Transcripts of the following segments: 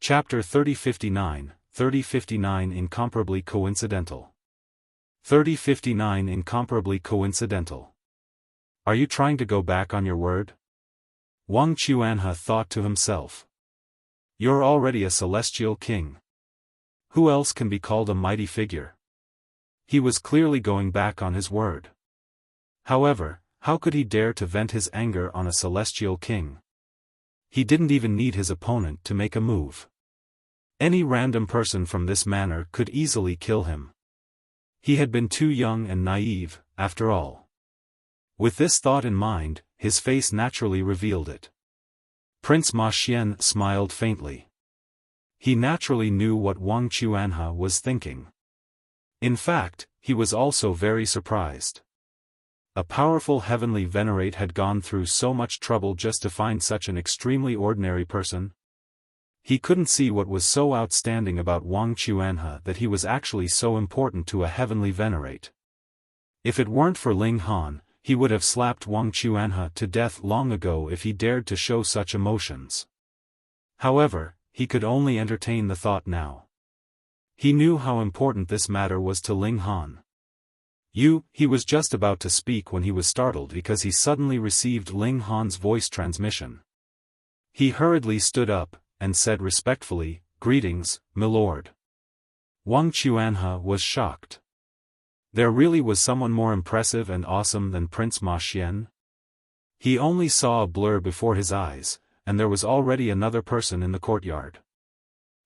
Chapter 3059, 3059 Incomparably Coincidental. 3059 Incomparably Coincidental. Are you trying to go back on your word? Wang Chuanhe thought to himself. You're already a celestial king. Who else can be called a mighty figure? He was clearly going back on his word. However, how could he dare to vent his anger on a celestial king? He didn't even need his opponent to make a move. Any random person from this manner could easily kill him. He had been too young and naive, after all. With this thought in mind, his face naturally revealed it. Prince Ma Xian smiled faintly. He naturally knew what Wang Chuanhe was thinking. In fact, he was also very surprised. A powerful heavenly venerate had gone through so much trouble just to find such an extremely ordinary person. He couldn't see what was so outstanding about Wang Chuanhe that he was actually so important to a heavenly venerate. If it weren't for Ling Han, he would have slapped Wang Chuanhe to death long ago if he dared to show such emotions. However, he could only entertain the thought now. He knew how important this matter was to Ling Han. He was just about to speak when he was startled because he suddenly received Ling Han's voice transmission. He hurriedly stood up, and said respectfully, "Greetings, milord." Wang Chuanhe was shocked. There really was someone more impressive and awesome than Prince Ma Xian? He only saw a blur before his eyes, and there was already another person in the courtyard.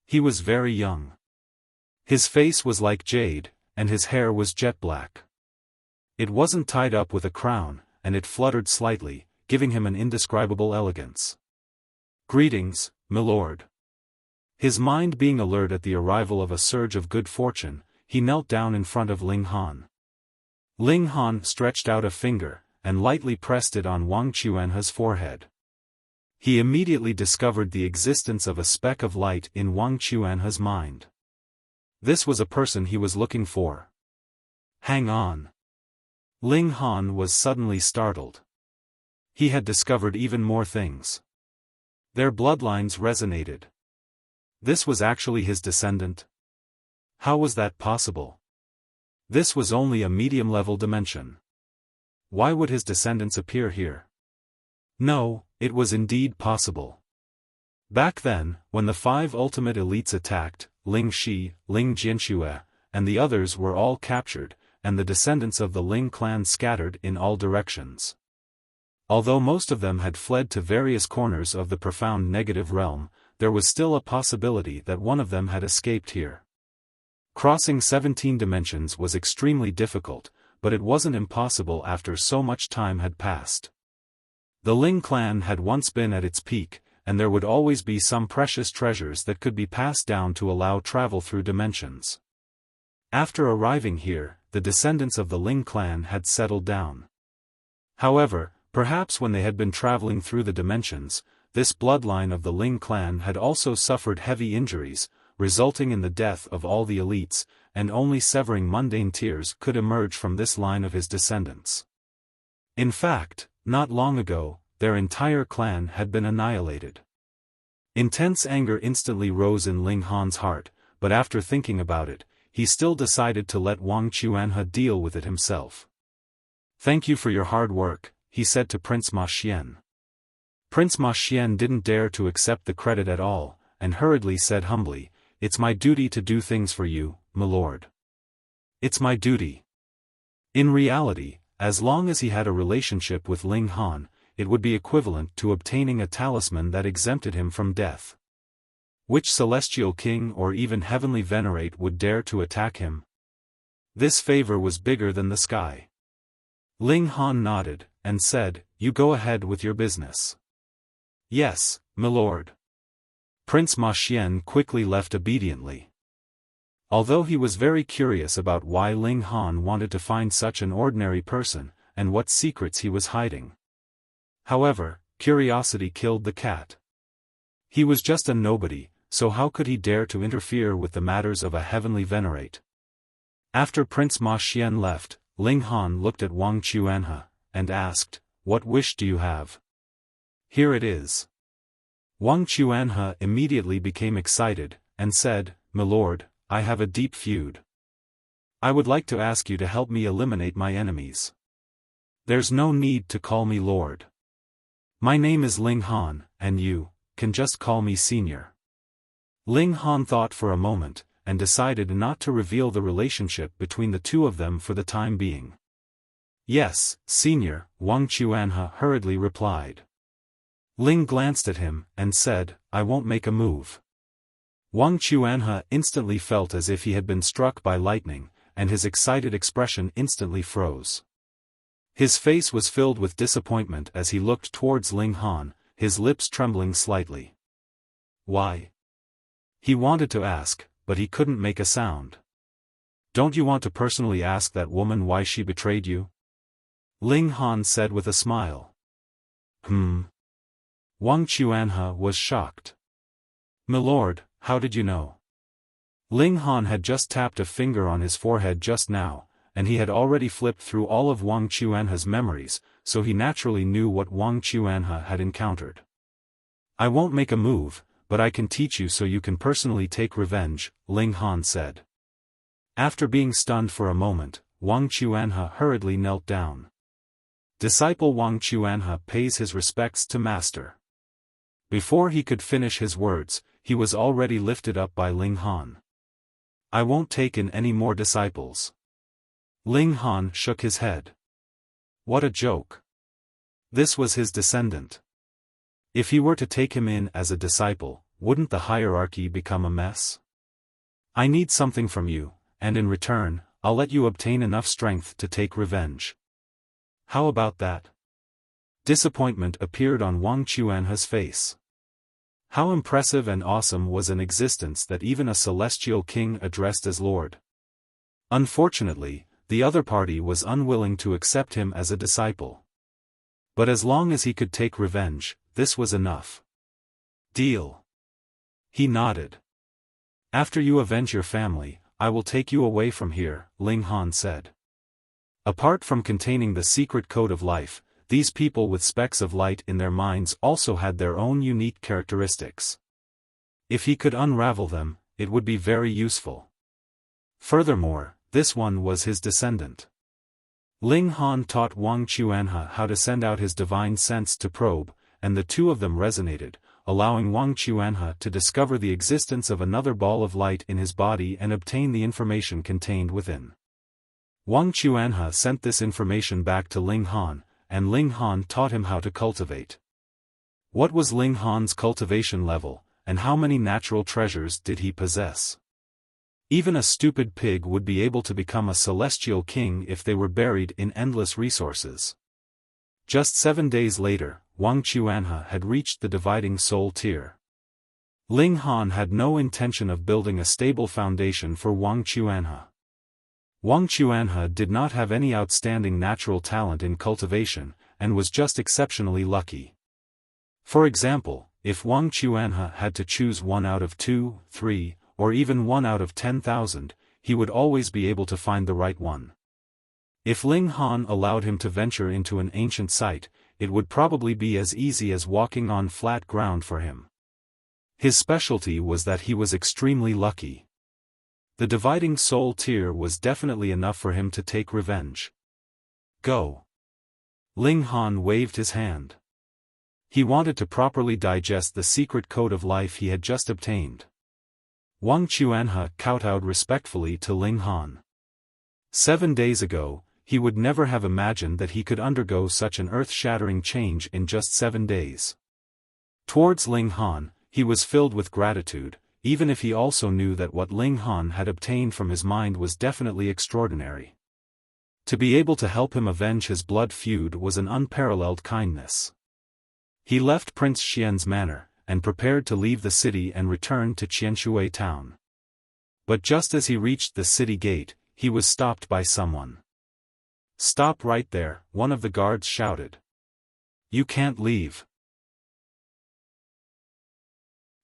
He was very young. His face was like jade, and his hair was jet black. It wasn't tied up with a crown, and it fluttered slightly, giving him an indescribable elegance. "Greetings, milord." His mind being alert at the arrival of a surge of good fortune, he knelt down in front of Ling Han. Ling Han stretched out a finger, and lightly pressed it on Wang Chuanhe's forehead. He immediately discovered the existence of a speck of light in Wang Chuanhe's mind. This was a person he was looking for. Hang on. Ling Han was suddenly startled. He had discovered even more things. Their bloodlines resonated. This was actually his descendant. How was that possible? This was only a medium-level dimension. Why would his descendants appear here? No, it was indeed possible. Back then, when the 5 ultimate elites attacked, Ling Shi, Ling Jianxue, and the others were all captured, and the descendants of the Ling clan scattered in all directions. Although most of them had fled to various corners of the profound negative realm, there was still a possibility that one of them had escaped here. Crossing 17 dimensions was extremely difficult, but it wasn't impossible after so much time had passed. The Ling clan had once been at its peak, and there would always be some precious treasures that could be passed down to allow travel through dimensions. After arriving here, the descendants of the Ling clan had settled down. However, perhaps when they had been traveling through the dimensions, this bloodline of the Ling clan had also suffered heavy injuries, resulting in the death of all the elites, and only severing mundane tears could emerge from this line of his descendants. In fact, not long ago, their entire clan had been annihilated. Intense anger instantly rose in Ling Han's heart, but after thinking about it, he still decided to let Wang Chuanhe deal with it himself. "Thank you for your hard work," he said to Prince Ma Xian. Prince Ma Xian didn't dare to accept the credit at all, and hurriedly said humbly, "It's my duty to do things for you, milord. It's my duty." In reality, as long as he had a relationship with Ling Han, it would be equivalent to obtaining a talisman that exempted him from death. Which celestial king or even heavenly venerate would dare to attack him? This favor was bigger than the sky. Ling Han nodded, and said, "You go ahead with your business." "Yes, milord." Prince Ma Xian quickly left obediently. Although he was very curious about why Ling Han wanted to find such an ordinary person, and what secrets he was hiding. However, curiosity killed the cat. He was just a nobody, so how could he dare to interfere with the matters of a heavenly venerate? After Prince Ma Xian left, Ling Han looked at Wang Chuanhe, and asked, "What wish do you have?" "Here it is." Wang Chuanhe immediately became excited, and said, "My lord, I have a deep feud. I would like to ask you to help me eliminate my enemies. There's no need to call me lord. My name is Ling Han, and you can just call me senior." Ling Han thought for a moment, and decided not to reveal the relationship between the two of them for the time being. "Yes, senior," Wang Chuanhe hurriedly replied. Ling glanced at him, and said, "I won't make a move." Wang Chuanhe instantly felt as if he had been struck by lightning, and his excited expression instantly froze. His face was filled with disappointment as he looked towards Ling Han, his lips trembling slightly. "Why?" he wanted to ask, but he couldn't make a sound. "Don't you want to personally ask that woman why she betrayed you?" Ling Han said with a smile. Wang Chuanhe was shocked. "My lord, how did you know?" Ling Han had just tapped a finger on his forehead just now, and he had already flipped through all of Wang Chuanhe's memories, so he naturally knew what Wang Chuanhe had encountered. "I won't make a move, but I can teach you so you can personally take revenge," Ling Han said. After being stunned for a moment, Wang Chuanhe hurriedly knelt down. Disciple Wang Chuanhe pays his respects to master. Before he could finish his words, he was already lifted up by Ling Han. "I won't take in any more disciples." Ling Han shook his head. What a joke. This was his descendant. If he were to take him in as a disciple, wouldn't the hierarchy become a mess? "I need something from you, and in return, I'll let you obtain enough strength to take revenge. How about that?" Disappointment appeared on Wang Chuanhe's face. How impressive and awesome was an existence that even a celestial king addressed as lord. Unfortunately, the other party was unwilling to accept him as a disciple. But as long as he could take revenge, this was enough. "Deal." He nodded. "After you avenge your family, I will take you away from here," Ling Han said. Apart from containing the secret code of life, these people with specks of light in their minds also had their own unique characteristics. If he could unravel them, it would be very useful. Furthermore, this one was his descendant. Ling Han taught Wang Chuanhe how to send out his divine sense to probe, and the two of them resonated, allowing Wang Chuanhe to discover the existence of another ball of light in his body and obtain the information contained within. Wang Chuanhe sent this information back to Ling Han, and Ling Han taught him how to cultivate. What was Ling Han's cultivation level, and how many natural treasures did he possess? Even a stupid pig would be able to become a celestial king if they were buried in endless resources. Just 7 days later, Wang Chuanhe had reached the dividing soul tier. Ling Han had no intention of building a stable foundation for Wang Chuanhe. Wang Chuanhe did not have any outstanding natural talent in cultivation, and was just exceptionally lucky. For example, if Wang Chuanhe had to choose 1 out of 2, 3, or even 1 out of 10,000, he would always be able to find the right one. If Ling Han allowed him to venture into an ancient site, it would probably be as easy as walking on flat ground for him. His specialty was that he was extremely lucky. The dividing soul tier was definitely enough for him to take revenge. "Go." Ling Han waved his hand. He wanted to properly digest the secret code of life he had just obtained. Wang Chuanhe kowtowed respectfully to Ling Han. 7 days ago, he would never have imagined that he could undergo such an earth-shattering change in just 7 days. Towards Ling Han, he was filled with gratitude, even if he also knew that what Ling Han had obtained from his mind was definitely extraordinary. To be able to help him avenge his blood feud was an unparalleled kindness. He left Prince Xian's manor, and prepared to leave the city and return to Qianshui town. But just as he reached the city gate, he was stopped by someone. "Stop right there," one of the guards shouted. "You can't leave."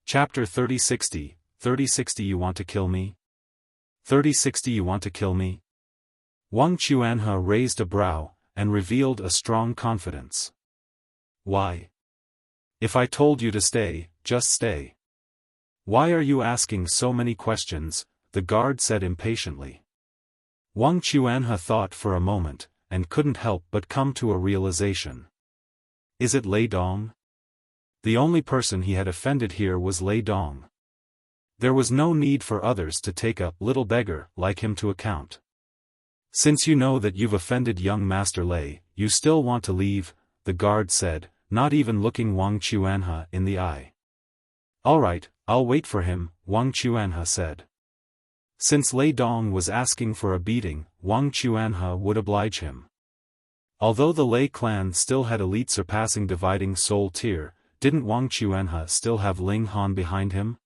Chapter 3060, 3060 You want to kill me? 3060 You want to kill me? Wang Chuanhe raised a brow, and revealed a strong confidence. "Why? If I told you to stay, just stay. Why are you asking so many questions? The guard said impatiently. Wang Chuanhe thought for a moment, and couldn't help but come to a realization. Is it Lei Dong? The only person he had offended here was Lei Dong. There was no need for others to take a little beggar like him to account. Since you know that you've offended young Master Lei, you still want to leave, the guard said, not even looking Wang Chuanhe in the eye. All right, I'll wait for him, Wang Chuanhe said. Since Lei Dong was asking for a beating, Wang Chuanhe would oblige him. Although the Lei clan still had elite surpassing dividing soul tier, didn't Wang Chuanhe still have Ling Han behind him?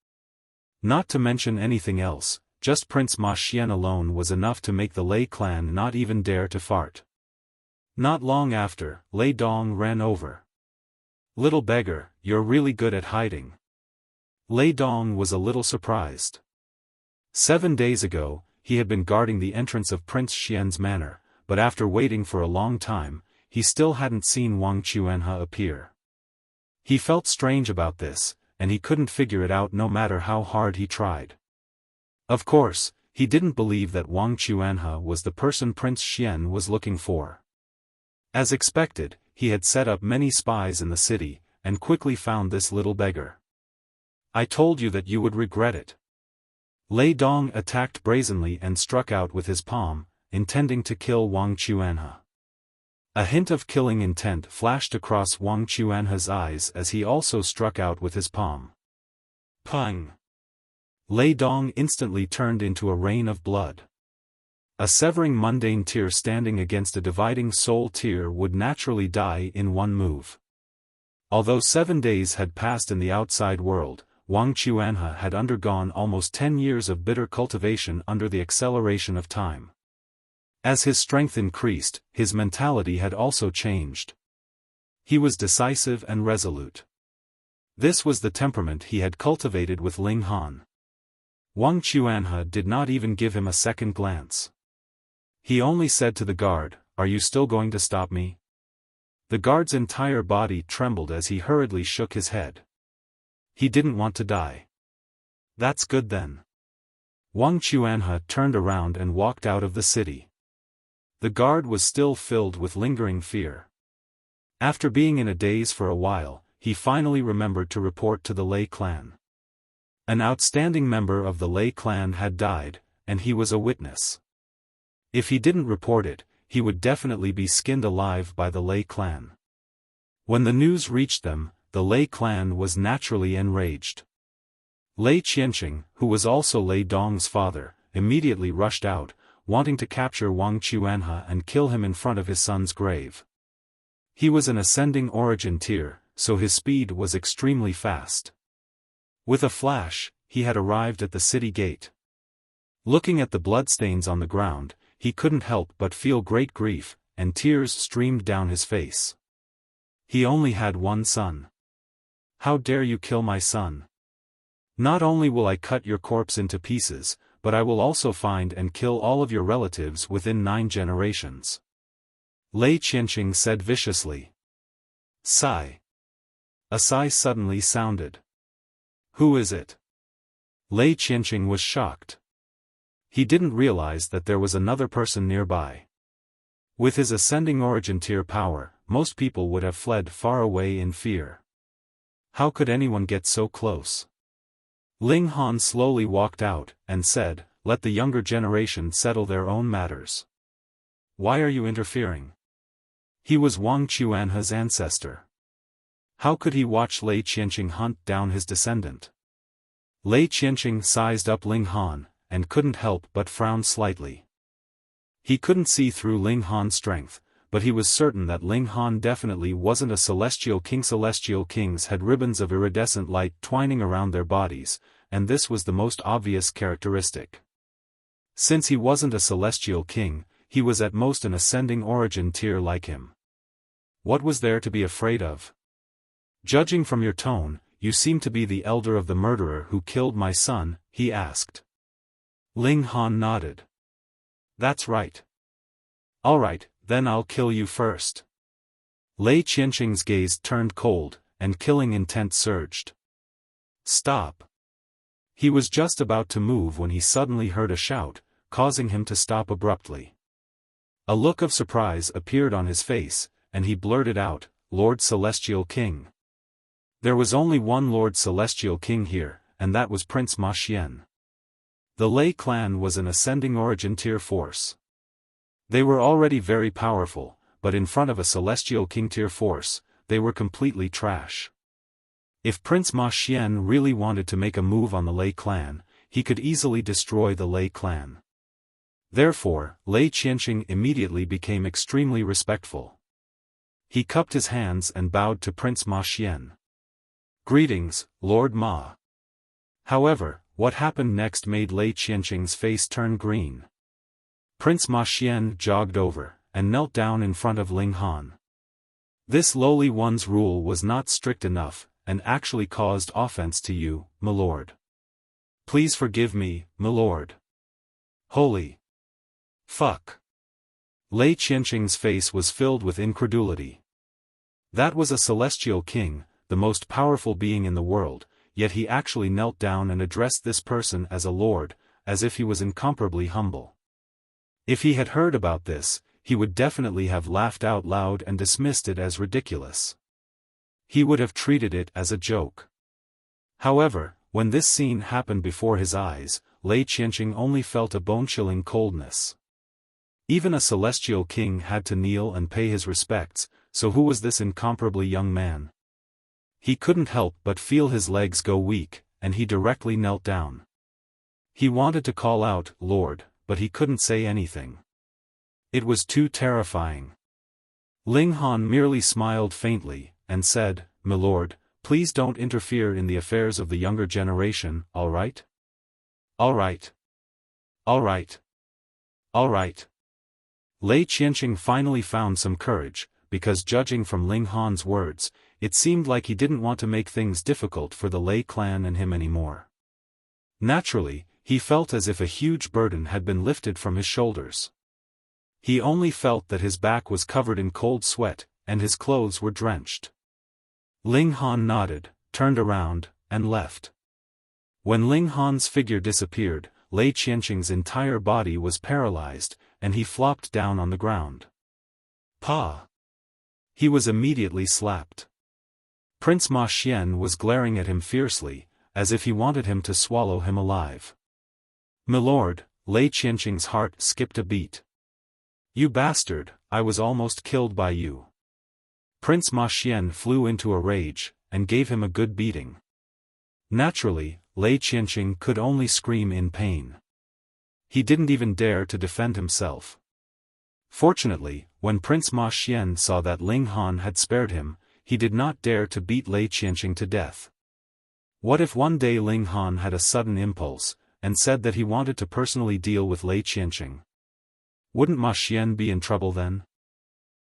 Not to mention anything else, just Prince Ma Xian alone was enough to make the Lei clan not even dare to fart. Not long after, Lei Dong ran over. Little beggar, you're really good at hiding. Lei Dong was a little surprised. 7 days ago, he had been guarding the entrance of Prince Xian's manor, but after waiting for a long time, he still hadn't seen Wang Chuanhe appear. He felt strange about this, and he couldn't figure it out no matter how hard he tried. Of course, he didn't believe that Wang Chuanhe was the person Prince Xian was looking for. As expected, he had set up many spies in the city, and quickly found this little beggar. I told you that you would regret it. Lei Dong attacked brazenly and struck out with his palm, intending to kill Wang Chuanhe. A hint of killing intent flashed across Wang Chuanhe's eyes as he also struck out with his palm. Pung! Lei Dong instantly turned into a rain of blood. A severing mundane tier standing against a dividing soul tier would naturally die in one move. Although 7 days had passed in the outside world, Wang Chuanhe had undergone almost 10 years of bitter cultivation under the acceleration of time. As his strength increased, his mentality had also changed. He was decisive and resolute. This was the temperament he had cultivated with Ling Han. Wang Chuanhe did not even give him a second glance. He only said to the guard, "Are you still going to stop me?" The guard's entire body trembled as he hurriedly shook his head. He didn't want to die. That's good then. Wang Chuanhe turned around and walked out of the city. The guard was still filled with lingering fear. After being in a daze for a while, he finally remembered to report to the Lei clan. An outstanding member of the Lei clan had died, and he was a witness. If he didn't report it, he would definitely be skinned alive by the Lei clan. When the news reached them, the Lei clan was naturally enraged. Lei Qianqing, who was also Lei Dong's father, immediately rushed out, wanting to capture Wang Chuanhe and kill him in front of his son's grave. He was an ascending origin tier, so his speed was extremely fast. With a flash, he had arrived at the city gate. Looking at the bloodstains on the ground, he couldn't help but feel great grief, and tears streamed down his face. He only had one son. How dare you kill my son? Not only will I cut your corpse into pieces, but I will also find and kill all of your relatives within 9 generations. Lei Qianqing said viciously. Sigh. A sigh suddenly sounded. Who is it? Lei Qianqing was shocked. He didn't realize that there was another person nearby. With his ascending origin tier power, most people would have fled far away in fear. How could anyone get so close? Ling Han slowly walked out, and said, "Let the younger generation settle their own matters. Why are you interfering?" He was Wang Chuanhe's ancestor. How could he watch Lei Qianqing hunt down his descendant? Lei Qianqing sized up Ling Han, and couldn't help but frown slightly. He couldn't see through Ling Han's strength, but he was certain that Ling Han definitely wasn't a celestial king. Celestial kings had ribbons of iridescent light twining around their bodies, and this was the most obvious characteristic. Since he wasn't a celestial king, he was at most an ascending origin tier like him. What was there to be afraid of? Judging from your tone, you seem to be the elder of the murderer who killed my son, he asked. Ling Han nodded. That's right. All right, then I'll kill you first. Lei Qianqing's gaze turned cold, and killing intent surged. Stop! He was just about to move when he suddenly heard a shout, causing him to stop abruptly. A look of surprise appeared on his face, and he blurted out, "Lord Celestial King." There was only one Lord Celestial King here, and that was Prince Ma Xian. The Lei clan was an ascending origin tier force. They were already very powerful, but in front of a Celestial King tier force, they were completely trash. If Prince Ma Xian really wanted to make a move on the Lei clan, he could easily destroy the Lei clan. Therefore, Lei Qianqing immediately became extremely respectful. He cupped his hands and bowed to Prince Ma Xian. "Greetings, Lord Ma." However, what happened next made Lei Qianqing's face turn green. Prince Ma Xian jogged over, and knelt down in front of Ling Han. This lowly one's rule was not strict enough, and actually caused offense to you, my lord. Please forgive me, my lord. Holy fuck. Lei Qianqing's face was filled with incredulity. That was a celestial king, the most powerful being in the world, yet he actually knelt down and addressed this person as a lord, as if he was incomparably humble. If he had heard about this, he would definitely have laughed out loud and dismissed it as ridiculous. He would have treated it as a joke. However, when this scene happened before his eyes, Lei Qianqing only felt a bone-chilling coldness. Even a celestial king had to kneel and pay his respects, so who was this incomparably young man? He couldn't help but feel his legs go weak, and he directly knelt down. He wanted to call out, "Lord," but he couldn't say anything. It was too terrifying. Ling Han merely smiled faintly, and said, "My lord, please don't interfere in the affairs of the younger generation, all right? All right. All right. All right." Lei Qianqing finally found some courage, because judging from Ling Han's words, it seemed like he didn't want to make things difficult for the Lei clan and him anymore. Naturally, he felt as if a huge burden had been lifted from his shoulders. He only felt that his back was covered in cold sweat, and his clothes were drenched. Ling Han nodded, turned around, and left. When Ling Han's figure disappeared, Lei Qianqing's entire body was paralyzed, and he flopped down on the ground. "Pa!" He was immediately slapped. Prince Ma Xian was glaring at him fiercely, as if he wanted him to swallow him alive. "My lord," Lei Qianqing's heart skipped a beat. "You bastard, I was almost killed by you." Prince Ma Xian flew into a rage, and gave him a good beating. Naturally, Lei Qianqing could only scream in pain. He didn't even dare to defend himself. Fortunately, when Prince Ma Xian saw that Ling Han had spared him, he did not dare to beat Lei Qianqing to death. What if one day Ling Han had a sudden impulse, and said that he wanted to personally deal with Lei Qianqing? Wouldn't Ma Xian be in trouble then?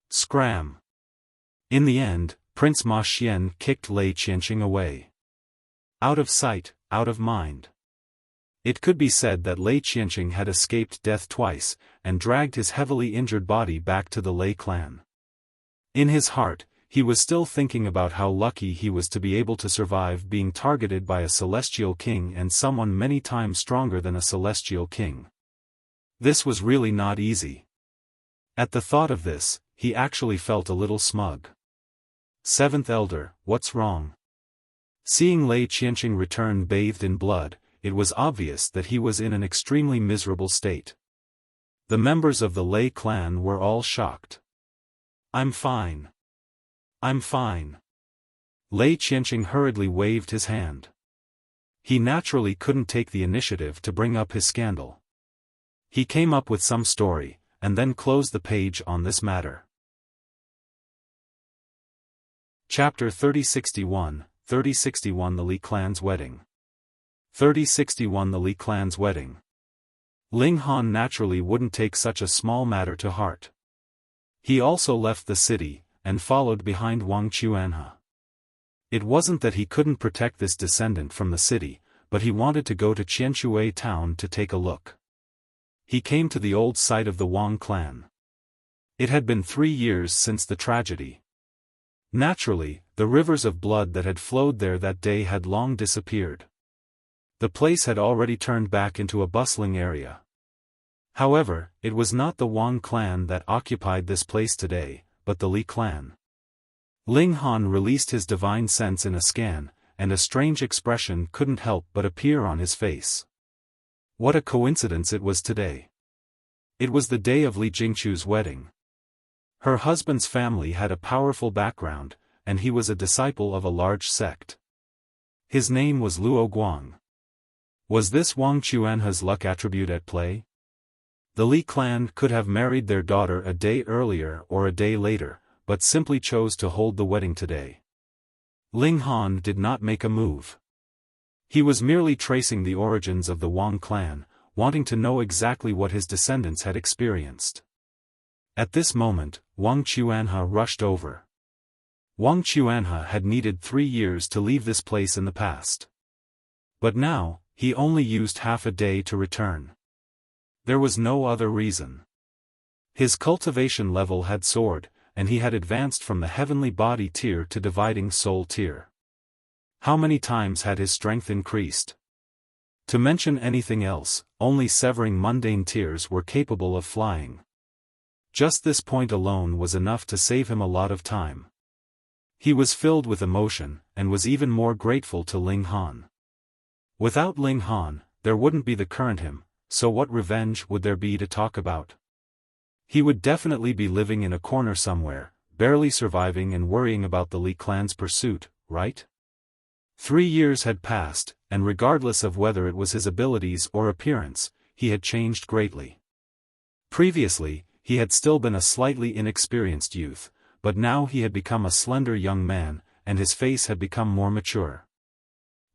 Scram! In the end, Prince Ma Xian kicked Lei Qianqing away. Out of sight, out of mind. It could be said that Lei Qianqing had escaped death twice, and dragged his heavily injured body back to the Lei clan. In his heart, he was still thinking about how lucky he was to be able to survive being targeted by a celestial king and someone many times stronger than a celestial king. This was really not easy. At the thought of this, he actually felt a little smug. Seventh Elder, what's wrong? Seeing Lei Qianqing return bathed in blood, it was obvious that he was in an extremely miserable state. The members of the Lei clan were all shocked. "I'm fine. I'm fine." Lei Qianqing hurriedly waved his hand. He naturally couldn't take the initiative to bring up his scandal. He came up with some story, and then closed the page on this matter. Chapter 3061, 3061 The Li clan's wedding. 3061 The Li clan's wedding. Ling Han naturally wouldn't take such a small matter to heart. He also left the city, and followed behind Wang Chuanhe. It wasn't that he couldn't protect this descendant from the city, but he wanted to go to Qianxue town to take a look. He came to the old site of the Wang clan. It had been 3 years since the tragedy. Naturally, The rivers of blood that had flowed there that day had long disappeared. The place had already turned back into a bustling area. However, it was not the Wang clan that occupied this place today, but the Li clan. Ling Han released his divine sense in a scan, and a strange expression couldn't help but appear on his face. What a coincidence it was today. It was the day of Li Jingchu's wedding. Her husband's family had a powerful background, and he was a disciple of a large sect. His name was Luo Guang. Was this Wang Chuanha's luck attribute at play? The Li clan could have married their daughter a day earlier or a day later, but simply chose to hold the wedding today. Ling Han did not make a move. He was merely tracing the origins of the Wang clan, wanting to know exactly what his descendants had experienced. At this moment, Wang Chuanha rushed over. Wang Chuanha had needed 3 years to leave this place in the past. But now, he only used half a day to return. There was no other reason. His cultivation level had soared, and he had advanced from the heavenly body tier to dividing soul tier. How many times had his strength increased? To mention anything else, only severing mundane tiers were capable of flying. Just this point alone was enough to save him a lot of time. He was filled with emotion, and was even more grateful to Ling Han. Without Ling Han, there wouldn't be the current him, so what revenge would there be to talk about? He would definitely be living in a corner somewhere, barely surviving and worrying about the Li clan's pursuit, right? 3 years had passed, and regardless of whether it was his abilities or appearance, he had changed greatly. Previously, he had still been a slightly inexperienced youth, but now he had become a slender young man, and his face had become more mature.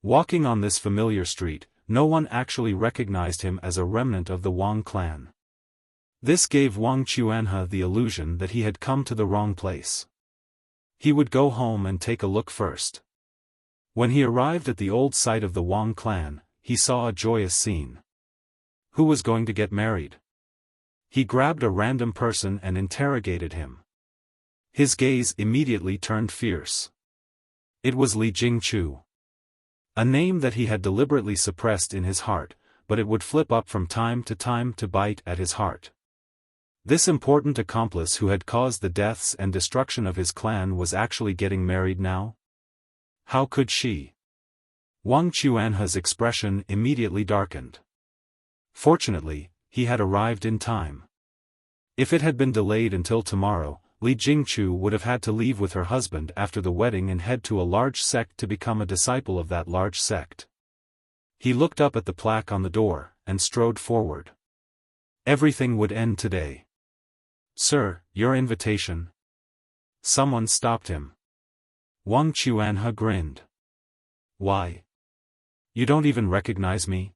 Walking on this familiar street, no one actually recognized him as a remnant of the Wang clan. This gave Wang Chuanha the illusion that he had come to the wrong place. He would go home and take a look first. When he arrived at the old site of the Wang clan, he saw a joyous scene. Who was going to get married? He grabbed a random person and interrogated him. His gaze immediately turned fierce. It was Li Jingchu. A name that he had deliberately suppressed in his heart, but it would flip up from time to bite at his heart. This important accomplice who had caused the deaths and destruction of his clan was actually getting married now? How could she? Wang Chuanha's expression immediately darkened. Fortunately, he had arrived in time. If it had been delayed until tomorrow, Li Jingchu would have had to leave with her husband after the wedding and head to a large sect to become a disciple of that large sect. He looked up at the plaque on the door, and strode forward. Everything would end today. "Sir, your invitation?" Someone stopped him. Wang Chuanha grinned. "Why? You don't even recognize me?"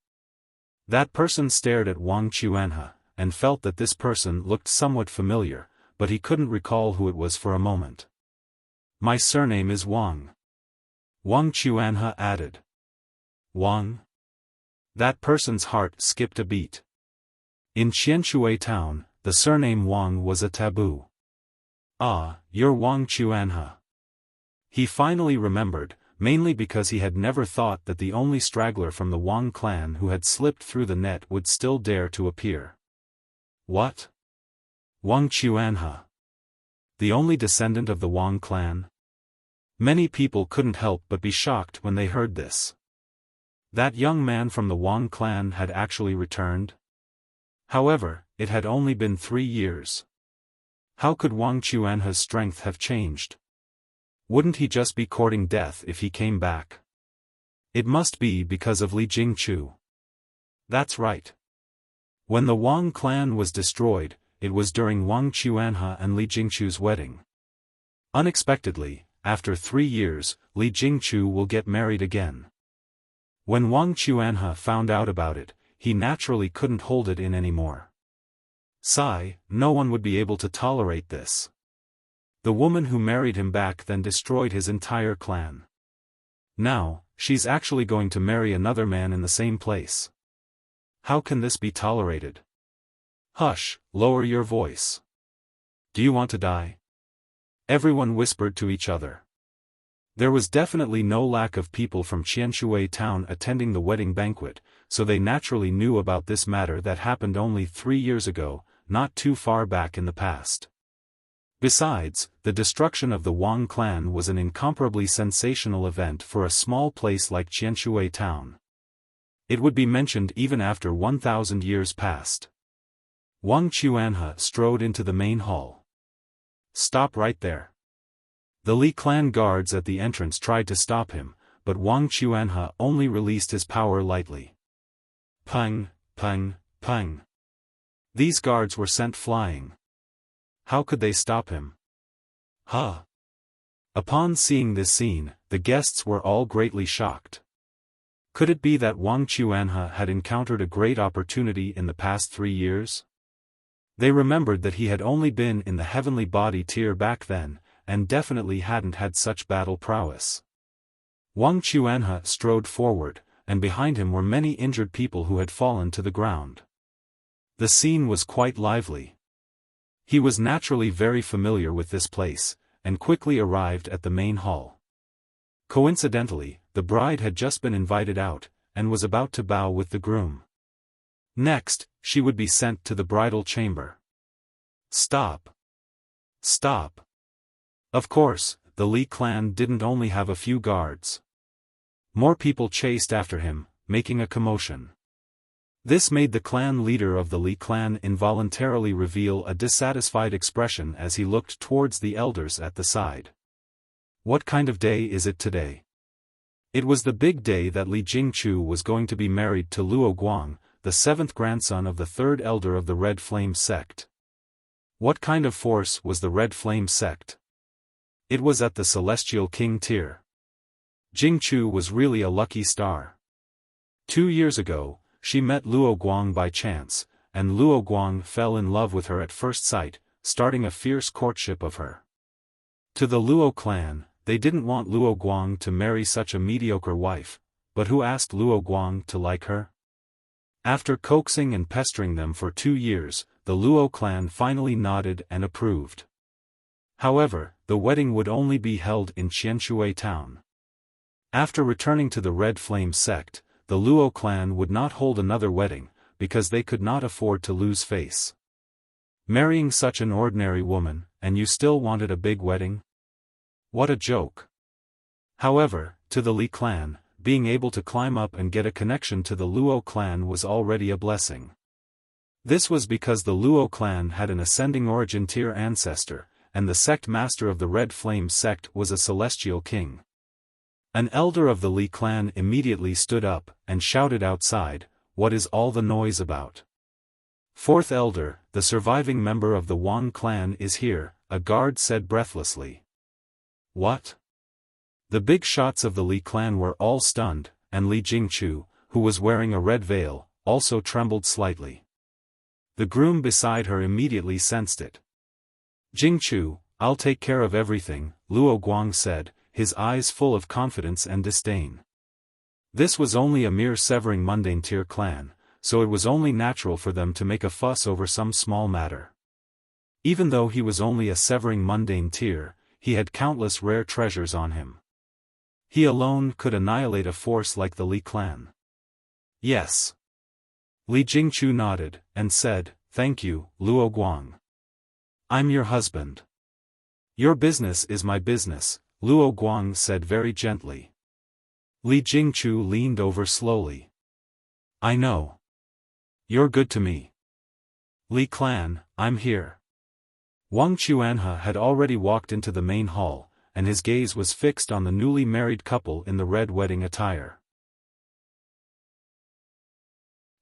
That person stared at Wang Chuanha, and felt that this person looked somewhat familiar, but he couldn't recall who it was for a moment. "My surname is Wang," Wang Chuanha added. "Wang?" That person's heart skipped a beat. In Qianshui town, the surname Wang was a taboo. "Ah, you're Wang Chuanha." He finally remembered, mainly because he had never thought that the only straggler from the Wang clan who had slipped through the net would still dare to appear. What? Wang Chuanha? The only descendant of the Wang clan? Many people couldn't help but be shocked when they heard this. That young man from the Wang clan had actually returned? However, it had only been 3 years. How could Wang Chuanha's strength have changed? Wouldn't he just be courting death if he came back? It must be because of Li Jingchu. That's right. When the Wang clan was destroyed, it was during Wang Chuanha and Li Jingchu's wedding. Unexpectedly, after 3 years, Li Jingchu will get married again. When Wang Chuanha found out about it, he naturally couldn't hold it in anymore. Sigh, no one would be able to tolerate this. The woman who married him back then destroyed his entire clan. Now, she's actually going to marry another man in the same place. How can this be tolerated? Hush, lower your voice. Do you want to die? Everyone whispered to each other. There was definitely no lack of people from Qianshui town attending the wedding banquet, so they naturally knew about this matter that happened only 3 years ago, not too far back in the past. Besides, the destruction of the Wang clan was an incomparably sensational event for a small place like Qianshui town. It would be mentioned even after 1,000 years passed. Wang Chuanhe strode into the main hall. "Stop right there." The Li clan guards at the entrance tried to stop him, but Wang Chuanhe only released his power lightly. Pung, pung, pung. These guards were sent flying. How could they stop him? Huh. Upon seeing this scene, the guests were all greatly shocked. Could it be that Wang Chuanhe had encountered a great opportunity in the past 3 years? They remembered that he had only been in the heavenly body tier back then, and definitely hadn't had such battle prowess. Wang Chuanhe strode forward, and behind him were many injured people who had fallen to the ground. The scene was quite lively. He was naturally very familiar with this place, and quickly arrived at the main hall. Coincidentally, the bride had just been invited out, and was about to bow with the groom. Next, she would be sent to the bridal chamber. Stop. Stop. Of course, the Li clan didn't only have a few guards. More people chased after him, making a commotion. This made the clan leader of the Li clan involuntarily reveal a dissatisfied expression as he looked towards the elders at the side. What kind of day is it today? It was the big day that Li Jingchu was going to be married to Luo Guang, the 7th grandson of the 3rd elder of the Red Flame sect. What kind of force was the Red Flame sect? It was at the Celestial King tier. Jingchu was really a lucky star. 2 years ago, she met Luo Guang by chance, and Luo Guang fell in love with her at first sight, starting a fierce courtship of her. To the Luo clan, they didn't want Luo Guang to marry such a mediocre wife, but who asked Luo Guang to like her? After coaxing and pestering them for 2 years, the Luo clan finally nodded and approved. However, the wedding would only be held in Qianshui town. After returning to the Red Flame sect, the Luo clan would not hold another wedding, because they could not afford to lose face. Marrying such an ordinary woman, and you still wanted a big wedding? What a joke. However, to the Li clan, being able to climb up and get a connection to the Luo clan was already a blessing. This was because the Luo clan had an ascending origin tier ancestor, and the sect master of the Red Flame sect was a celestial king. An elder of the Li clan immediately stood up and shouted outside, "What is all the noise about?" "4th elder, the surviving member of the Wang clan is here," a guard said breathlessly. What? The big shots of the Li clan were all stunned, and Li Jingchu, who was wearing a red veil, also trembled slightly. The groom beside her immediately sensed it. "Jingchu, I'll take care of everything," Luo Guang said, his eyes full of confidence and disdain. This was only a mere severing mundane tier clan, so it was only natural for them to make a fuss over some small matter. Even though he was only a severing mundane tier, he had countless rare treasures on him. He alone could annihilate a force like the Li clan. Yes. Li Jingchu nodded, and said, "Thank you, Luo Guang. I'm your husband." "Your business is my business," Luo Guang said very gently. Li Jingchu leaned over slowly. "I know. You're good to me. Li clan, I'm here." Wang Chuanhe had already walked into the main hall, and his gaze was fixed on the newly married couple in the red wedding attire.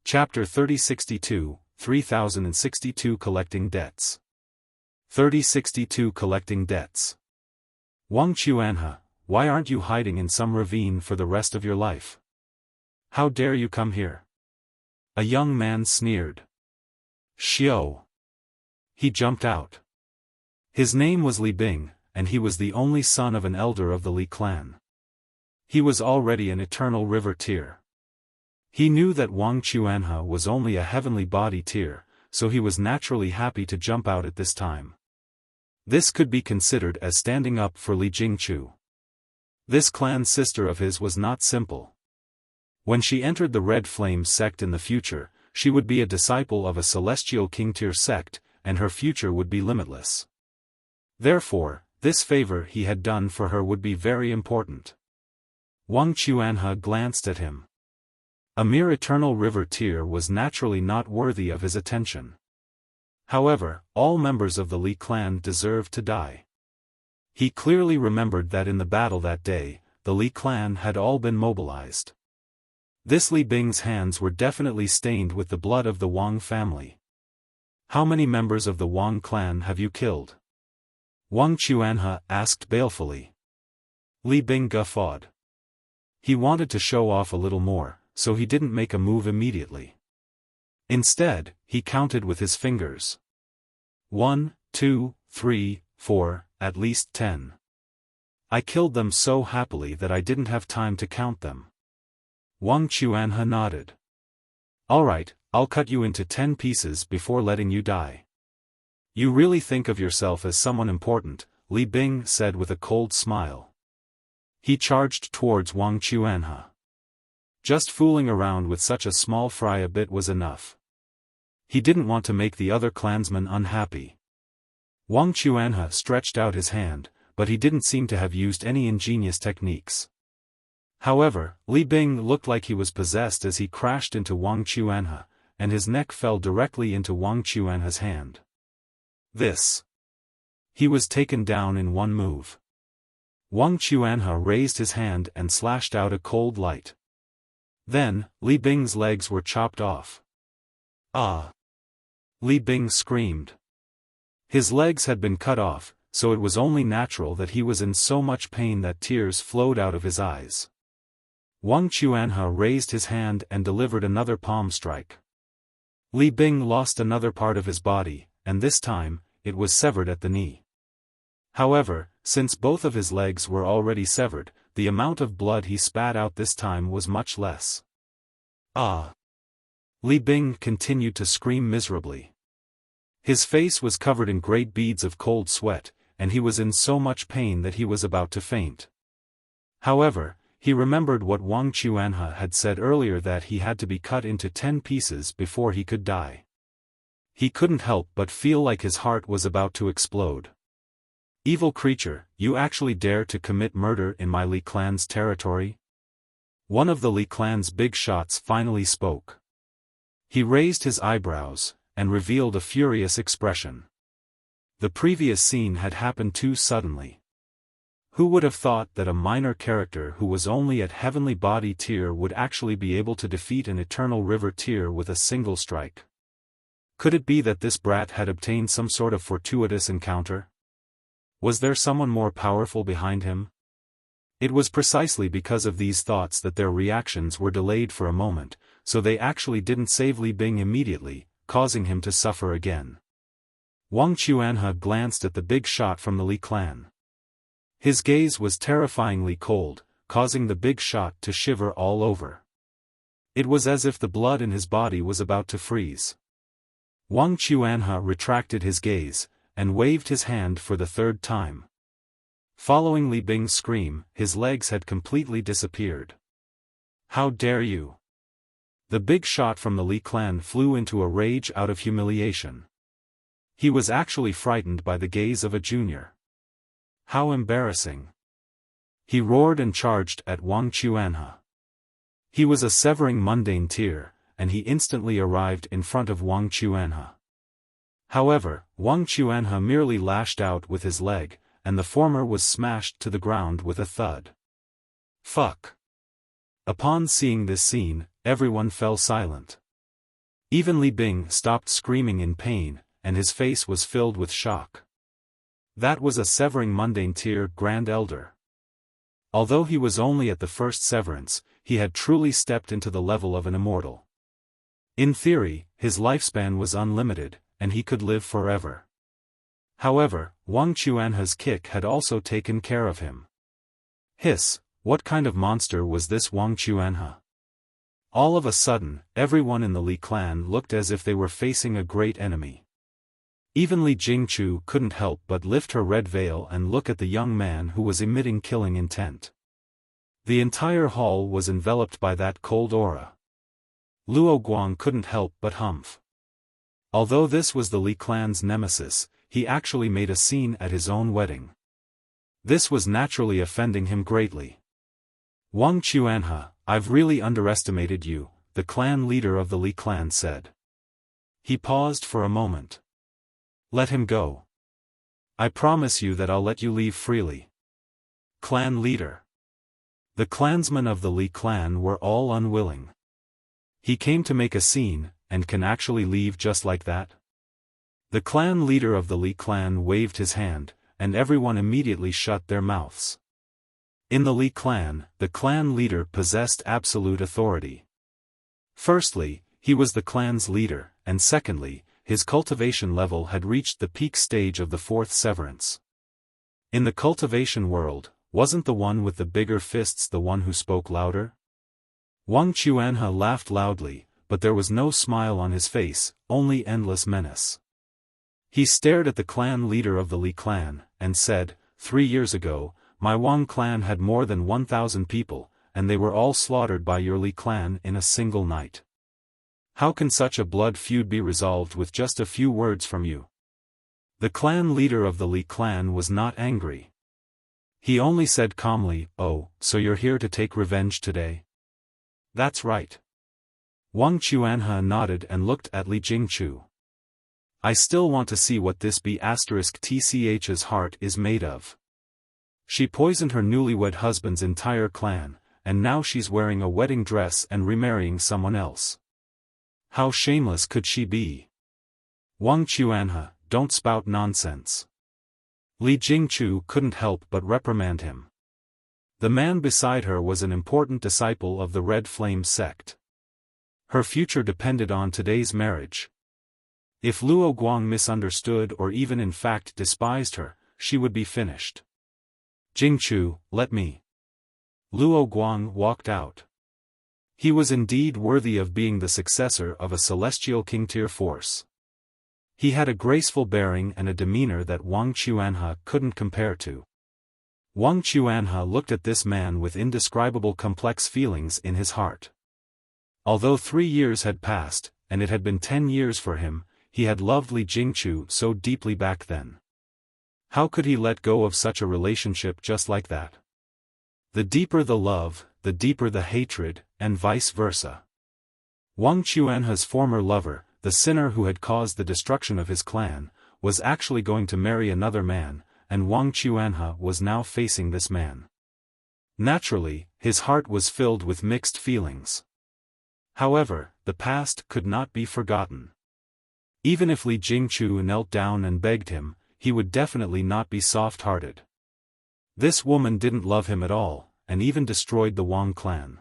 Chapter 3062, 3062 Collecting Debts. 3062 Collecting Debts. Wang Chuanhe, why aren't you hiding in some ravine for the rest of your life? How dare you come here? A young man sneered. Xiao. He jumped out. His name was Li Bing, and he was the only son of an elder of the Li clan. He was already an eternal river tier. He knew that Wang Chuanhe was only a heavenly body tier, so he was naturally happy to jump out at this time. This could be considered as standing up for Li Jingchu. This clan sister of his was not simple. When she entered the Red Flame sect in the future, she would be a disciple of a celestial king-tier sect, and her future would be limitless. Therefore, this favor he had done for her would be very important. Wang Chuanhe glanced at him. A mere eternal river tier was naturally not worthy of his attention. However, all members of the Li clan deserved to die. He clearly remembered that in the battle that day, the Li clan had all been mobilized. This Li Bing's hands were definitely stained with the blood of the Wang family. How many members of the Wang clan have you killed? Wang Chuanhe asked balefully. Li Bing guffawed. He wanted to show off a little more, so he didn't make a move immediately. Instead, he counted with his fingers. 1, 2, 3, 4, at least 10. I killed them so happily that I didn't have time to count them. Wang Chuanhe nodded. Alright, I'll cut you into 10 pieces before letting you die. You really think of yourself as someone important, Li Bing said with a cold smile. He charged towards Wang Chuanhe. Just fooling around with such a small fry a bit was enough. He didn't want to make the other clansmen unhappy. Wang Chuanhe stretched out his hand, but he didn't seem to have used any ingenious techniques. However, Li Bing looked like he was possessed as he crashed into Wang Chuanhe, and his neck fell directly into Wang Chuanhe's hand. He was taken down in one move. Wang Chuanhe raised his hand and slashed out a cold light. Then, Li Bing's legs were chopped off. Ah! Li Bing screamed. His legs had been cut off, so it was only natural that he was in so much pain that tears flowed out of his eyes. Wang Chuanhe raised his hand and delivered another palm strike. Li Bing lost another part of his body, and this time, it was severed at the knee. However, since both of his legs were already severed, the amount of blood he spat out this time was much less. Ah! Li Bing continued to scream miserably. His face was covered in great beads of cold sweat, and he was in so much pain that he was about to faint. However, he remembered what Wang Chuanhe had said earlier, that he had to be cut into 10 pieces before he could die. He couldn't help but feel like his heart was about to explode. Evil creature, you actually dare to commit murder in my Li clan's territory? One of the Li clan's big shots finally spoke. He raised his eyebrows, and revealed a furious expression. The previous scene had happened too suddenly. Who would have thought that a minor character who was only at Heavenly Body tier would actually be able to defeat an Eternal River tier with a single strike? Could it be that this brat had obtained some sort of fortuitous encounter? Was there someone more powerful behind him? It was precisely because of these thoughts that their reactions were delayed for a moment, so they actually didn't save Li Bing immediately, causing him to suffer again. Wang Chuanhe glanced at the big shot from the Li clan. His gaze was terrifyingly cold, causing the big shot to shiver all over. It was as if the blood in his body was about to freeze. Wang Chuanhe retracted his gaze, and waved his hand for the third time. Following Li Bing's scream, his legs had completely disappeared. How dare you! The big shot from the Li clan flew into a rage out of humiliation. He was actually frightened by the gaze of a junior. How embarrassing! He roared and charged at Wang Chuanhe. He was a severing mundane tier, and he instantly arrived in front of Wang Chuanhe. However, Wang Chuanhe merely lashed out with his leg, and the former was smashed to the ground with a thud. Fuck! Upon seeing this scene, everyone fell silent. Even Li Bing stopped screaming in pain, and his face was filled with shock. That was a severing mundane tier Grand Elder. Although he was only at the first severance, he had truly stepped into the level of an immortal. In theory, his lifespan was unlimited, and he could live forever. However, Wang Chuanhe's kick had also taken care of him. Hiss, what kind of monster was this Wang Chuanhe? All of a sudden, everyone in the Li clan looked as if they were facing a great enemy. Even Li Jingchu couldn't help but lift her red veil and look at the young man who was emitting killing intent. The entire hall was enveloped by that cold aura. Luo Guang couldn't help but humph. Although this was the Li clan's nemesis, he actually made a scene at his own wedding. This was naturally offending him greatly. Wang Chuanhe, I've really underestimated you, the clan leader of the Li clan said. He paused for a moment. Let him go. I promise you that I'll let you leave freely. Clan leader. The clansmen of the Li clan were all unwilling. He came to make a scene, and can actually leave just like that? The clan leader of the Li clan waved his hand, and everyone immediately shut their mouths. In the Li clan, the clan leader possessed absolute authority. Firstly, he was the clan's leader, and secondly, his cultivation level had reached the peak stage of the fourth severance. In the cultivation world, wasn't the one with the bigger fists the one who spoke louder? Wang Chuanhe laughed loudly, but there was no smile on his face, only endless menace. He stared at the clan leader of the Li clan, and said, 3 years ago, my Wang clan had more than 1,000 people, and they were all slaughtered by your Li clan in a single night. How can such a blood feud be resolved with just a few words from you? The clan leader of the Li clan was not angry. He only said calmly, oh, so you're here to take revenge today? That's right. Wang Chuanhe nodded and looked at Li Jingchu. I still want to see what this B*****'''''''''''''''''''''''''''''''''''''''''''''''''''''''''''''''''''''''''''''''''''''''''''''''''''''''''''''''''''''''''''''''''''''''''''''''''''''''''''''' She poisoned her newlywed husband's entire clan, and now she's wearing a wedding dress and remarrying someone else. How shameless could she be? Wang Chuanhe, don't spout nonsense. Li Jingchu couldn't help but reprimand him. The man beside her was an important disciple of the Red Flame sect. Her future depended on today's marriage. If Luo Guang misunderstood or even in fact despised her, she would be finished. Jingchu, let me. Luo Guang walked out. He was indeed worthy of being the successor of a celestial king-tier force. He had a graceful bearing and a demeanor that Wang Chuanhe couldn't compare to. Wang Chuanhe looked at this man with indescribable complex feelings in his heart. Although 3 years had passed, and it had been 10 years for him, he had loved Li Jingchu so deeply back then. How could he let go of such a relationship just like that? The deeper the love, the deeper the hatred, and vice versa. Wang Chuanhe's former lover, the sinner who had caused the destruction of his clan, was actually going to marry another man, and Wang Chuanhe was now facing this man. Naturally, his heart was filled with mixed feelings. However, the past could not be forgotten. Even if Li Jingchu knelt down and begged him, he would definitely not be soft-hearted. This woman didn't love him at all, and even destroyed the Wang clan.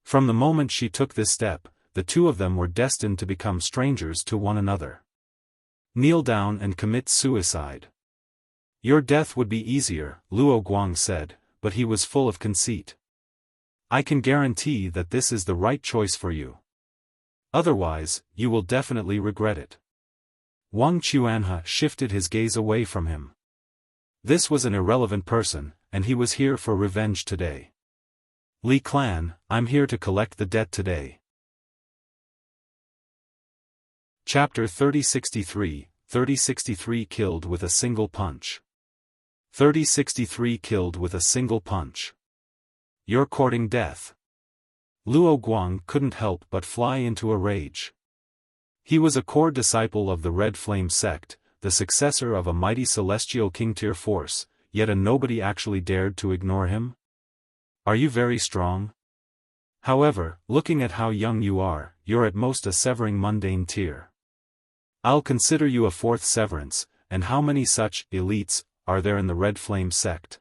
From the moment she took this step, the two of them were destined to become strangers to one another. Kneel down and commit suicide. Your death would be easier, Luo Guang said, but he was full of conceit. I can guarantee that this is the right choice for you. Otherwise, you will definitely regret it. Wang Chuanhe shifted his gaze away from him. This was an irrelevant person, and he was here for revenge today. Li clan, I'm here to collect the debt today. Chapter 3063, 3063 Killed with a Single Punch. 3063 Killed with a Single Punch. You're courting death. Luo Guang couldn't help but fly into a rage. He was a core disciple of the Red Flame sect, the successor of a mighty celestial king-tier force, yet a nobody actually dared to ignore him? Are you very strong? However, looking at how young you are, you're at most a severing mundane tier. I'll consider you a fourth severance, and how many such elites are there in the Red Flame sect?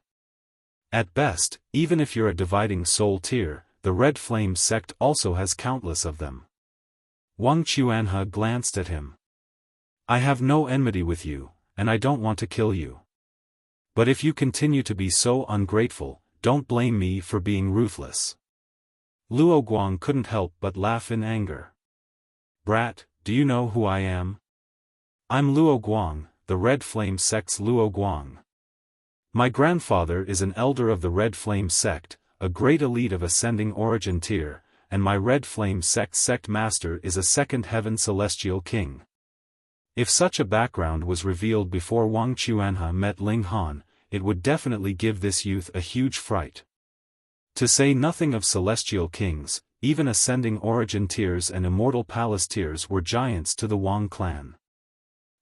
At best, even if you're a dividing soul tier, the Red Flame sect also has countless of them. Wang Chuanhe glanced at him. I have no enmity with you, and I don't want to kill you. But if you continue to be so ungrateful, don't blame me for being ruthless. Luo Guang couldn't help but laugh in anger. Brat, do you know who I am? I'm Luo Guang, the Red Flame sect's Luo Guang. My grandfather is an elder of the Red Flame sect, a great elite of ascending origin tier, and my red flame sect master is a second heaven celestial king. If such a background was revealed before Wang Chuanhe met Ling Han, it would definitely give this youth a huge fright. To say nothing of celestial kings, even ascending origin tiers and immortal palace tiers were giants to the Wang clan.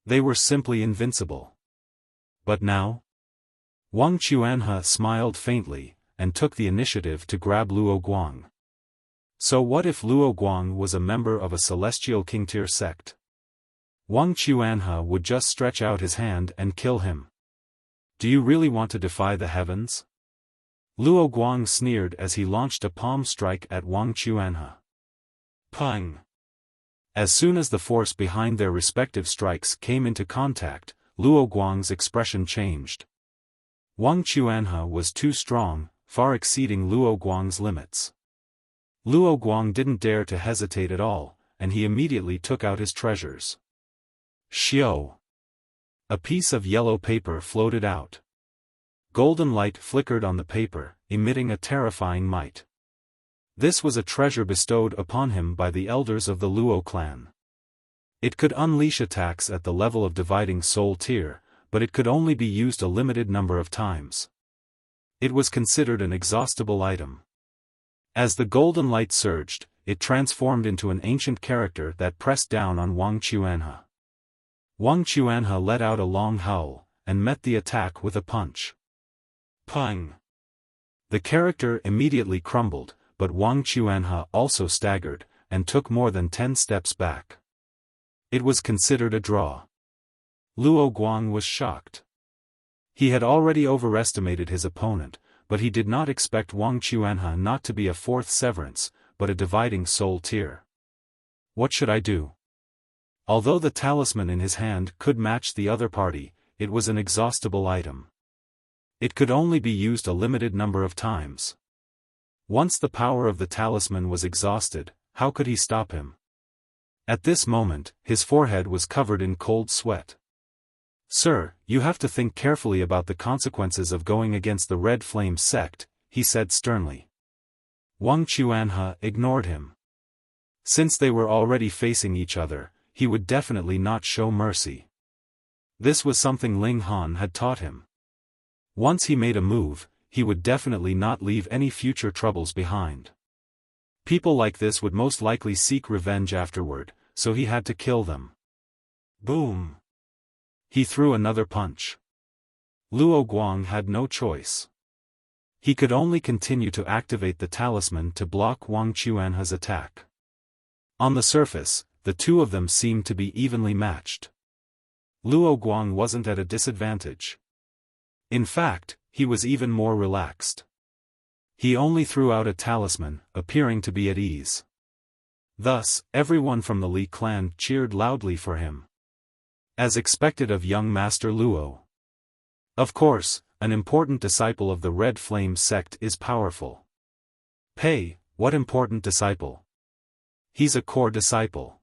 They were simply invincible. But now? Wang Chuanhe smiled faintly, and took the initiative to grab Luo Guang. So what if Luo Guang was a member of a celestial king tier sect? Wang Chuanhe would just stretch out his hand and kill him. Do you really want to defy the heavens? Luo Guang sneered as he launched a palm strike at Wang Chuanhe. Pang! As soon as the force behind their respective strikes came into contact, Luo Guang's expression changed. Wang Chuanhe was too strong, far exceeding Luo Guang's limits. Luo Guang didn't dare to hesitate at all, and he immediately took out his treasures. Xiao! A piece of yellow paper floated out. Golden light flickered on the paper, emitting a terrifying might. This was a treasure bestowed upon him by the elders of the Luo clan. It could unleash attacks at the level of dividing soul tier, but it could only be used a limited number of times. It was considered an exhaustible item. As the golden light surged, it transformed into an ancient character that pressed down on Wang Chuanhe. Wang Chuanhe let out a long howl, and met the attack with a punch. Pang! The character immediately crumbled, but Wang Chuanhe also staggered, and took more than 10 steps back. It was considered a draw. Luo Guang was shocked. He had already overestimated his opponent, but he did not expect Wang Chuanhe not to be a fourth severance, but a dividing soul tier. What should I do? Although the talisman in his hand could match the other party, it was an exhaustible item. It could only be used a limited number of times. Once the power of the talisman was exhausted, how could he stop him? At this moment, his forehead was covered in cold sweat. Sir, you have to think carefully about the consequences of going against the Red Flame sect, he said sternly. Wang Chuanhe ignored him. Since they were already facing each other, he would definitely not show mercy. This was something Ling Han had taught him. Once he made a move, he would definitely not leave any future troubles behind. People like this would most likely seek revenge afterward, so he had to kill them. Boom! He threw another punch. Luo Guang had no choice. He could only continue to activate the talisman to block Wang Chuanhe's attack. On the surface, the two of them seemed to be evenly matched. Luo Guang wasn't at a disadvantage. In fact, he was even more relaxed. He only threw out a talisman, appearing to be at ease. Thus, everyone from the Li clan cheered loudly for him. As expected of young Master Luo. Of course, an important disciple of the Red Flame sect is powerful. Hey, what important disciple? He's a core disciple.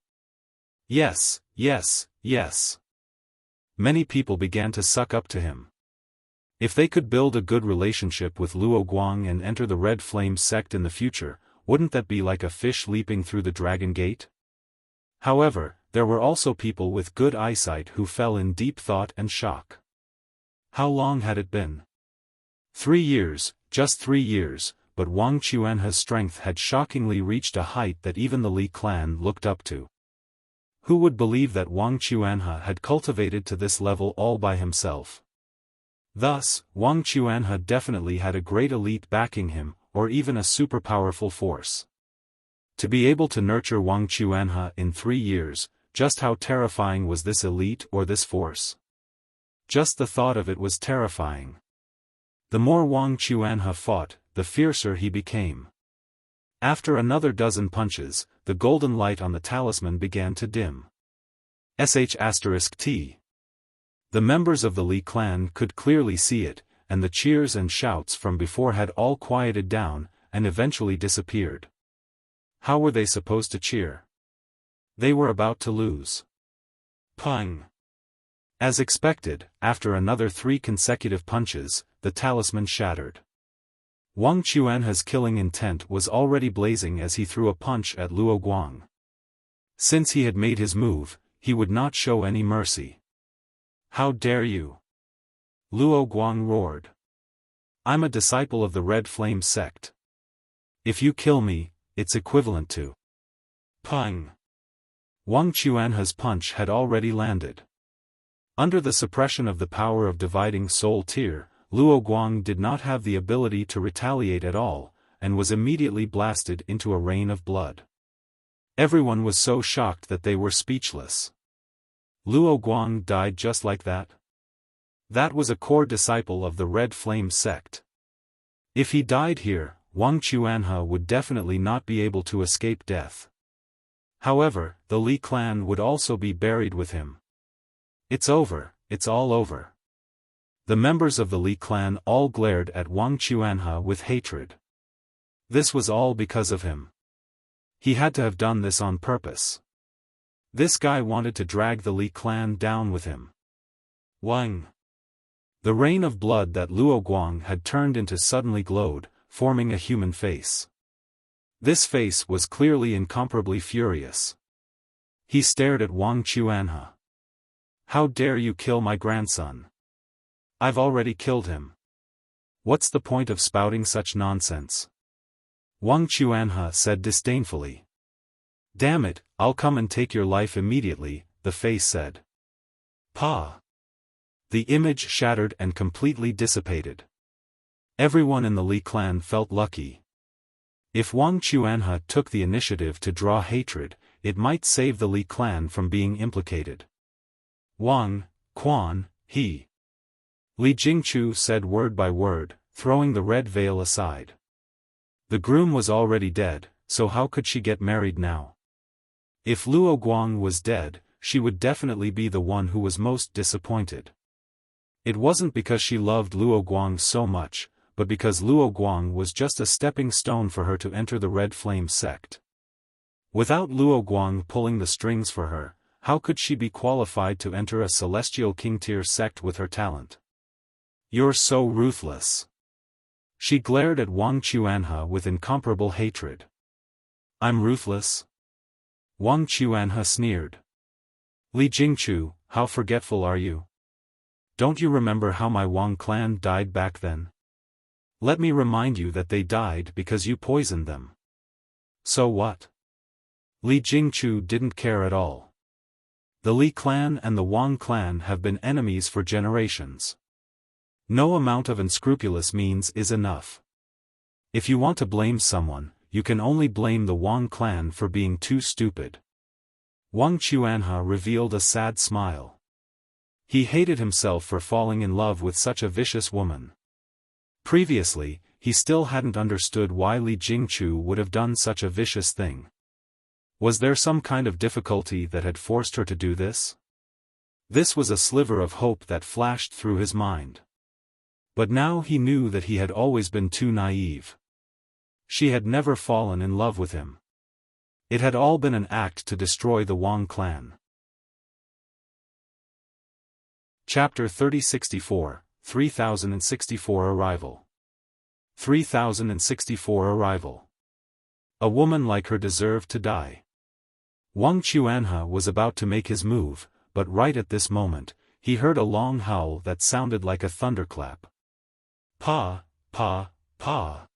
Yes, yes, yes. Many people began to suck up to him. If they could build a good relationship with Luo Guang and enter the Red Flame sect in the future, wouldn't that be like a fish leaping through the Dragon Gate? However, there were also people with good eyesight who fell in deep thought and shock. How long had it been? 3 years, just 3 years, but Wang Chuanhe's strength had shockingly reached a height that even the Li clan looked up to. Who would believe that Wang Chuanhe had cultivated to this level all by himself? Thus, Wang Chuanhe definitely had a great elite backing him, or even a super powerful force. To be able to nurture Wang Chuanhe in 3 years, just how terrifying was this elite or this force? Just the thought of it was terrifying. The more Wang Chuanhe fought, the fiercer he became. After another dozen punches, the golden light on the talisman began to dim. **T. The members of the Li clan could clearly see it, and the cheers and shouts from before had all quieted down, and eventually disappeared. How were they supposed to cheer? They were about to lose. Pang! As expected, after another 3 consecutive punches, the talisman shattered. Wang Chuanha's killing intent was already blazing as he threw a punch at Luo Guang. Since he had made his move, he would not show any mercy. "How dare you?" Luo Guang roared. "I'm a disciple of the Red Flame sect. If you kill me, it's equivalent to..." Pang! Wang Chuanha's punch had already landed. Under the suppression of the power of dividing soul tier, Luo Guang did not have the ability to retaliate at all, and was immediately blasted into a rain of blood. Everyone was so shocked that they were speechless. Luo Guang died just like that? That was a core disciple of the Red Flame sect. If he died here, Wang Chuanha would definitely not be able to escape death. However, the Li clan would also be buried with him. "It's over, it's all over." The members of the Li clan all glared at Wang Chuanha with hatred. This was all because of him. He had to have done this on purpose. This guy wanted to drag the Li clan down with him. Wang! The rain of blood that Luo Guang had turned into suddenly glowed, forming a human face. This face was clearly incomparably furious. He stared at Wang Chuanha. "How dare you kill my grandson? I've already killed him. What's the point of spouting such nonsense?" Wang Chuanha said disdainfully. "Damn it, I'll come and take your life immediately," the face said. Pa! The image shattered and completely dissipated. Everyone in the Li clan felt lucky. If Wang Chuanha took the initiative to draw hatred, it might save the Li clan from being implicated. "Wang, Quan, he." Li Jingchu said word by word, throwing the red veil aside. The groom was already dead, so how could she get married now? If Luo Guang was dead, she would definitely be the one who was most disappointed. It wasn't because she loved Luo Guang so much, but because Luo Guang was just a stepping stone for her to enter the Red Flame sect. Without Luo Guang pulling the strings for her, how could she be qualified to enter a celestial king-tier sect with her talent? "You're so ruthless." She glared at Wang Chuanha with incomparable hatred. "I'm ruthless?" Wang Chuanha sneered. "Li Jingchu, how forgetful are you? Don't you remember how my Wang clan died back then? Let me remind you that they died because you poisoned them." "So what?" Li Jingchu didn't care at all. The Li clan and the Wang clan have been enemies for generations. No amount of unscrupulous means is enough. If you want to blame someone, you can only blame the Wang clan for being too stupid. Wang Chuanha revealed a sad smile. He hated himself for falling in love with such a vicious woman. Previously, he still hadn't understood why Li Jingchu would have done such a vicious thing. Was there some kind of difficulty that had forced her to do this? This was a sliver of hope that flashed through his mind. But now he knew that he had always been too naive. She had never fallen in love with him. It had all been an act to destroy the Wang clan. Chapter 3064, 3064 Arrival. 3064 Arrival. A woman like her deserved to die. Wang Chuanha was about to make his move, but right at this moment, he heard a long howl that sounded like a thunderclap. Pa, pa, pa.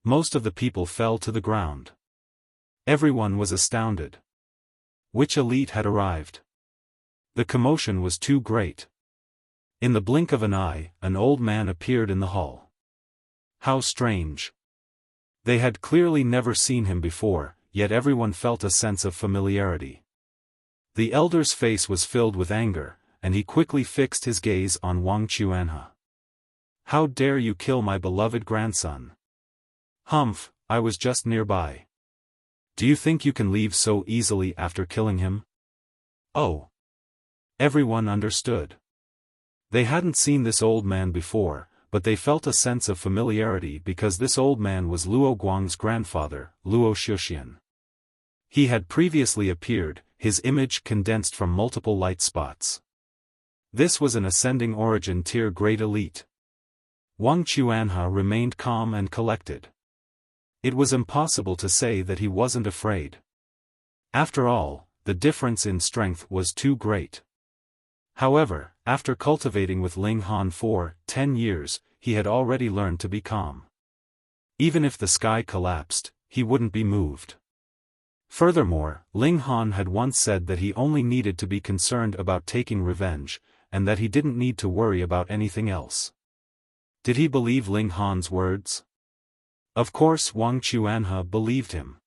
Most of the people fell to the ground. Everyone was astounded. Which elite had arrived? The commotion was too great. In the blink of an eye, an old man appeared in the hall. How strange. They had clearly never seen him before, yet everyone felt a sense of familiarity. The elder's face was filled with anger, and he quickly fixed his gaze on Wang Chuanha. "How dare you kill my beloved grandson?" "Humph, I was just nearby. Do you think you can leave so easily after killing him?" "Oh." Everyone understood. They hadn't seen this old man before, but they felt a sense of familiarity because this old man was Luo Guang's grandfather, Luo Xiaofan. He had previously appeared, his image condensed from multiple light spots. This was an ascending origin tier great elite. Wang Chuanhe remained calm and collected. It was impossible to say that he wasn't afraid. After all, the difference in strength was too great. However, after cultivating with Ling Han for 10 years, he had already learned to be calm. Even if the sky collapsed, he wouldn't be moved. Furthermore, Ling Han had once said that he only needed to be concerned about taking revenge, and that he didn't need to worry about anything else. Did he believe Ling Han's words? Of course Wang Chuanhe believed him.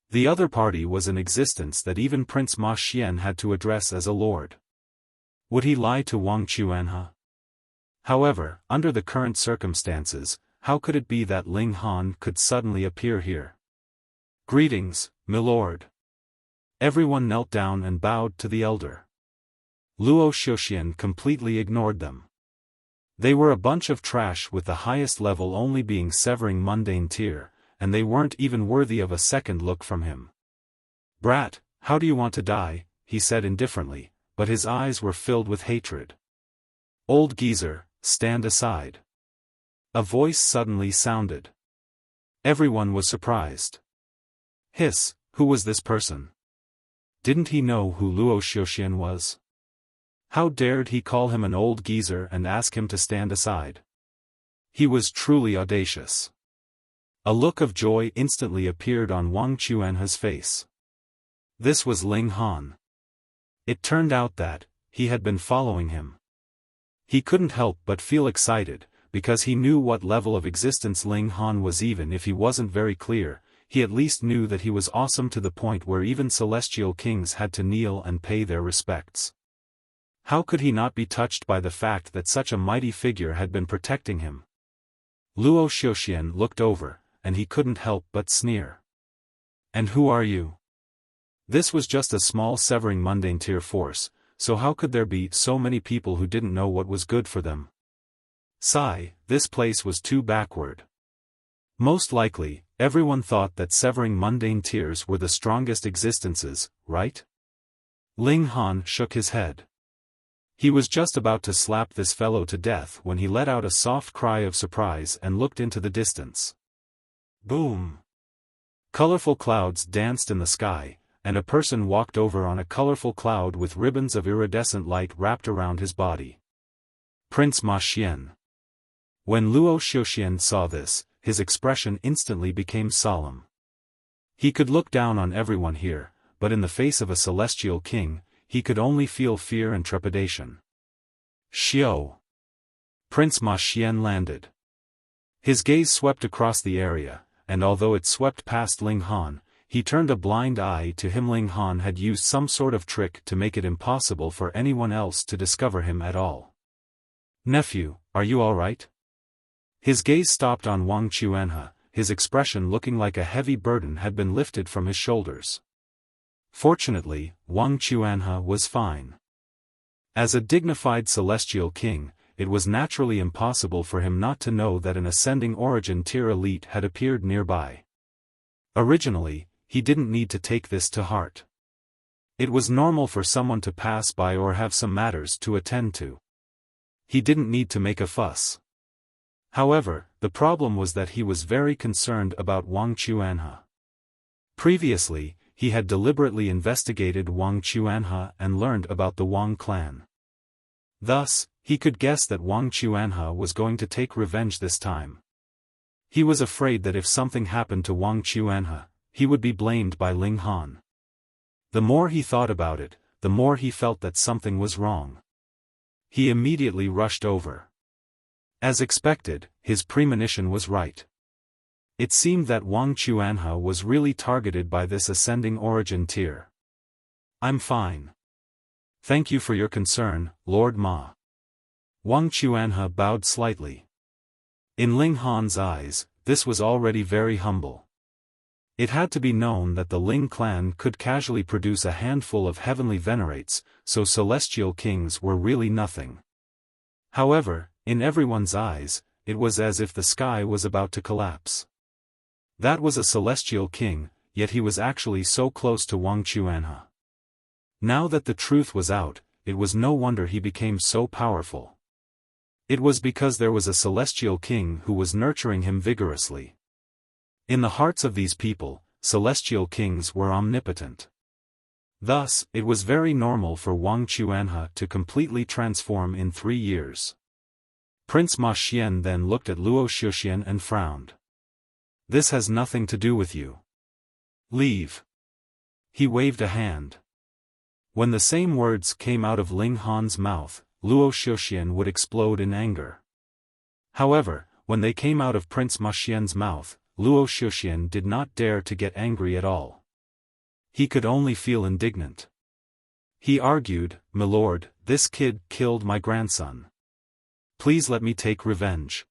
The other party was an existence that even Prince Ma Xian had to address as a lord. Would he lie to Wang Chuanhe? However, under the current circumstances, how could it be that Ling Han could suddenly appear here? Greetings, milord. Everyone knelt down and bowed to the elder. Luo Xiaoxian completely ignored them. They were a bunch of trash with the highest level only being severing mundane tier, and they weren't even worthy of a second look from him. Brat, how do you want to die? He said indifferently, but his eyes were filled with hatred. Old geezer, stand aside. A voice suddenly sounded. Everyone was surprised. Hiss, who was this person? Didn't he know who Luo Xiaoxian was? How dared he call him an old geezer and ask him to stand aside? He was truly audacious. A look of joy instantly appeared on Wang Chuanhe's face. This was Ling Han. It turned out that he had been following him. He couldn't help but feel excited, because he knew what level of existence Ling Han was. Even if he wasn't very clear, he at least knew that he was awesome to the point where even celestial kings had to kneel and pay their respects. How could he not be touched by the fact that such a mighty figure had been protecting him? Luo Xiaoxian looked over, and he couldn't help but sneer. And who are you? This was just a small severing mundane tier force, so how could there be so many people who didn't know what was good for them? Sigh, this place was too backward. Most likely, everyone thought that severing mundane tiers were the strongest existences, right? Ling Han shook his head. He was just about to slap this fellow to death when he let out a soft cry of surprise and looked into the distance. Boom! Colorful clouds danced in the sky, and a person walked over on a colorful cloud with ribbons of iridescent light wrapped around his body. Prince Ma Xian. When Luo Xiaoxian saw this, his expression instantly became solemn. He could look down on everyone here, but in the face of a celestial king, he could only feel fear and trepidation. Xiao. Prince Ma Xian landed. His gaze swept across the area, and although it swept past Ling Han, he turned a blind eye to him. Ling Han had used some sort of trick to make it impossible for anyone else to discover him at all. Nephew, are you all right? His gaze stopped on Wang Chuanhe, his expression looking like a heavy burden had been lifted from his shoulders. Fortunately, Wang Chuanhe was fine. As a dignified celestial king, it was naturally impossible for him not to know that an ascending origin tier elite had appeared nearby. Originally, he didn't need to take this to heart. It was normal for someone to pass by or have some matters to attend to. He didn't need to make a fuss. However, the problem was that he was very concerned about Wang Chuanhe. Previously, he had deliberately investigated Wang Chuanhe and learned about the Wang clan. Thus, he could guess that Wang Chuanhe was going to take revenge this time. He was afraid that if something happened to Wang Chuanhe, he would be blamed by Ling Han. The more he thought about it, the more he felt that something was wrong. He immediately rushed over. As expected, his premonition was right. It seemed that Wang Chuanhe was really targeted by this ascending origin tier. I'm fine. Thank you for your concern, Lord Ma. Wang Chuanhe bowed slightly. In Ling Han's eyes, this was already very humble. It had to be known that the Ling clan could casually produce a handful of heavenly venerates, so celestial kings were really nothing. However, in everyone's eyes, it was as if the sky was about to collapse. That was a celestial king, yet he was actually so close to Wang Chuanhe. Now that the truth was out, it was no wonder he became so powerful. It was because there was a celestial king who was nurturing him vigorously. In the hearts of these people, celestial kings were omnipotent. Thus, it was very normal for Wang Chuanhe to completely transform in 3 years. Prince Ma Xian then looked at Luo Xiuxian and frowned. This has nothing to do with you. Leave. He waved a hand. When the same words came out of Ling Han's mouth, Luo Xiuxian would explode in anger. However, when they came out of Prince Ma Xian's mouth, Luo Xiuxian did not dare to get angry at all. He could only feel indignant. He argued, "My lord, this kid killed my grandson. Please let me take revenge."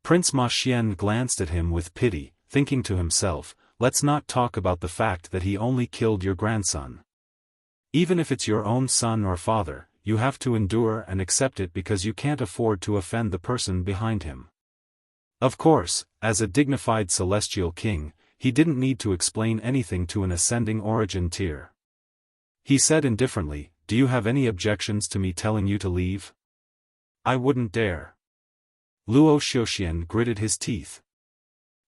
Prince Ma Xian glanced at him with pity, thinking to himself, let's not talk about the fact that he only killed your grandson. Even if it's your own son or father, you have to endure and accept it because you can't afford to offend the person behind him. Of course, as a dignified celestial king, he didn't need to explain anything to an ascending origin tier. He said indifferently, "Do you have any objections to me telling you to leave?" "I wouldn't dare." Luo Xiuxian gritted his teeth.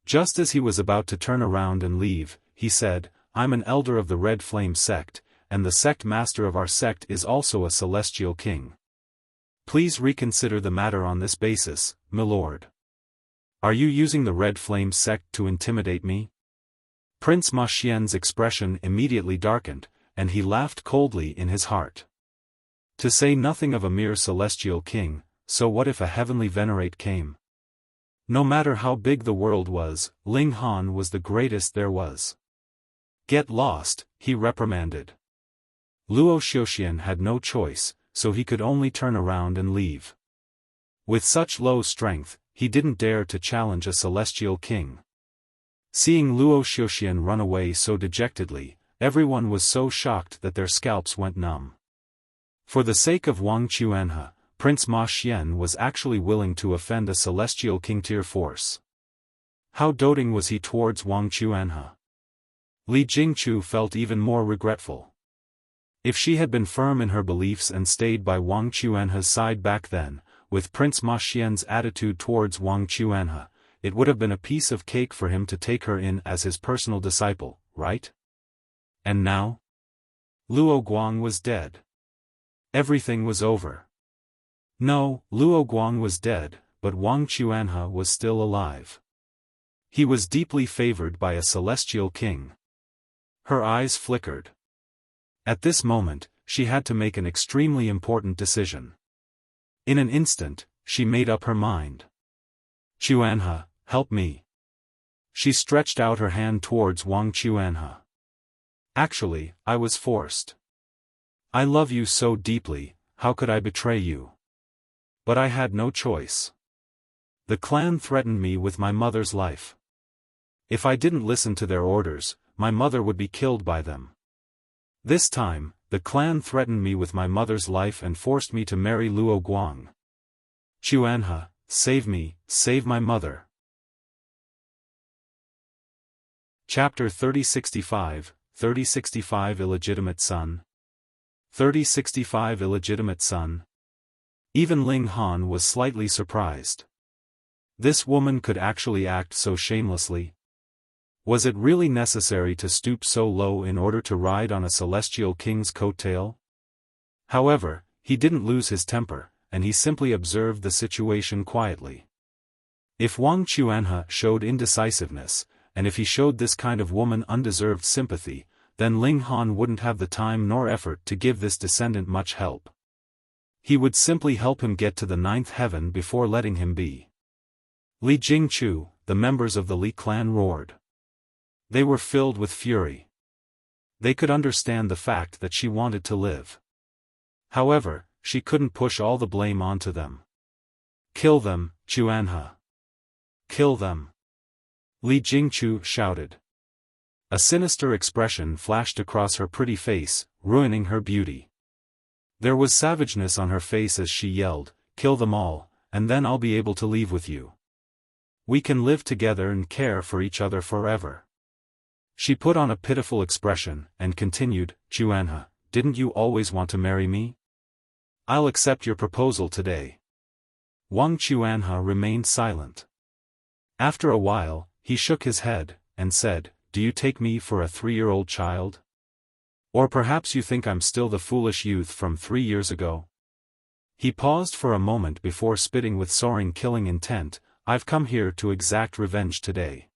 Just as he was about to turn around and leave, he said, "I'm an elder of the Red Flame sect, and the sect master of our sect is also a celestial king. Please reconsider the matter on this basis, my lord. Are you using the Red Flame sect to intimidate me?" Prince Ma Xian's expression immediately darkened, and he laughed coldly in his heart. To say nothing of a mere celestial king, so what if a heavenly venerate came? No matter how big the world was, Ling Han was the greatest there was. "Get lost," he reprimanded. Luo Xiuxian had no choice, so he could only turn around and leave. With such low strength, he didn't dare to challenge a celestial king. Seeing Luo Xiuxian run away so dejectedly, everyone was so shocked that their scalps went numb. For the sake of Wang Chuanhe, Prince Ma Xian was actually willing to offend a celestial king-tier force. How doting was he towards Wang Chuanhe? Li Jingchu felt even more regretful. If she had been firm in her beliefs and stayed by Wang Chuanhe's side back then, with Prince Ma Xian's attitude towards Wang Chuanhe, it would have been a piece of cake for him to take her in as his personal disciple, right? And now? Luo Guang was dead. Everything was over. No, Luo Guang was dead, but Wang Chuanhe was still alive. He was deeply favored by a celestial king. Her eyes flickered. At this moment, she had to make an extremely important decision. In an instant, she made up her mind. "Chuanhe, help me." She stretched out her hand towards Wang Chuanhe. "Actually, I was forced. I love you so deeply, how could I betray you? But I had no choice. The clan threatened me with my mother's life. If I didn't listen to their orders, my mother would be killed by them. This time, the clan threatened me with my mother's life and forced me to marry Luo Guang. Chuanhe, save me, save my mother." Chapter 3065, 3065 Illegitimate Son. 3065 Illegitimate Son. Even Ling Han was slightly surprised. This woman could actually act so shamelessly. Was it really necessary to stoop so low in order to ride on a celestial king's coattail? However, he didn't lose his temper, and he simply observed the situation quietly. If Wang Chuanhe showed indecisiveness, and if he showed this kind of woman undeserved sympathy, then Ling Han wouldn't have the time nor effort to give this descendant much help. He would simply help him get to the 9th heaven before letting him be. Li Jingchu, the members of the Li clan roared. They were filled with fury. They could understand the fact that she wanted to live. However, she couldn't push all the blame onto them. "Kill them, Chuanhe. Kill them!" Li Jingchu shouted. A sinister expression flashed across her pretty face, ruining her beauty. There was savageness on her face as she yelled, "Kill them all, and then I'll be able to leave with you. We can live together and care for each other forever." She put on a pitiful expression, and continued, "Chuanhe, didn't you always want to marry me? I'll accept your proposal today." Wang Chuanhe remained silent. After a while, he shook his head, and said, "Do you take me for a 3-year-old child? Or perhaps you think I'm still the foolish youth from 3 years ago?" He paused for a moment before spitting with soaring killing intent. "I've come here to exact revenge today.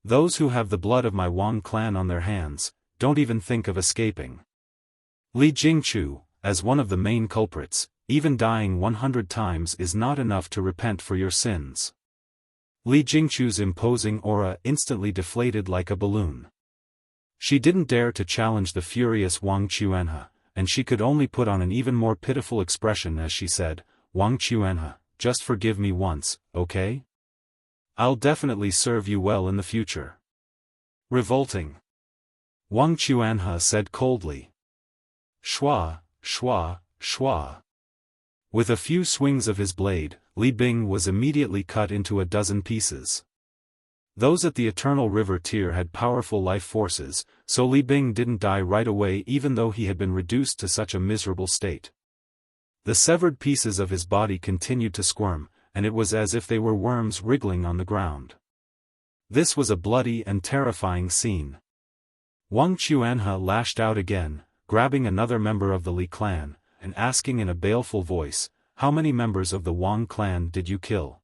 Those who have the blood of my Wang clan on their hands, don't even think of escaping. Li Jingchu, as one of the main culprits, even dying 100 times is not enough to repent for your sins." Li Jingchu's imposing aura instantly deflated like a balloon. She didn't dare to challenge the furious Wang Chuanhe, and she could only put on an even more pitiful expression as she said, "Wang Chuanhe, just forgive me once, okay? I'll definitely serve you well in the future." "Revolting," Wang Chuanhe said coldly. Shua, shua, shua. With a few swings of his blade, Li Bing was immediately cut into a dozen pieces. Those at the Eternal River tier had powerful life forces, so Li Bing didn't die right away even though he had been reduced to such a miserable state. The severed pieces of his body continued to squirm, and it was as if they were worms wriggling on the ground. This was a bloody and terrifying scene. Wang Chuanhe lashed out again, grabbing another member of the Li clan, and asking in a baleful voice, "How many members of the Wang clan did you kill?"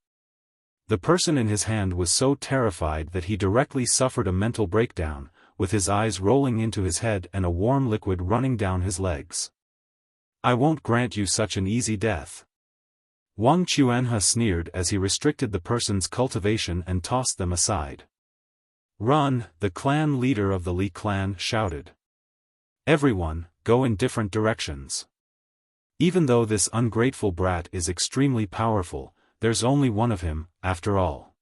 The person in his hand was so terrified that he directly suffered a mental breakdown, with his eyes rolling into his head and a warm liquid running down his legs. "I won't grant you such an easy death." Wang Chuanhe sneered as he restricted the person's cultivation and tossed them aside. "Run!" the clan leader of the Li clan shouted. "Everyone, go in different directions. Even though this ungrateful brat is extremely powerful, there's only one of him, after all.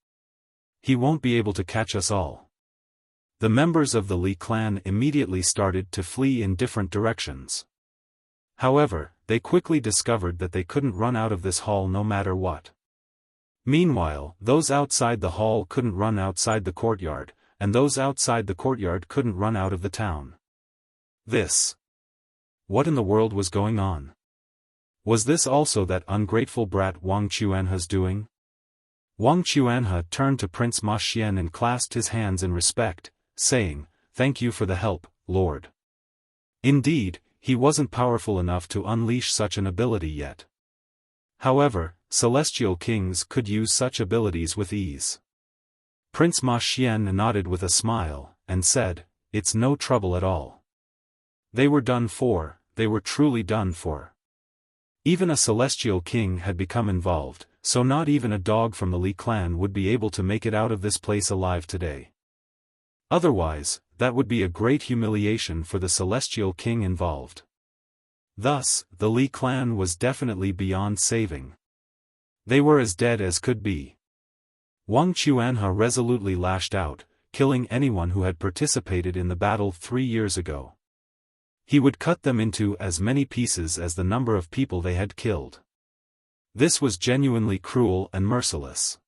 He won't be able to catch us all." The members of the Li clan immediately started to flee in different directions. However, they quickly discovered that they couldn't run out of this hall no matter what. Meanwhile, those outside the hall couldn't run outside the courtyard, and those outside the courtyard couldn't run out of the town. What in the world was going on? Was this also that ungrateful brat Wang Chuanhe's doing? Wang Chuanhe turned to Prince Ma Xian and clasped his hands in respect, saying, "Thank you for the help, Lord." Indeed, he wasn't powerful enough to unleash such an ability yet. However, celestial kings could use such abilities with ease. Prince Ma Xian nodded with a smile, and said, "It's no trouble at all." They were done for, they were truly done for. Even a celestial king had become involved, so not even a dog from the Li clan would be able to make it out of this place alive today. Otherwise, that would be a great humiliation for the celestial king involved. Thus, the Li clan was definitely beyond saving. They were as dead as could be. Wang Chuanhe resolutely lashed out, killing anyone who had participated in the battle 3 years ago. He would cut them into as many pieces as the number of people they had killed. This was genuinely cruel and merciless.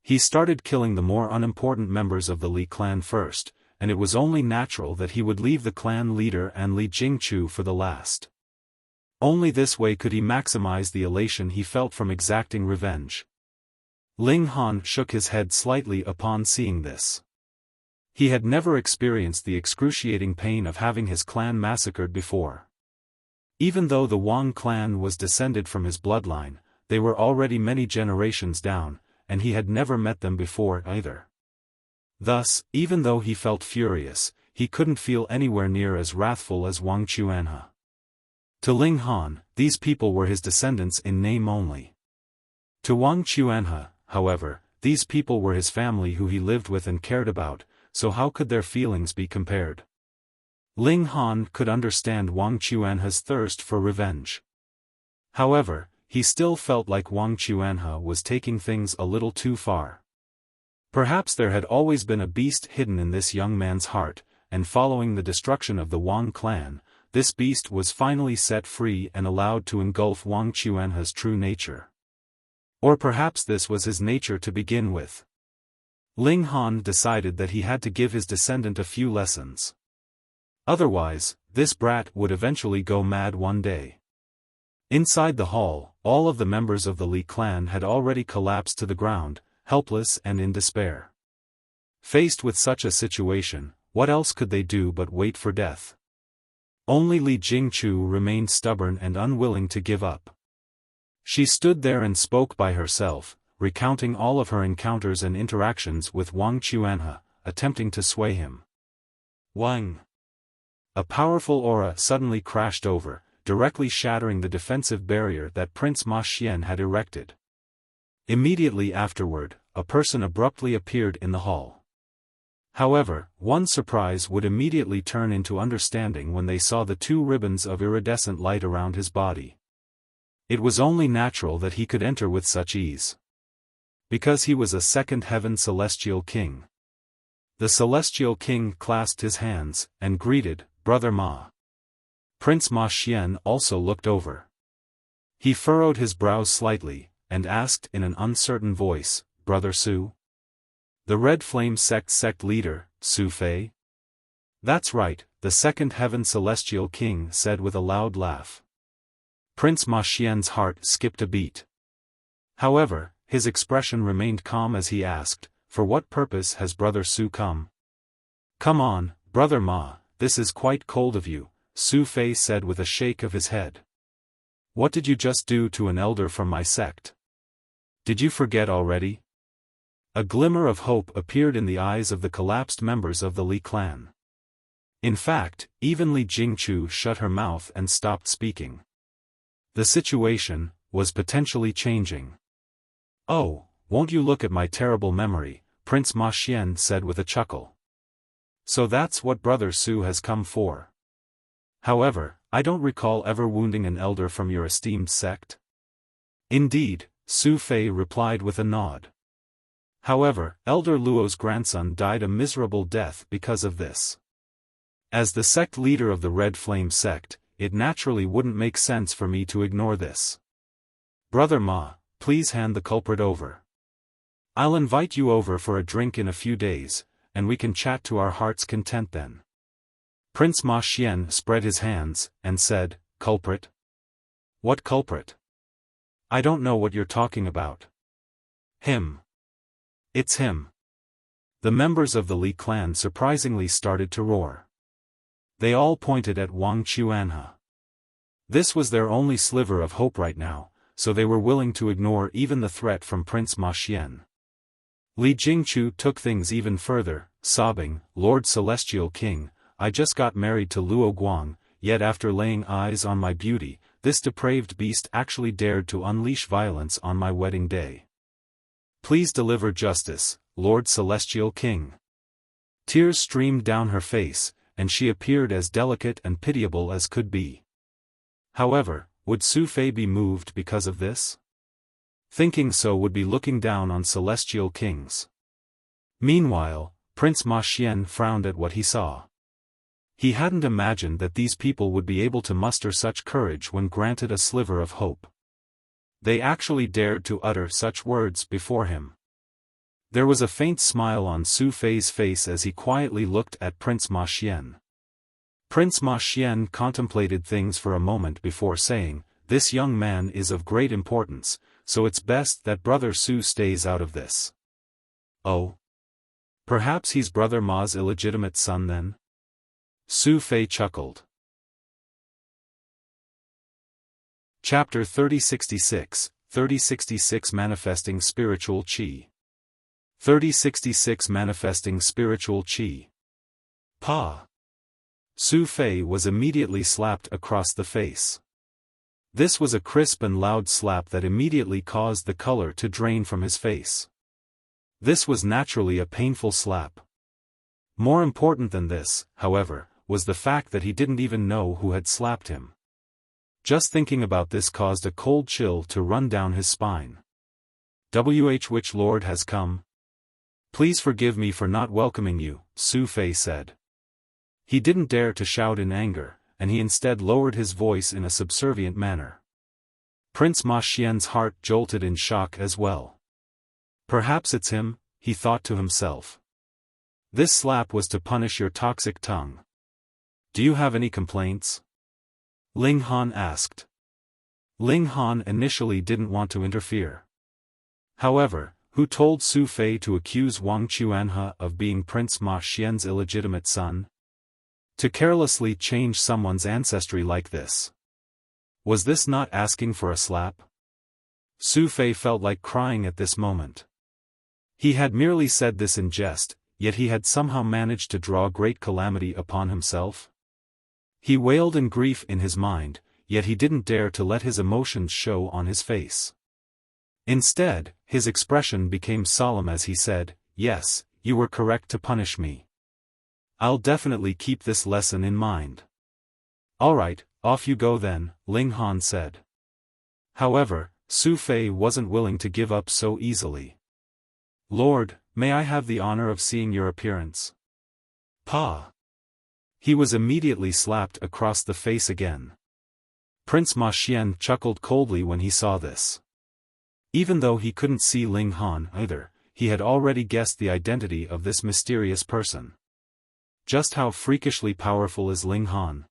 He started killing the more unimportant members of the Li clan first, and it was only natural that he would leave the clan leader and Li Jingchu for the last. Only this way could he maximize the elation he felt from exacting revenge. Ling Han shook his head slightly upon seeing this. He had never experienced the excruciating pain of having his clan massacred before. Even though the Wang clan was descended from his bloodline, they were already many generations down, and he had never met them before either. Thus, even though he felt furious, he couldn't feel anywhere near as wrathful as Wang Chuanhe. To Ling Han, these people were his descendants in name only. To Wang Chuanhe, however, these people were his family who he lived with and cared about, so how could their feelings be compared? Ling Han could understand Wang Chuanhe's thirst for revenge. However, he still felt like Wang Chuanhe was taking things a little too far. Perhaps there had always been a beast hidden in this young man's heart, and following the destruction of the Wang clan, this beast was finally set free and allowed to engulf Wang Chuanhe's true nature. Or perhaps this was his nature to begin with. Ling Han decided that he had to give his descendant a few lessons. Otherwise, this brat would eventually go mad one day. Inside the hall, all of the members of the Li clan had already collapsed to the ground, helpless and in despair. Faced with such a situation, what else could they do but wait for death? Only Li Jingchu remained stubborn and unwilling to give up. She stood there and spoke by herself, recounting all of her encounters and interactions with Wang Chuanhe, attempting to sway him. Wang! A powerful aura suddenly crashed over, directly shattering the defensive barrier that Prince Ma Xian had erected. Immediately afterward, a person abruptly appeared in the hall. However, one's surprise would immediately turn into understanding when they saw the two ribbons of iridescent light around his body. It was only natural that he could enter with such ease. Because he was a second heaven celestial king. The celestial king clasped his hands, and greeted, "Brother Ma." Prince Ma Xian also looked over. He furrowed his brows slightly, and asked in an uncertain voice, "Brother Su?" "The Red Flame sect leader, Su Fei?" "That's right," the second heaven celestial king said with a loud laugh. Prince Ma Xian's heart skipped a beat. However, his expression remained calm as he asked, "For what purpose has Brother Su come?" "Come on, Brother Ma, this is quite cold of you," Su Fei said with a shake of his head. "What did you just do to an elder from my sect? Did you forget already?" A glimmer of hope appeared in the eyes of the collapsed members of the Li clan. In fact, even Li Jingchu shut her mouth and stopped speaking. The situation was potentially changing. "Oh, won't you look at my terrible memory," Prince Ma Xian said with a chuckle. "So that's what Brother Su has come for. However, I don't recall ever wounding an elder from your esteemed sect." "Indeed," Su Fei replied with a nod. "However, Elder Luo's grandson died a miserable death because of this. As the sect leader of the Red Flame sect, it naturally wouldn't make sense for me to ignore this. Brother Ma, please hand the culprit over. I'll invite you over for a drink in a few days, and we can chat to our heart's content then." Prince Ma Xian spread his hands, and said, "Culprit? What culprit? I don't know what you're talking about." "Him. It's him." The members of the Li clan surprisingly started to roar. They all pointed at Wang Chuanhe. This was their only sliver of hope right now, so they were willing to ignore even the threat from Prince Ma Xian. Li Jingchu took things even further, sobbing, "Lord Celestial King, I just got married to Luo Guang, yet after laying eyes on my beauty, this depraved beast actually dared to unleash violence on my wedding day. Please deliver justice, Lord Celestial King." Tears streamed down her face, and she appeared as delicate and pitiable as could be. However, would Su Fei be moved because of this? Thinking so would be looking down on celestial kings. Meanwhile, Prince Ma Xian frowned at what he saw. He hadn't imagined that these people would be able to muster such courage when granted a sliver of hope. They actually dared to utter such words before him. There was a faint smile on Su Fei's face as he quietly looked at Prince Ma Xian. Prince Ma Xian contemplated things for a moment before saying, "This young man is of great importance, so it's best that Brother Su stays out of this." "Oh? Perhaps he's Brother Ma's illegitimate son then?" Su Fei chuckled. Chapter 3066, 3066 Manifesting Spiritual Qi. 3066 Manifesting Spiritual Qi. Pa! Su Fei was immediately slapped across the face. This was a crisp and loud slap that immediately caused the color to drain from his face. This was naturally a painful slap. More important than this, however, was the fact that he didn't even know who had slapped him. Just thinking about this caused a cold chill to run down his spine. Which Lord has come? Please forgive me for not welcoming you, Su Fei said. He didn't dare to shout in anger, and he instead lowered his voice in a subservient manner. Prince Ma Xian's heart jolted in shock as well. Perhaps it's him, he thought to himself. This slap was to punish your toxic tongue. Do you have any complaints? Ling Han asked. Ling Han initially didn't want to interfere. However, who told Su Fei to accuse Wang Chuanhe of being Prince Ma Xian's illegitimate son? To carelessly change someone's ancestry like this. Was this not asking for a slap? Su Fei felt like crying at this moment. He had merely said this in jest, yet he had somehow managed to draw great calamity upon himself. He wailed in grief in his mind, yet he didn't dare to let his emotions show on his face. Instead, his expression became solemn as he said, "Yes, you were correct to punish me. I'll definitely keep this lesson in mind." "Alright, off you go then," Ling Han said. However, Su Fei wasn't willing to give up so easily. "Lord, may I have the honor of seeing your appearance?" "Pa!" He was immediately slapped across the face again. Prince Ma Xian chuckled coldly when he saw this. Even though he couldn't see Ling Han either, he had already guessed the identity of this mysterious person. Just how freakishly powerful is Ling Han?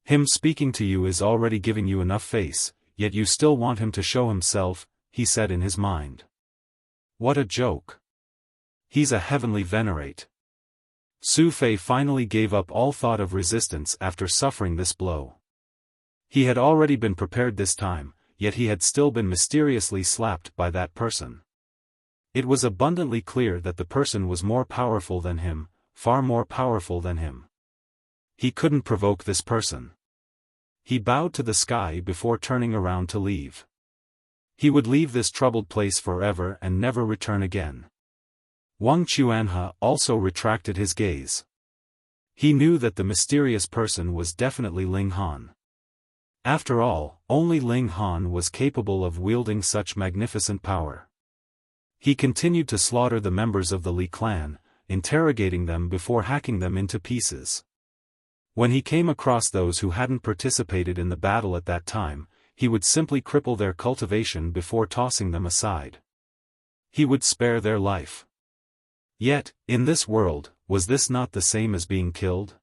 Him speaking to you is already giving you enough face, yet you still want him to show himself, he said in his mind. What a joke. He's a heavenly venerate. Su Fei finally gave up all thought of resistance after suffering this blow. He had already been prepared this time, yet he had still been mysteriously slapped by that person. It was abundantly clear that the person was more powerful than him, far more powerful than him. He couldn't provoke this person. He bowed to the sky before turning around to leave. He would leave this troubled place forever and never return again. Wang Chuanhe also retracted his gaze. He knew that the mysterious person was definitely Ling Han. After all, only Ling Han was capable of wielding such magnificent power. He continued to slaughter the members of the Li clan, interrogating them before hacking them into pieces. When he came across those who hadn't participated in the battle at that time, he would simply cripple their cultivation before tossing them aside. He would spare their life. Yet, in this world, was this not the same as being killed?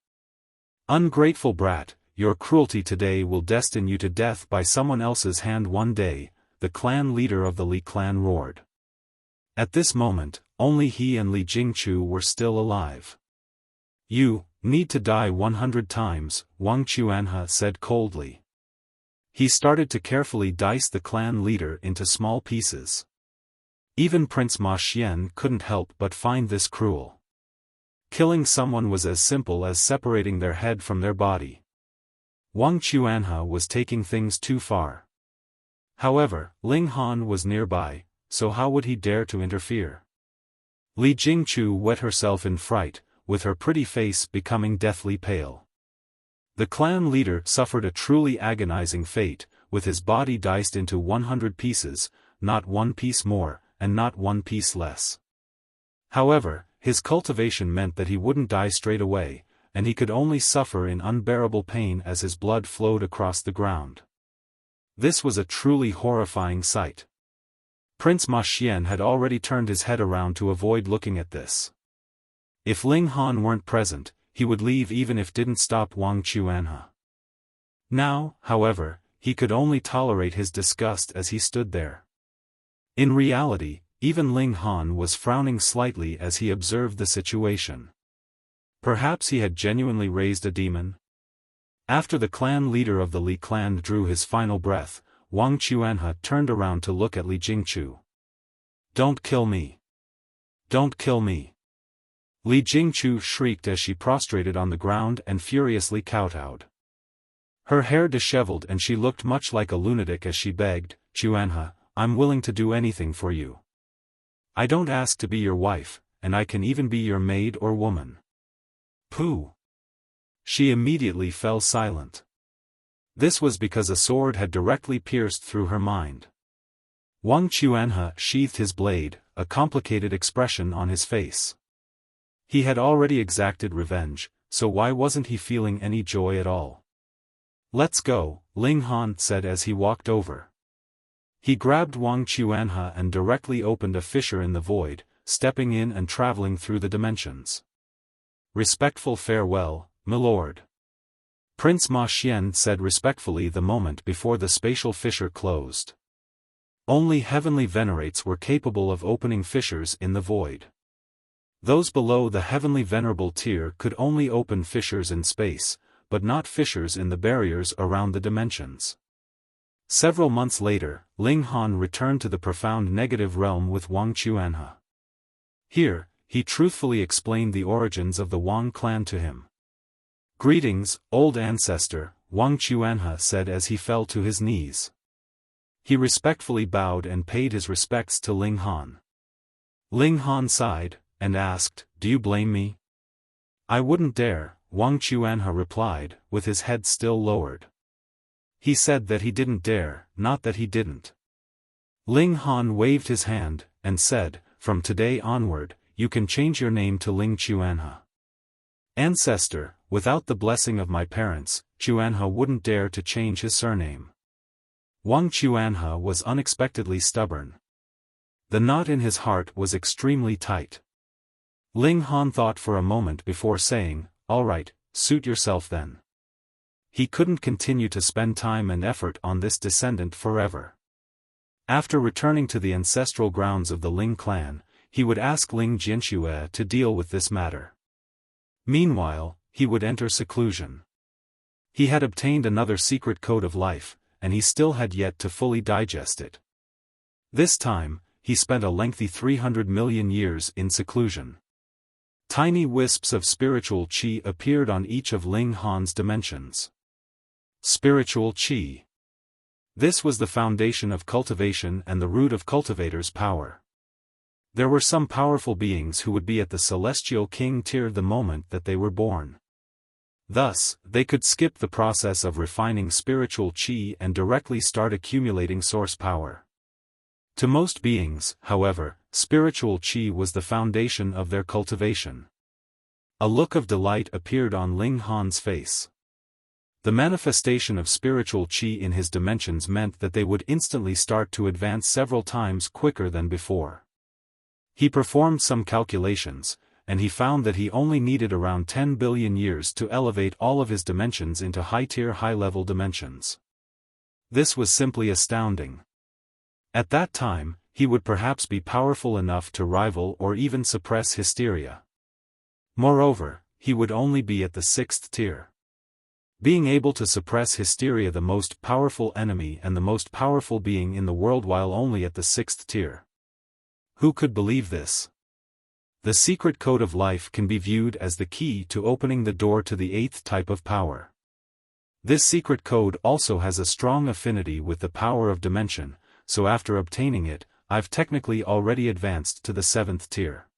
Ungrateful brat, your cruelty today will destine you to death by someone else's hand one day, the clan leader of the Li clan roared. At this moment, only he and Li Jingchu were still alive. You need to die 100 times, Wang Chuanhe said coldly. He started to carefully dice the clan leader into small pieces. Even Prince Ma Xian couldn't help but find this cruel. Killing someone was as simple as separating their head from their body. Wang Chuanhe was taking things too far. However, Ling Han was nearby, so how would he dare to interfere? Li Jingchu wet herself in fright, with her pretty face becoming deathly pale. The clan leader suffered a truly agonizing fate, with his body diced into 100 pieces, not one piece more, and not one piece less. However, his cultivation meant that he wouldn't die straight away, and he could only suffer in unbearable pain as his blood flowed across the ground. This was a truly horrifying sight. Prince Ma Xian had already turned his head around to avoid looking at this. If Ling Han weren't present, he would leave even if didn't stop Wang Chuanhe. Now, however, he could only tolerate his disgust as he stood there. In reality, even Ling Han was frowning slightly as he observed the situation. Perhaps he had genuinely raised a demon? After the clan leader of the Li clan drew his final breath, Wang Chuanhe turned around to look at Li Jingchu. Don't kill me. Don't kill me. Li Jingchu shrieked as she prostrated on the ground and furiously kowtowed. Her hair disheveled and she looked much like a lunatic as she begged, Chuanhe, I'm willing to do anything for you. I don't ask to be your wife, and I can even be your maid or woman. Pooh. She immediately fell silent. This was because a sword had directly pierced through her mind. Wang Chuanhe sheathed his blade, a complicated expression on his face. He had already exacted revenge, so why wasn't he feeling any joy at all? Let's go, Ling Han said as he walked over. He grabbed Wang Chuanhe and directly opened a fissure in the void, stepping in and traveling through the dimensions. Respectful farewell, milord. Prince Ma Xian said respectfully the moment before the spatial fissure closed. Only heavenly venerates were capable of opening fissures in the void. Those below the heavenly venerable tier could only open fissures in space, but not fissures in the barriers around the dimensions. Several months later, Ling Han returned to the profound negative realm with Wang Chuanhe. Here, he truthfully explained the origins of the Wang clan to him. "Greetings, old ancestor," Wang Chuanhe said as he fell to his knees. He respectfully bowed and paid his respects to Ling Han. Ling Han sighed, and asked, "Do you blame me?" "I wouldn't dare," Wang Chuanhe replied, with his head still lowered. He said that he didn't dare, not that he didn't. Ling Han waved his hand, and said, "From today onward, you can change your name to Ling Chuanhe." "Ancestor, without the blessing of my parents, Chuanhe wouldn't dare to change his surname." Wang Chuanhe was unexpectedly stubborn. The knot in his heart was extremely tight. Ling Han thought for a moment before saying, "All right, suit yourself then." He couldn't continue to spend time and effort on this descendant forever. After returning to the ancestral grounds of the Ling clan, he would ask Ling Jianxue to deal with this matter. Meanwhile, he would enter seclusion. He had obtained another secret code of life, and he still had yet to fully digest it. This time, he spent a lengthy 300 million years in seclusion. Tiny wisps of spiritual qi appeared on each of Ling Han's dimensions. Spiritual qi. This was the foundation of cultivation and the root of cultivator's power. There were some powerful beings who would be at the celestial king tier the moment that they were born. Thus, they could skip the process of refining spiritual qi and directly start accumulating source power. To most beings, however, spiritual qi was the foundation of their cultivation. A look of delight appeared on Ling Han's face. The manifestation of spiritual qi in his dimensions meant that they would instantly start to advance several times quicker than before. He performed some calculations, and he found that he only needed around 10 billion years to elevate all of his dimensions into high-tier high-level dimensions. This was simply astounding. At that time, he would perhaps be powerful enough to rival or even suppress Hysteria. Moreover, he would only be at the 6th tier. Being able to suppress Hysteria, the most powerful enemy and the most powerful being in the world, while only at the 6th tier. Who could believe this? The secret code of life can be viewed as the key to opening the door to the 8th type of power. This secret code also has a strong affinity with the power of dimension, so after obtaining it, I've technically already advanced to the 7th tier.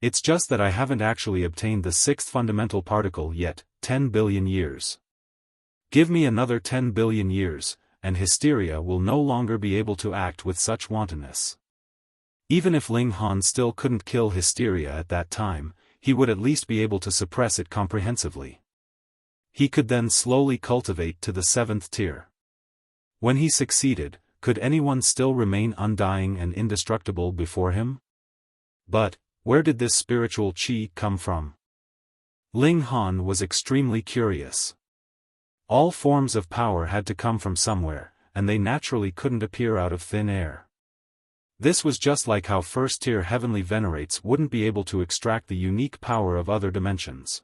It's just that I haven't actually obtained the 6th fundamental particle yet. 10 billion years. Give me another 10 billion years, and Hysteria will no longer be able to act with such wantonness. Even if Ling Han still couldn't kill Hysteria at that time, he would at least be able to suppress it comprehensively. He could then slowly cultivate to the 7th tier. When he succeeded, could anyone still remain undying and indestructible before him? But, where did this spiritual qi come from? Ling Han was extremely curious. All forms of power had to come from somewhere, and they naturally couldn't appear out of thin air. This was just like how first-tier heavenly venerates wouldn't be able to extract the unique power of other dimensions.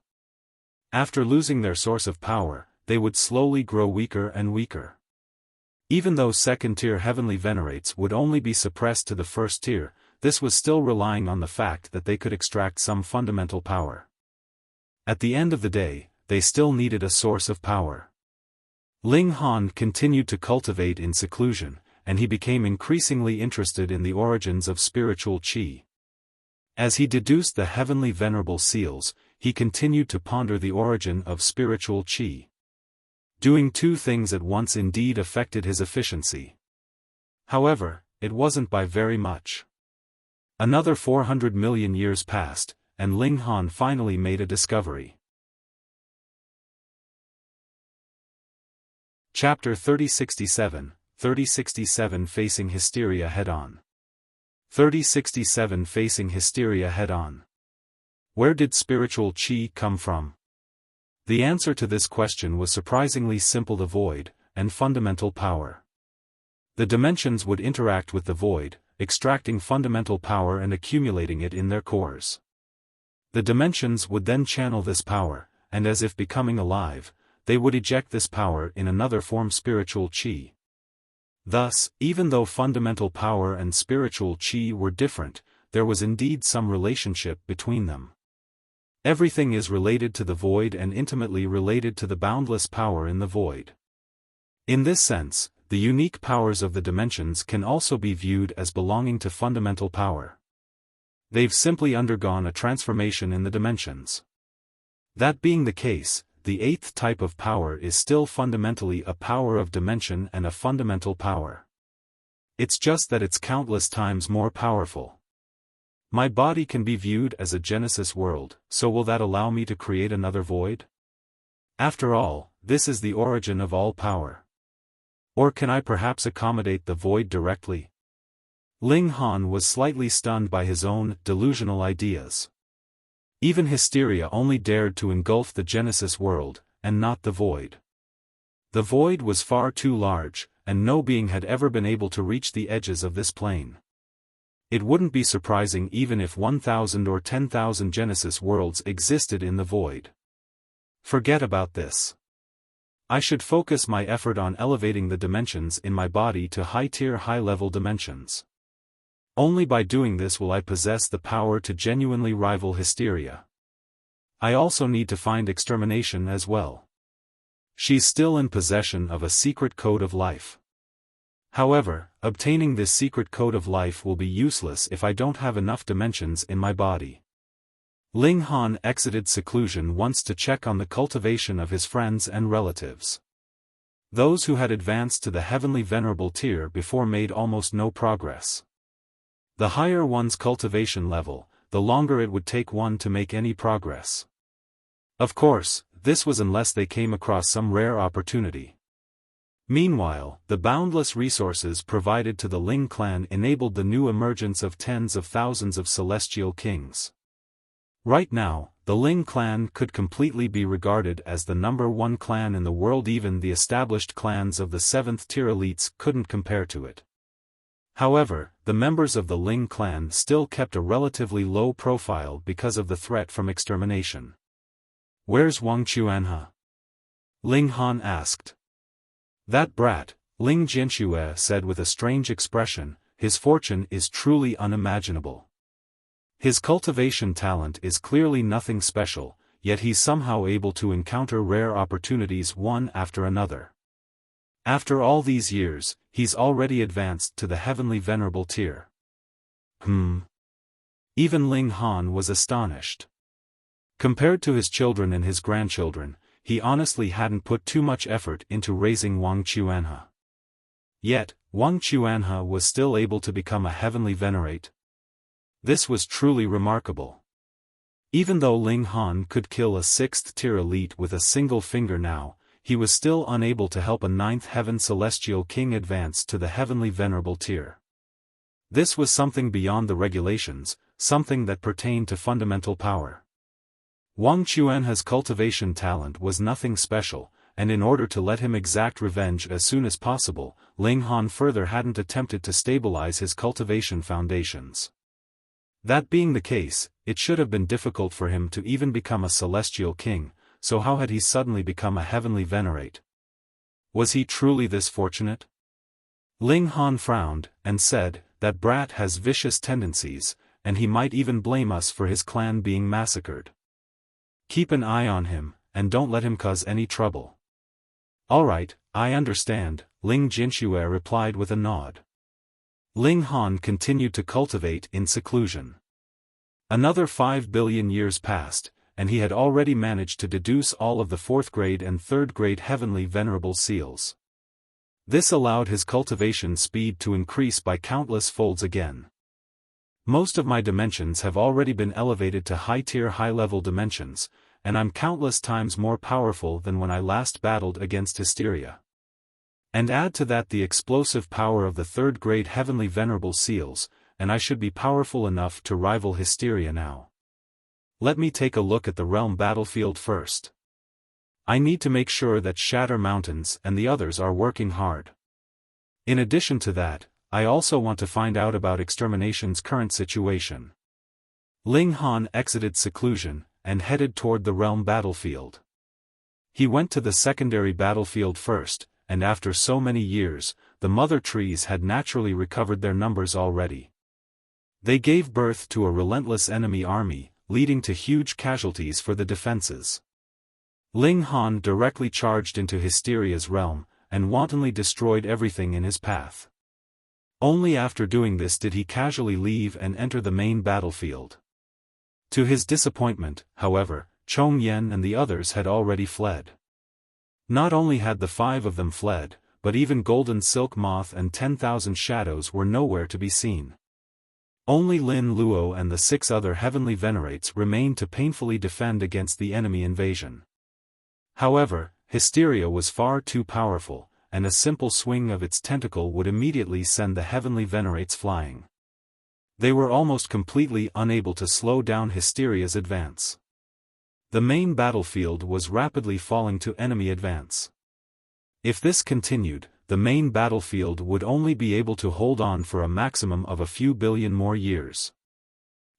After losing their source of power, they would slowly grow weaker and weaker. Even though second-tier heavenly venerates would only be suppressed to the first tier, this was still relying on the fact that they could extract some fundamental power. At the end of the day, they still needed a source of power. Ling Han continued to cultivate in seclusion, and he became increasingly interested in the origins of spiritual qi. As he deduced the heavenly venerable seals, he continued to ponder the origin of spiritual qi. Doing two things at once indeed affected his efficiency. However, it wasn't by very much. Another 400 million years passed, and Ling Han finally made a discovery. Chapter 3067, 3067 Facing Hysteria Head-On. 3067 Facing Hysteria Head-On. Where did spiritual qi come from? The answer to this question was surprisingly simple: the void, and fundamental power. The dimensions would interact with the void, extracting fundamental power and accumulating it in their cores. The dimensions would then channel this power, and as if becoming alive, they would eject this power in another form, spiritual chi. Thus, even though fundamental power and spiritual chi were different, there was indeed some relationship between them. Everything is related to the void and intimately related to the boundless power in the void. In this sense, the unique powers of the dimensions can also be viewed as belonging to fundamental power. They've simply undergone a transformation in the dimensions. That being the case, the eighth type of power is still fundamentally a power of dimension and a fundamental power. It's just that it's countless times more powerful. My body can be viewed as a Genesis world, so will that allow me to create another void? After all, this is the origin of all power. Or can I perhaps accommodate the void directly? Ling Han was slightly stunned by his own delusional ideas. Even Hysteria only dared to engulf the Genesis world, and not the void. The void was far too large, and no being had ever been able to reach the edges of this plane. It wouldn't be surprising even if 1,000 or 10,000 Genesis worlds existed in the void. Forget about this. I should focus my effort on elevating the dimensions in my body to high-tier, high-level dimensions. Only by doing this will I possess the power to genuinely rival Hysteria. I also need to find extermination as well. She's still in possession of a secret code of life. However, obtaining this secret code of life will be useless if I don't have enough dimensions in my body. Ling Han exited seclusion once to check on the cultivation of his friends and relatives. Those who had advanced to the heavenly Venerable tier before made almost no progress. The higher one's cultivation level, the longer it would take one to make any progress. Of course, this was unless they came across some rare opportunity. Meanwhile, the boundless resources provided to the Ling clan enabled the new emergence of tens of thousands of celestial kings. Right now, the Ling clan could completely be regarded as the #1 clan in the world. Even the established clans of the 7th tier elites couldn't compare to it. However, the members of the Ling clan still kept a relatively low profile because of the threat from extermination. "Where's Wang Chuanhe?" Ling Han asked. "That brat," Ling Jianxue said with a strange expression, "his fortune is truly unimaginable. His cultivation talent is clearly nothing special, yet he's somehow able to encounter rare opportunities one after another. After all these years, he's already advanced to the heavenly Venerable tier." Even Ling Han was astonished. Compared to his children and his grandchildren, he honestly hadn't put too much effort into raising Wang Chuanhe. Yet, Wang Chuanhe was still able to become a heavenly venerate. This was truly remarkable. Even though Ling Han could kill a 6th tier elite with a single finger now, he was still unable to help a 9th heaven celestial king advance to the heavenly Venerable tier. This was something beyond the regulations, something that pertained to fundamental power. Wang Chuanhe's cultivation talent was nothing special, and in order to let him exact revenge as soon as possible, Ling Han further hadn't attempted to stabilize his cultivation foundations. That being the case, it should have been difficult for him to even become a celestial king, so how had he suddenly become a heavenly venerate? Was he truly this fortunate? Ling Han frowned, and said, "That brat has vicious tendencies, and he might even blame us for his clan being massacred. Keep an eye on him, and don't let him cause any trouble." "All right, I understand," Ling Jianxue replied with a nod. Ling Han continued to cultivate in seclusion. Another 5 billion years passed, and he had already managed to deduce all of the 4th grade and 3rd grade heavenly venerable seals. This allowed his cultivation speed to increase by countless folds again. Most of my dimensions have already been elevated to high-tier high-level dimensions, and I'm countless times more powerful than when I last battled against Hysteria. And add to that the explosive power of the 3rd grade heavenly venerable seals, and I should be powerful enough to rival Hysteria now. Let me take a look at the realm battlefield first. I need to make sure that Shatter Mountains and the others are working hard. In addition to that, I also want to find out about Extermination's current situation. Ling Han exited seclusion, and headed toward the realm battlefield. He went to the secondary battlefield first, and after so many years, the mother trees had naturally recovered their numbers already. They gave birth to a relentless enemy army, leading to huge casualties for the defenses. Ling Han directly charged into Hysteria's realm, and wantonly destroyed everything in his path. Only after doing this did he casually leave and enter the main battlefield. To his disappointment, however, Chong Yen and the others had already fled. Not only had the 5 of them fled, but even Golden Silk Moth and 10,000 Shadows were nowhere to be seen. Only Lin Luo and the 6 other heavenly venerates remained to painfully defend against the enemy invasion. However, Hysteria was far too powerful, and a simple swing of its tentacle would immediately send the heavenly venerates flying. They were almost completely unable to slow down Hysteria's advance. The main battlefield was rapidly falling to enemy advance. If this continued, the main battlefield would only be able to hold on for a maximum of a few billion more years.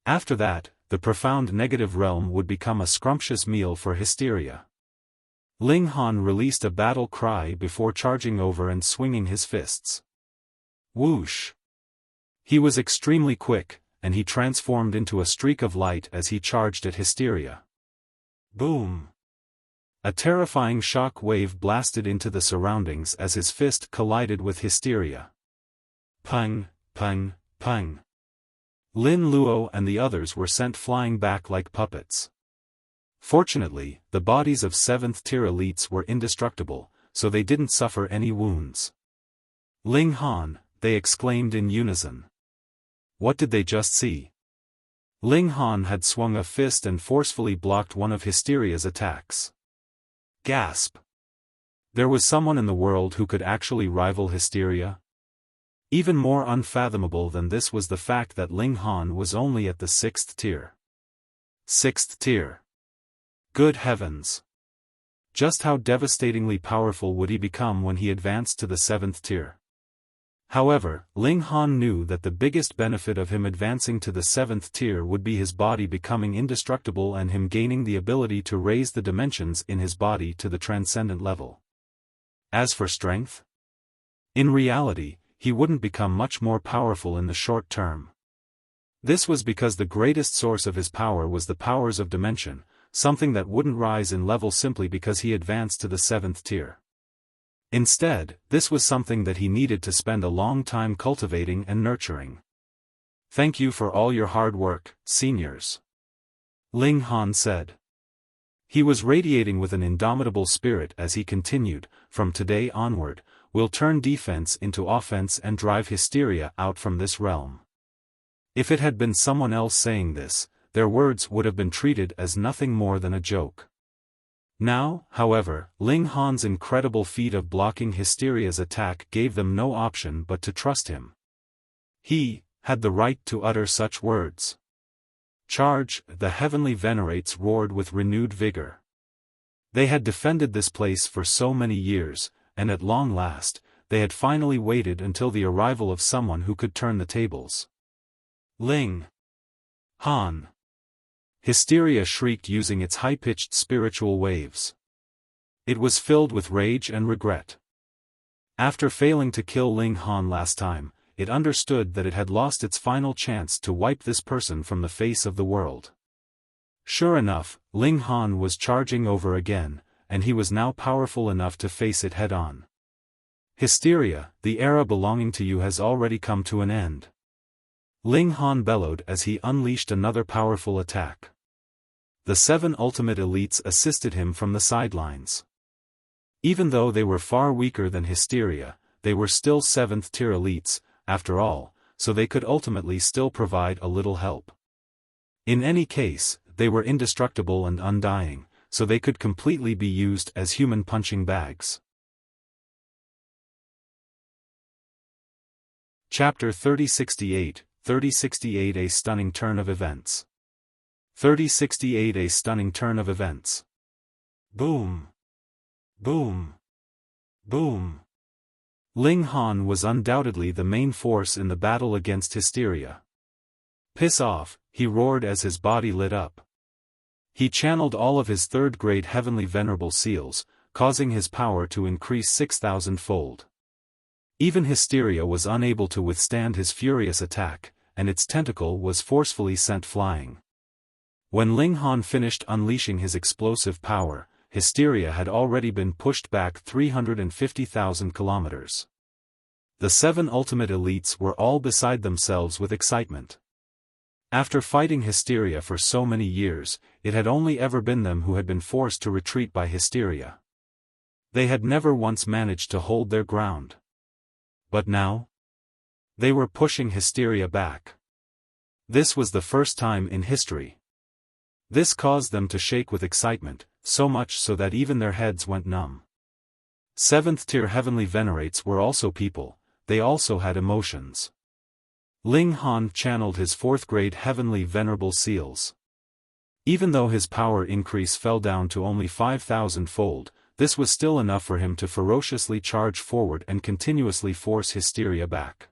After that, the profound negative realm would become a scrumptious meal for Hysteria. Ling Han released a battle cry before charging over and swinging his fists. Whoosh! He was extremely quick, and he transformed into a streak of light as he charged at Hysteria. Boom! A terrifying shock wave blasted into the surroundings as his fist collided with Hysteria. Pung, pung, pung. Lin Luo and the others were sent flying back like puppets. Fortunately, the bodies of 7th-tier elites were indestructible, so they didn't suffer any wounds. Ling Han, they exclaimed in unison. What did they just see? Ling Han had swung a fist and forcefully blocked one of Hysteria's attacks. Gasp! There was someone in the world who could actually rival Hysteria? Even more unfathomable than this was the fact that Ling Han was only at the 6th tier. 6th tier. Good heavens! Just how devastatingly powerful would he become when he advanced to the 7th tier? However, Ling Han knew that the biggest benefit of him advancing to the 7th tier would be his body becoming indestructible and him gaining the ability to raise the dimensions in his body to the transcendent level. As for strength? In reality, he wouldn't become much more powerful in the short term. This was because the greatest source of his power was the powers of dimension, something that wouldn't rise in level simply because he advanced to the 7th tier. Instead, this was something that he needed to spend a long time cultivating and nurturing. Thank you for all your hard work, seniors. Ling Han said. He was radiating with an indomitable spirit as he continued, from today onward, we'll turn defense into offense and drive Hysteria out from this realm. If it had been someone else saying this, their words would have been treated as nothing more than a joke. Now, however, Ling Han's incredible feat of blocking Hysteria's attack gave them no option but to trust him. He had the right to utter such words. Charge! The heavenly venerates roared with renewed vigor. They had defended this place for so many years, and at long last, they had finally waited until the arrival of someone who could turn the tables. Ling Han! Hysteria shrieked using its high-pitched spiritual waves. It was filled with rage and regret. After failing to kill Ling Han last time, it understood that it had lost its final chance to wipe this person from the face of the world. Sure enough, Ling Han was charging over again, and he was now powerful enough to face it head-on. Hysteria, the era belonging to you has already come to an end. Ling Han bellowed as he unleashed another powerful attack. The 7 ultimate elites assisted him from the sidelines. Even though they were far weaker than Hysteria, they were still 7th-tier elites, after all, so they could ultimately still provide a little help. In any case, they were indestructible and undying, so they could completely be used as human punching bags. Chapter 3068, 3068 A Stunning Turn of Events. 3068 A Stunning Turn of Events. Boom! Boom! Boom! Ling Han was undoubtedly the main force in the battle against Hysteria. "Piss off," he roared as his body lit up. He channeled all of his third-grade heavenly Venerable seals, causing his power to increase 6,000-fold. Even Hysteria was unable to withstand his furious attack, and its tentacle was forcefully sent flying. When Ling Han finished unleashing his explosive power, Hysteria had already been pushed back 350,000 kilometers. The 7 ultimate elites were all beside themselves with excitement. After fighting Hysteria for so many years, it had only ever been them who had been forced to retreat by Hysteria. They had never once managed to hold their ground. But now? They were pushing Hysteria back. This was the first time in history. This caused them to shake with excitement, so much so that even their heads went numb. 7th-tier heavenly venerates were also people, they also had emotions. Ling Han channeled his 4th-grade heavenly Venerable seals. Even though his power increase fell down to only 5,000-fold, this was still enough for him to ferociously charge forward and continuously force Hysteria back.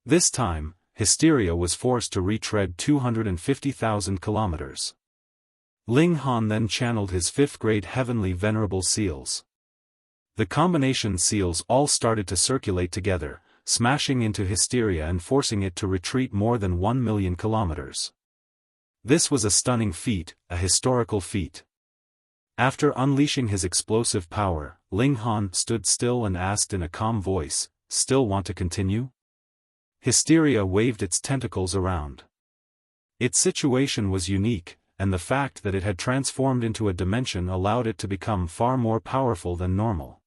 This time, Hysteria was forced to retread 250,000 kilometers. Ling Han then channeled his 5th-grade heavenly Venerable seals. The combination seals all started to circulate together, smashing into Hysteria and forcing it to retreat more than 1 million kilometers. This was a stunning feat, a historical feat. After unleashing his explosive power, Ling Han stood still and asked in a calm voice, "Still want to continue?" Hysteria waved its tentacles around. Its situation was unique, and the fact that it had transformed into a dimension allowed it to become far more powerful than normal.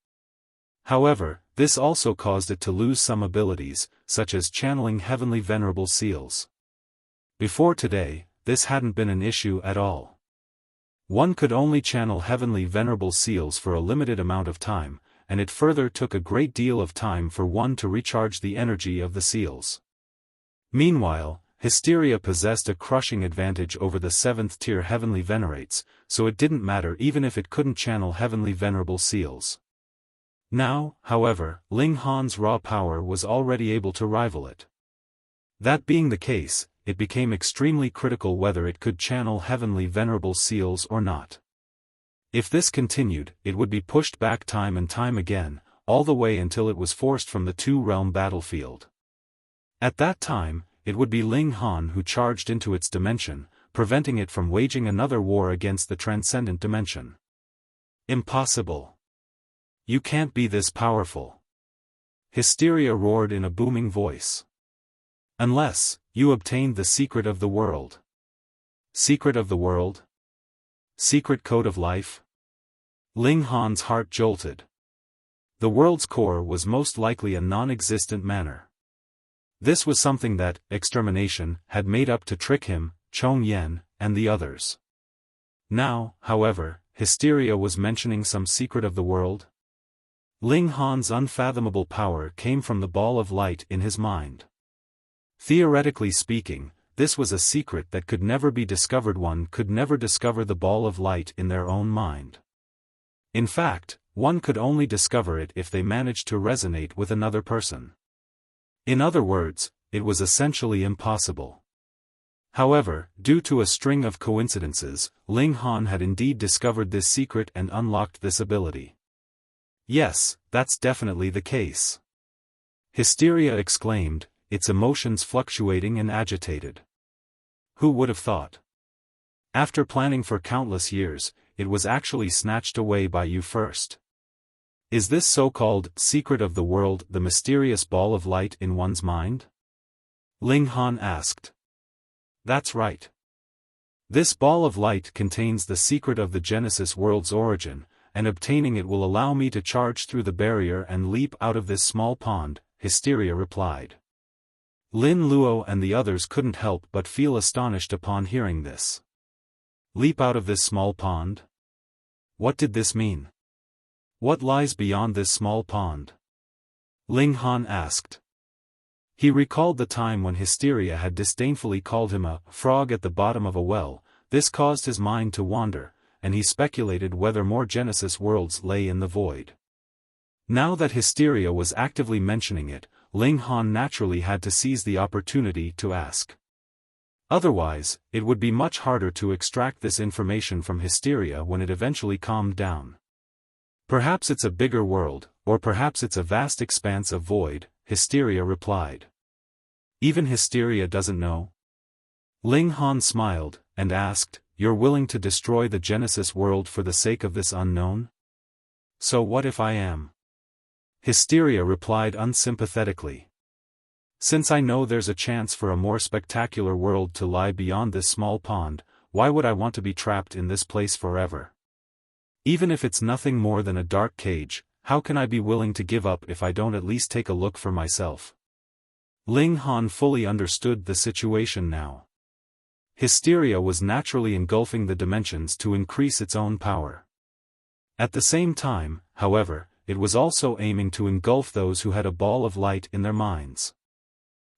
However, this also caused it to lose some abilities, such as channeling heavenly Venerable seals. Before today, this hadn't been an issue at all. One could only channel heavenly Venerable seals for a limited amount of time, and it further took a great deal of time for one to recharge the energy of the seals. Meanwhile, Hysteria possessed a crushing advantage over the 7th-tier heavenly venerates, so it didn't matter even if it couldn't channel heavenly Venerable seals. Now, however, Ling Han's raw power was already able to rival it. That being the case, it became extremely critical whether it could channel heavenly Venerable seals or not. If this continued, it would be pushed back time and time again, all the way until it was forced from the 2-realm battlefield. At that time, it would be Ling Han who charged into its dimension, preventing it from waging another war against the transcendent dimension. Impossible. You can't be this powerful. Hysteria roared in a booming voice. Unless, you obtained the secret of the world. Secret of the world? Secret code of life? Ling Han's heart jolted. The world's core was most likely a non-existent manner. This was something that, extermination, had made up to trick him, Chong Yen, and the others. Now, however, Hysteria was mentioning some secret of the world. Ling Han's unfathomable power came from the ball of light in his mind. Theoretically speaking, this was a secret that could never be discovered. One could never discover the ball of light in their own mind. In fact, one could only discover it if they managed to resonate with another person. In other words, it was essentially impossible. However, due to a string of coincidences, Ling Han had indeed discovered this secret and unlocked this ability. Yes, that's definitely the case. Hysteria exclaimed, its emotions fluctuating and agitated. Who would have thought? After planning for countless years, it was actually snatched away by you first. Is this so-called secret of the world the mysterious ball of light in one's mind? Ling Han asked. That's right. This ball of light contains the secret of the Genesis world's origin, and obtaining it will allow me to charge through the barrier and leap out of this small pond, Hysteria replied. Lin Luo and the others couldn't help but feel astonished upon hearing this. Leap out of this small pond? What did this mean? What lies beyond this small pond? Ling Han asked. He recalled the time when Hysteria had disdainfully called him a frog at the bottom of a well. This caused his mind to wander, and he speculated whether more Genesis worlds lay in the void. Now that Hysteria was actively mentioning it, Ling Han naturally had to seize the opportunity to ask. Otherwise, it would be much harder to extract this information from Hysteria when it eventually calmed down. Perhaps it's a bigger world, or perhaps it's a vast expanse of void, Hysteria replied. Even Hysteria doesn't know? Ling Han smiled, and asked, "You're willing to destroy the Genesis world for the sake of this unknown? So what if I am?" Hysteria replied unsympathetically. "Since I know there's a chance for a more spectacular world to lie beyond this small pond, why would I want to be trapped in this place forever? Even if it's nothing more than a dark cage, how can I be willing to give up if I don't at least take a look for myself?" Ling Han fully understood the situation now. Hysteria was naturally engulfing the dimensions to increase its own power. At the same time, however, it was also aiming to engulf those who had a ball of light in their minds.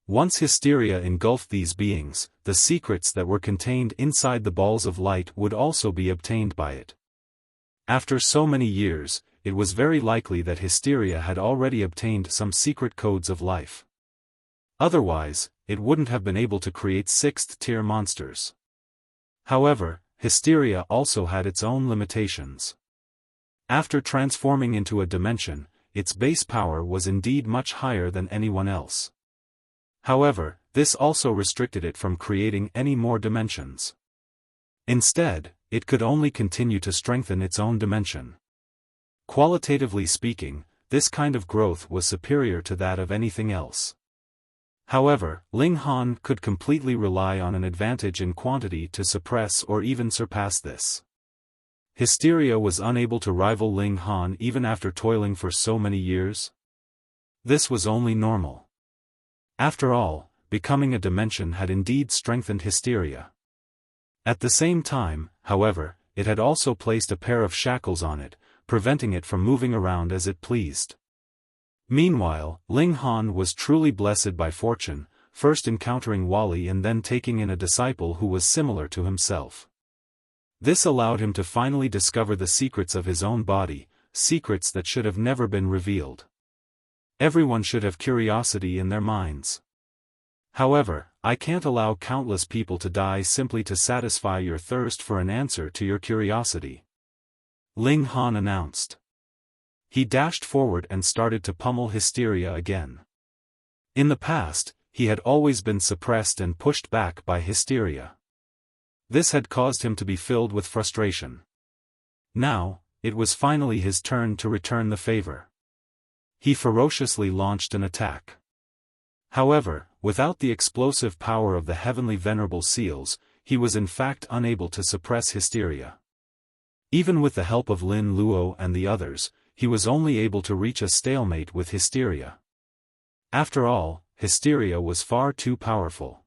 Once Hysteria engulfed these beings, the secrets that were contained inside the balls of light would also be obtained by it. After so many years, it was very likely that Hysteria had already obtained some secret codes of life. Otherwise, it wouldn't have been able to create sixth-tier monsters. However, Hysteria also had its own limitations. After transforming into a dimension, its base power was indeed much higher than anyone else. However, this also restricted it from creating any more dimensions. Instead, it could only continue to strengthen its own dimension. Qualitatively speaking, this kind of growth was superior to that of anything else. However, Ling Han could completely rely on an advantage in quantity to suppress or even surpass this. Hysteria was unable to rival Ling Han even after toiling for so many years. This was only normal. After all, becoming a dimension had indeed strengthened Hysteria. At the same time, however, it had also placed a pair of shackles on it, preventing it from moving around as it pleased. Meanwhile, Ling Han was truly blessed by fortune, first encountering Wally and then taking in a disciple who was similar to himself. This allowed him to finally discover the secrets of his own body, secrets that should have never been revealed. Everyone should have curiosity in their minds. However, I can't allow countless people to die simply to satisfy your thirst for an answer to your curiosity. Ling Han announced. He dashed forward and started to pummel Hysteria again. In the past, he had always been suppressed and pushed back by Hysteria. This had caused him to be filled with frustration. Now, it was finally his turn to return the favor. He ferociously launched an attack. However, without the explosive power of the heavenly Venerable seals, he was in fact unable to suppress Hysteria. Even with the help of Lin Luo and the others, he was only able to reach a stalemate with Hysteria. After all, Hysteria was far too powerful.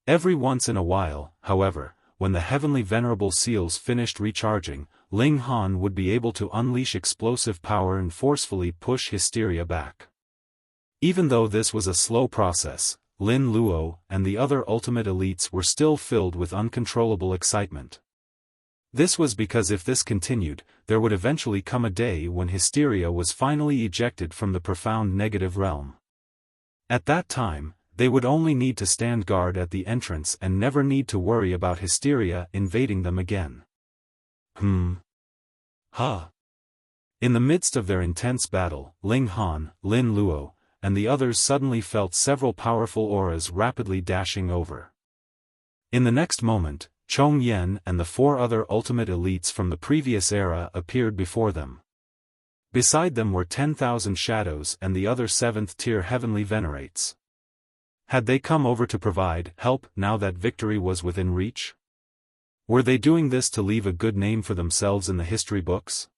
Every once in a while, however, when the heavenly Venerable seals finished recharging, Ling Han would be able to unleash explosive power and forcefully push Hysteria back. Even though this was a slow process, Lin Luo and the other ultimate elites were still filled with uncontrollable excitement. This was because if this continued, there would eventually come a day when Hysteria was finally ejected from the profound negative realm. At that time, they would only need to stand guard at the entrance and never need to worry about Hysteria invading them again. Ha! In the midst of their intense battle, Ling Han, Lin Luo, and the others suddenly felt several powerful auras rapidly dashing over. In the next moment, Chong Yen and the 4 other ultimate elites from the previous era appeared before them. Beside them were 10,000 shadows and the other 7th-tier heavenly venerates. Had they come over to provide help now that victory was within reach? Were they doing this to leave a good name for themselves in the history books?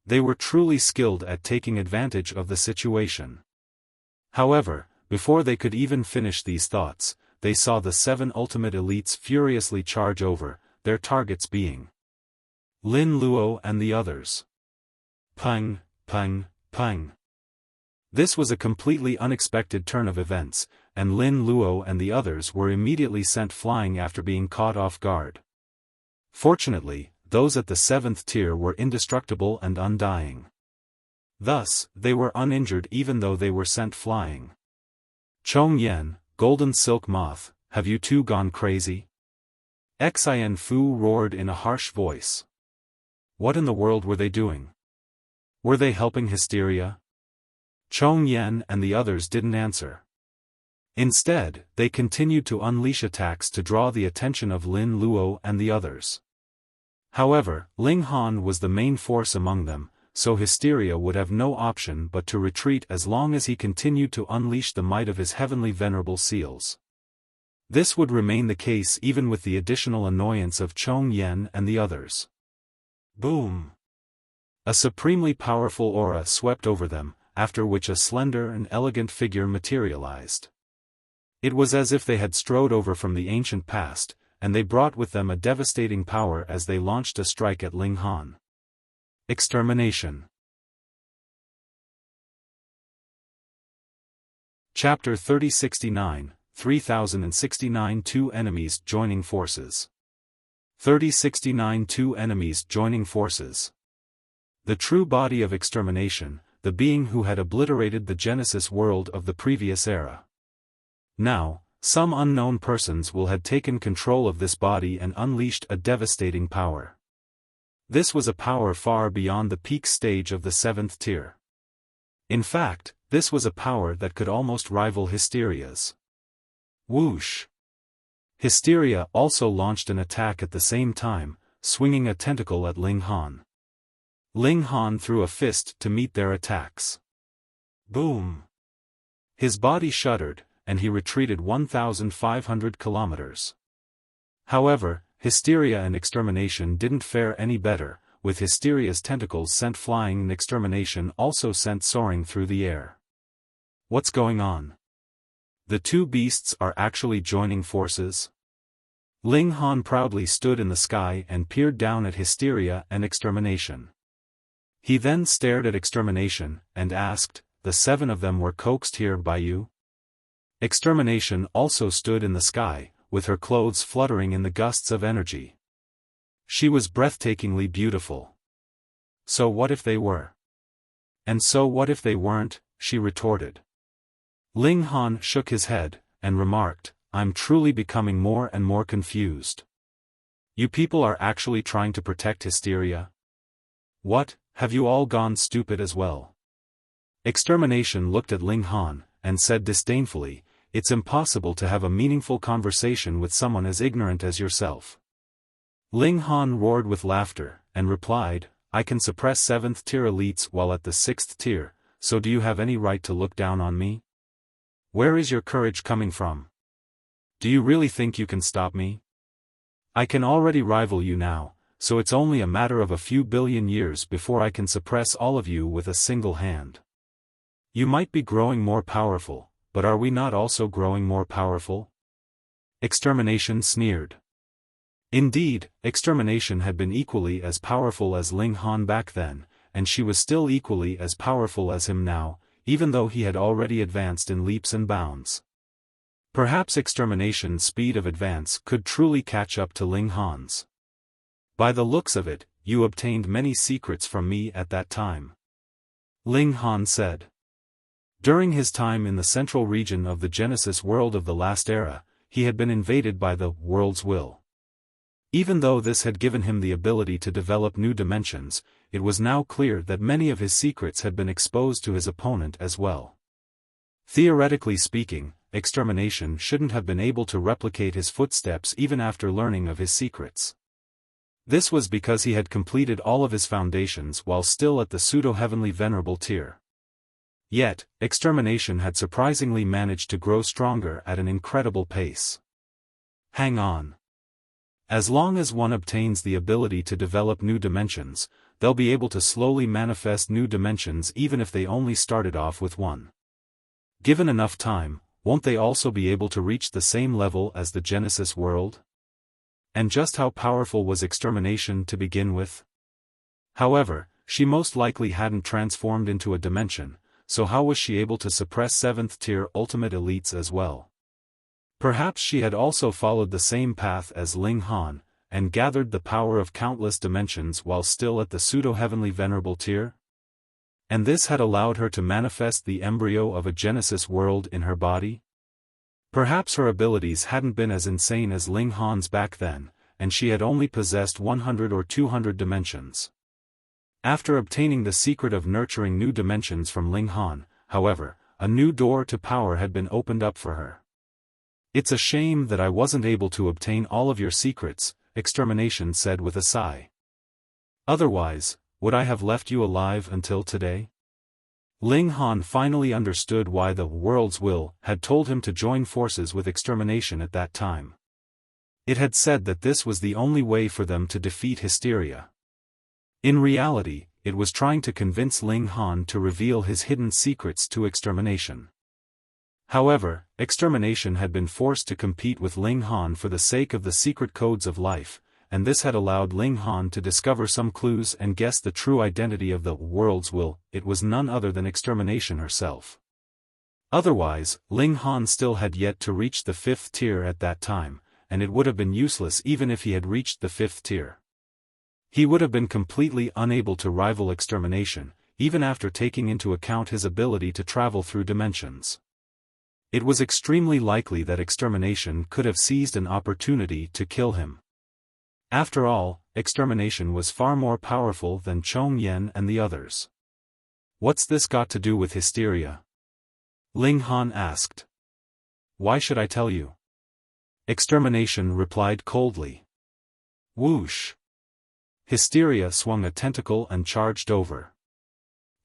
They were truly skilled at taking advantage of the situation. However, before they could even finish these thoughts, they saw the 7 ultimate elites furiously charge over, their targets being Lin Luo and the others. Pang, pang, pang. This was a completely unexpected turn of events, and Lin Luo and the others were immediately sent flying after being caught off guard. Fortunately, those at the 7th tier were indestructible and undying. Thus, they were uninjured even though they were sent flying. Chong Yen, Golden Silk Moth, have you two gone crazy? Xin Fu roared in a harsh voice. What in the world were they doing? Were they helping Hysteria? Chong Yen and the others didn't answer. Instead, they continued to unleash attacks to draw the attention of Lin Luo and the others. However, Ling Han was the main force among them, so Hysteria would have no option but to retreat as long as he continued to unleash the might of his heavenly venerable seals. This would remain the case even with the additional annoyance of Chong Yen and the others. Boom! A supremely powerful aura swept over them, after which a slender and elegant figure materialized. It was as if they had strode over from the ancient past, and they brought with them a devastating power as they launched a strike at Ling Han. Extermination. Chapter 3069, 3069 Two enemies joining forces. 3069 Two enemies joining forces. The true body of extermination, the being who had obliterated the Genesis world of the previous era. Now, some unknown persons will have taken control of this body and unleashed a devastating power. This was a power far beyond the peak stage of the 7th tier. In fact, this was a power that could almost rival Hysteria's. Whoosh! Hysteria also launched an attack at the same time, swinging a tentacle at Ling Han. Ling Han threw a fist to meet their attacks. Boom! His body shuddered, and he retreated 1,500 kilometers. However, Hysteria and Extermination didn't fare any better, with Hysteria's tentacles sent flying and Extermination also sent soaring through the air. What's going on? The two beasts are actually joining forces? Ling Han proudly stood in the sky and peered down at Hysteria and Extermination. He then stared at Extermination, and asked, "The 7 of them were coaxed here by you?" Extermination also stood in the sky, with her clothes fluttering in the gusts of energy. She was breathtakingly beautiful. So what if they were? And so what if they weren't, she retorted. Ling Han shook his head, and remarked, "I'm truly becoming more and more confused. You people are actually trying to protect Hysteria? What, have you all gone stupid as well?" Extermination looked at Ling Han, and said disdainfully, "It's impossible to have a meaningful conversation with someone as ignorant as yourself." Ling Han roared with laughter, and replied, "I can suppress 7th tier elites while at the 6th tier, so do you have any right to look down on me? Where is your courage coming from? Do you really think you can stop me? I can already rival you now, so it's only a matter of a few billion years before I can suppress all of you with a single hand. You might be growing more powerful, but are we not also growing more powerful?" Extermination sneered. Indeed, Extermination had been equally as powerful as Ling Han back then, and she was still equally as powerful as him now, even though he had already advanced in leaps and bounds. Perhaps Extermination's speed of advance could truly catch up to Ling Han's. "By the looks of it, you obtained many secrets from me at that time," Ling Han said. During his time in the central region of the Genesis world of the last era, he had been invaded by the world's will. Even though this had given him the ability to develop new dimensions, it was now clear that many of his secrets had been exposed to his opponent as well. Theoretically speaking, Extermination shouldn't have been able to replicate his footsteps even after learning of his secrets. This was because he had completed all of his foundations while still at the pseudo-heavenly venerable tier. Yet, Extermination had surprisingly managed to grow stronger at an incredible pace. Hang on. As long as one obtains the ability to develop new dimensions, they'll be able to slowly manifest new dimensions even if they only started off with one. Given enough time, won't they also be able to reach the same level as the Genesis world? And just how powerful was Extermination to begin with? However, she most likely hadn't transformed into a dimension, so how was she able to suppress 7th tier ultimate elites as well? Perhaps she had also followed the same path as Ling Han, and gathered the power of countless dimensions while still at the pseudo-heavenly Venerable tier? And this had allowed her to manifest the embryo of a Genesis world in her body? Perhaps her abilities hadn't been as insane as Ling Han's back then, and she had only possessed 100 or 200 dimensions. After obtaining the secret of nurturing new dimensions from Ling Han, however, a new door to power had been opened up for her. "It's a shame that I wasn't able to obtain all of your secrets," Extermination said with a sigh. "Otherwise, would I have left you alive until today?" Ling Han finally understood why the world's will had told him to join forces with Extermination at that time. It had said that this was the only way for them to defeat Hysteria. In reality, it was trying to convince Ling Han to reveal his hidden secrets to Extermination. However, Extermination had been forced to compete with Ling Han for the sake of the secret codes of life, and this had allowed Ling Han to discover some clues and guess the true identity of the world's will. It was none other than Extermination herself. Otherwise, Ling Han still had yet to reach the 5th tier at that time, and it would have been useless even if he had reached the 5th tier. He would have been completely unable to rival Extermination, even after taking into account his ability to travel through dimensions. It was extremely likely that Extermination could have seized an opportunity to kill him. After all, Extermination was far more powerful than Chong Yen and the others. "What's this got to do with Hysteria?" Ling Han asked. "Why should I tell you?" Extermination replied coldly. Whoosh! Hysteria swung a tentacle and charged over.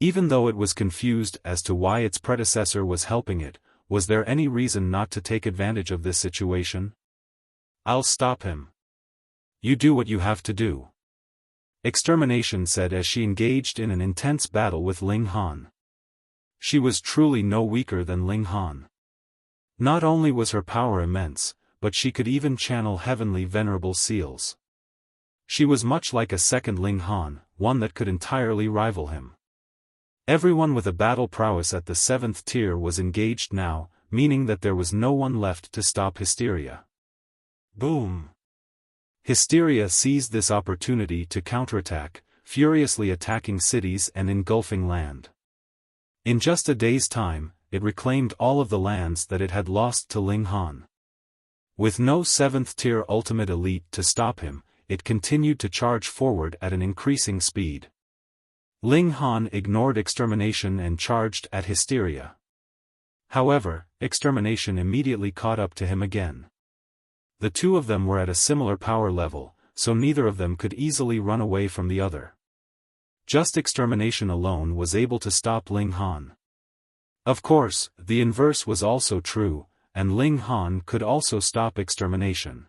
Even though it was confused as to why its predecessor was helping it, was there any reason not to take advantage of this situation? "I'll stop him." "You do what you have to do," Extermination said as she engaged in an intense battle with Ling Han. She was truly no weaker than Ling Han. Not only was her power immense, but she could even channel heavenly Venerable seals. She was much like a second Ling Han, one that could entirely rival him. Everyone with a battle prowess at the 7th tier was engaged now, meaning that there was no one left to stop Hysteria. Boom! Hysteria seized this opportunity to counterattack, furiously attacking cities and engulfing land. In just a day's time, it reclaimed all of the lands that it had lost to Ling Han. With no 7th-tier ultimate elite to stop him, it continued to charge forward at an increasing speed. Ling Han ignored Extermination and charged at Hysteria. However, Extermination immediately caught up to him again. The two of them were at a similar power level, so neither of them could easily run away from the other. Just Extermination alone was able to stop Ling Han. Of course, the inverse was also true, and Ling Han could also stop Extermination.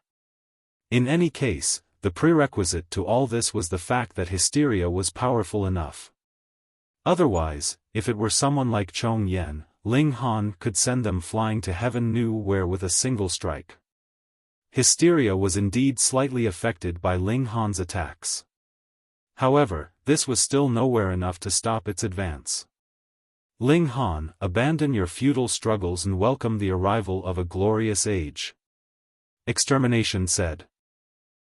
In any case, the prerequisite to all this was the fact that Hysteria was powerful enough. Otherwise, if it were someone like Chong Yen, Ling Han could send them flying to heaven knew where with a single strike. Hysteria was indeed slightly affected by Ling Han's attacks. However, this was still nowhere enough to stop its advance. Ling Han, abandon your futile struggles and welcome the arrival of a glorious age, Extermination said.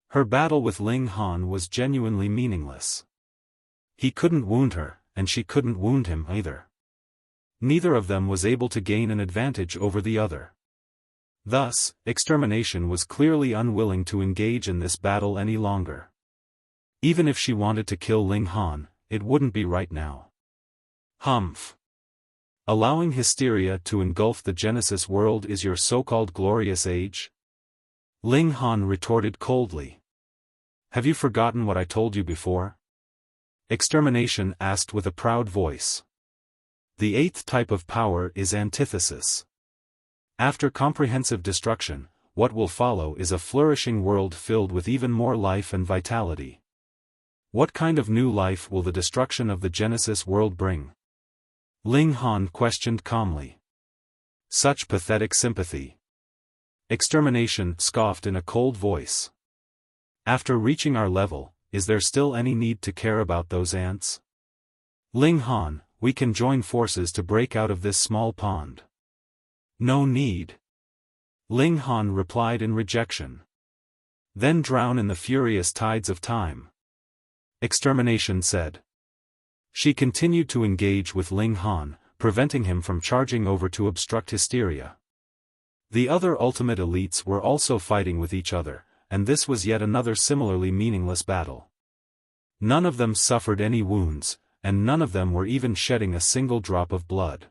Her battle with Ling Han was genuinely meaningless. He couldn't wound her, and she couldn't wound him either. Neither of them was able to gain an advantage over the other. Thus, Extermination was clearly unwilling to engage in this battle any longer. Even if she wanted to kill Ling Han, it wouldn't be right now. Humph. Allowing Hysteria to engulf the Genesis world is your so-called glorious age? Ling Han retorted coldly. Have you forgotten what I told you before? Extermination asked with a proud voice. The 8th type of power is antithesis. After comprehensive destruction, what will follow is a flourishing world filled with even more life and vitality. What kind of new life will the destruction of the Genesis world bring? Ling Han questioned calmly. Such pathetic sympathy. Extermination scoffed in a cold voice. After reaching our level, is there still any need to care about those ants? Ling Han, we can join forces to break out of this small pond. No need. Ling Han replied in rejection. then drown in the furious tides of time. Extermination said. She continued to engage with Ling Han, preventing him from charging over to obstruct Hysteria. The other ultimate elites were also fighting with each other, and this was yet another similarly meaningless battle. None of them suffered any wounds, and none of them were even shedding a single drop of blood.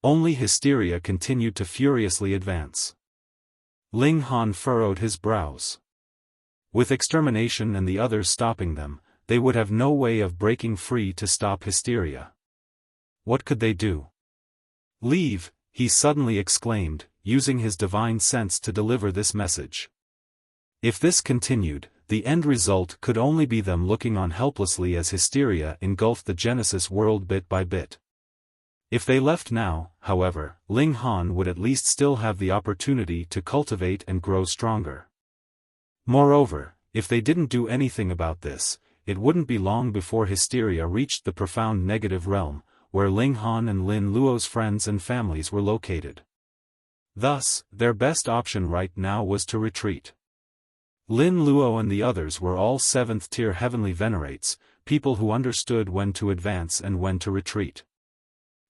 Only Hysteria continued to furiously advance. Ling Han furrowed his brows. With Extermination and the others stopping them, they would have no way of breaking free to stop Hysteria. What could they do? Leave, he suddenly exclaimed, using his divine sense to deliver this message. If this continued, the end result could only be them looking on helplessly as Hysteria engulfed the Genesis world bit by bit. If they left now, however, Ling Han would at least still have the opportunity to cultivate and grow stronger. Moreover, if they didn't do anything about this, it wouldn't be long before Hysteria reached the profound negative realm, where Ling Han and Lin Luo's friends and families were located. Thus, their best option right now was to retreat. Lin Luo and the others were all 7th-tier heavenly venerates, people who understood when to advance and when to retreat.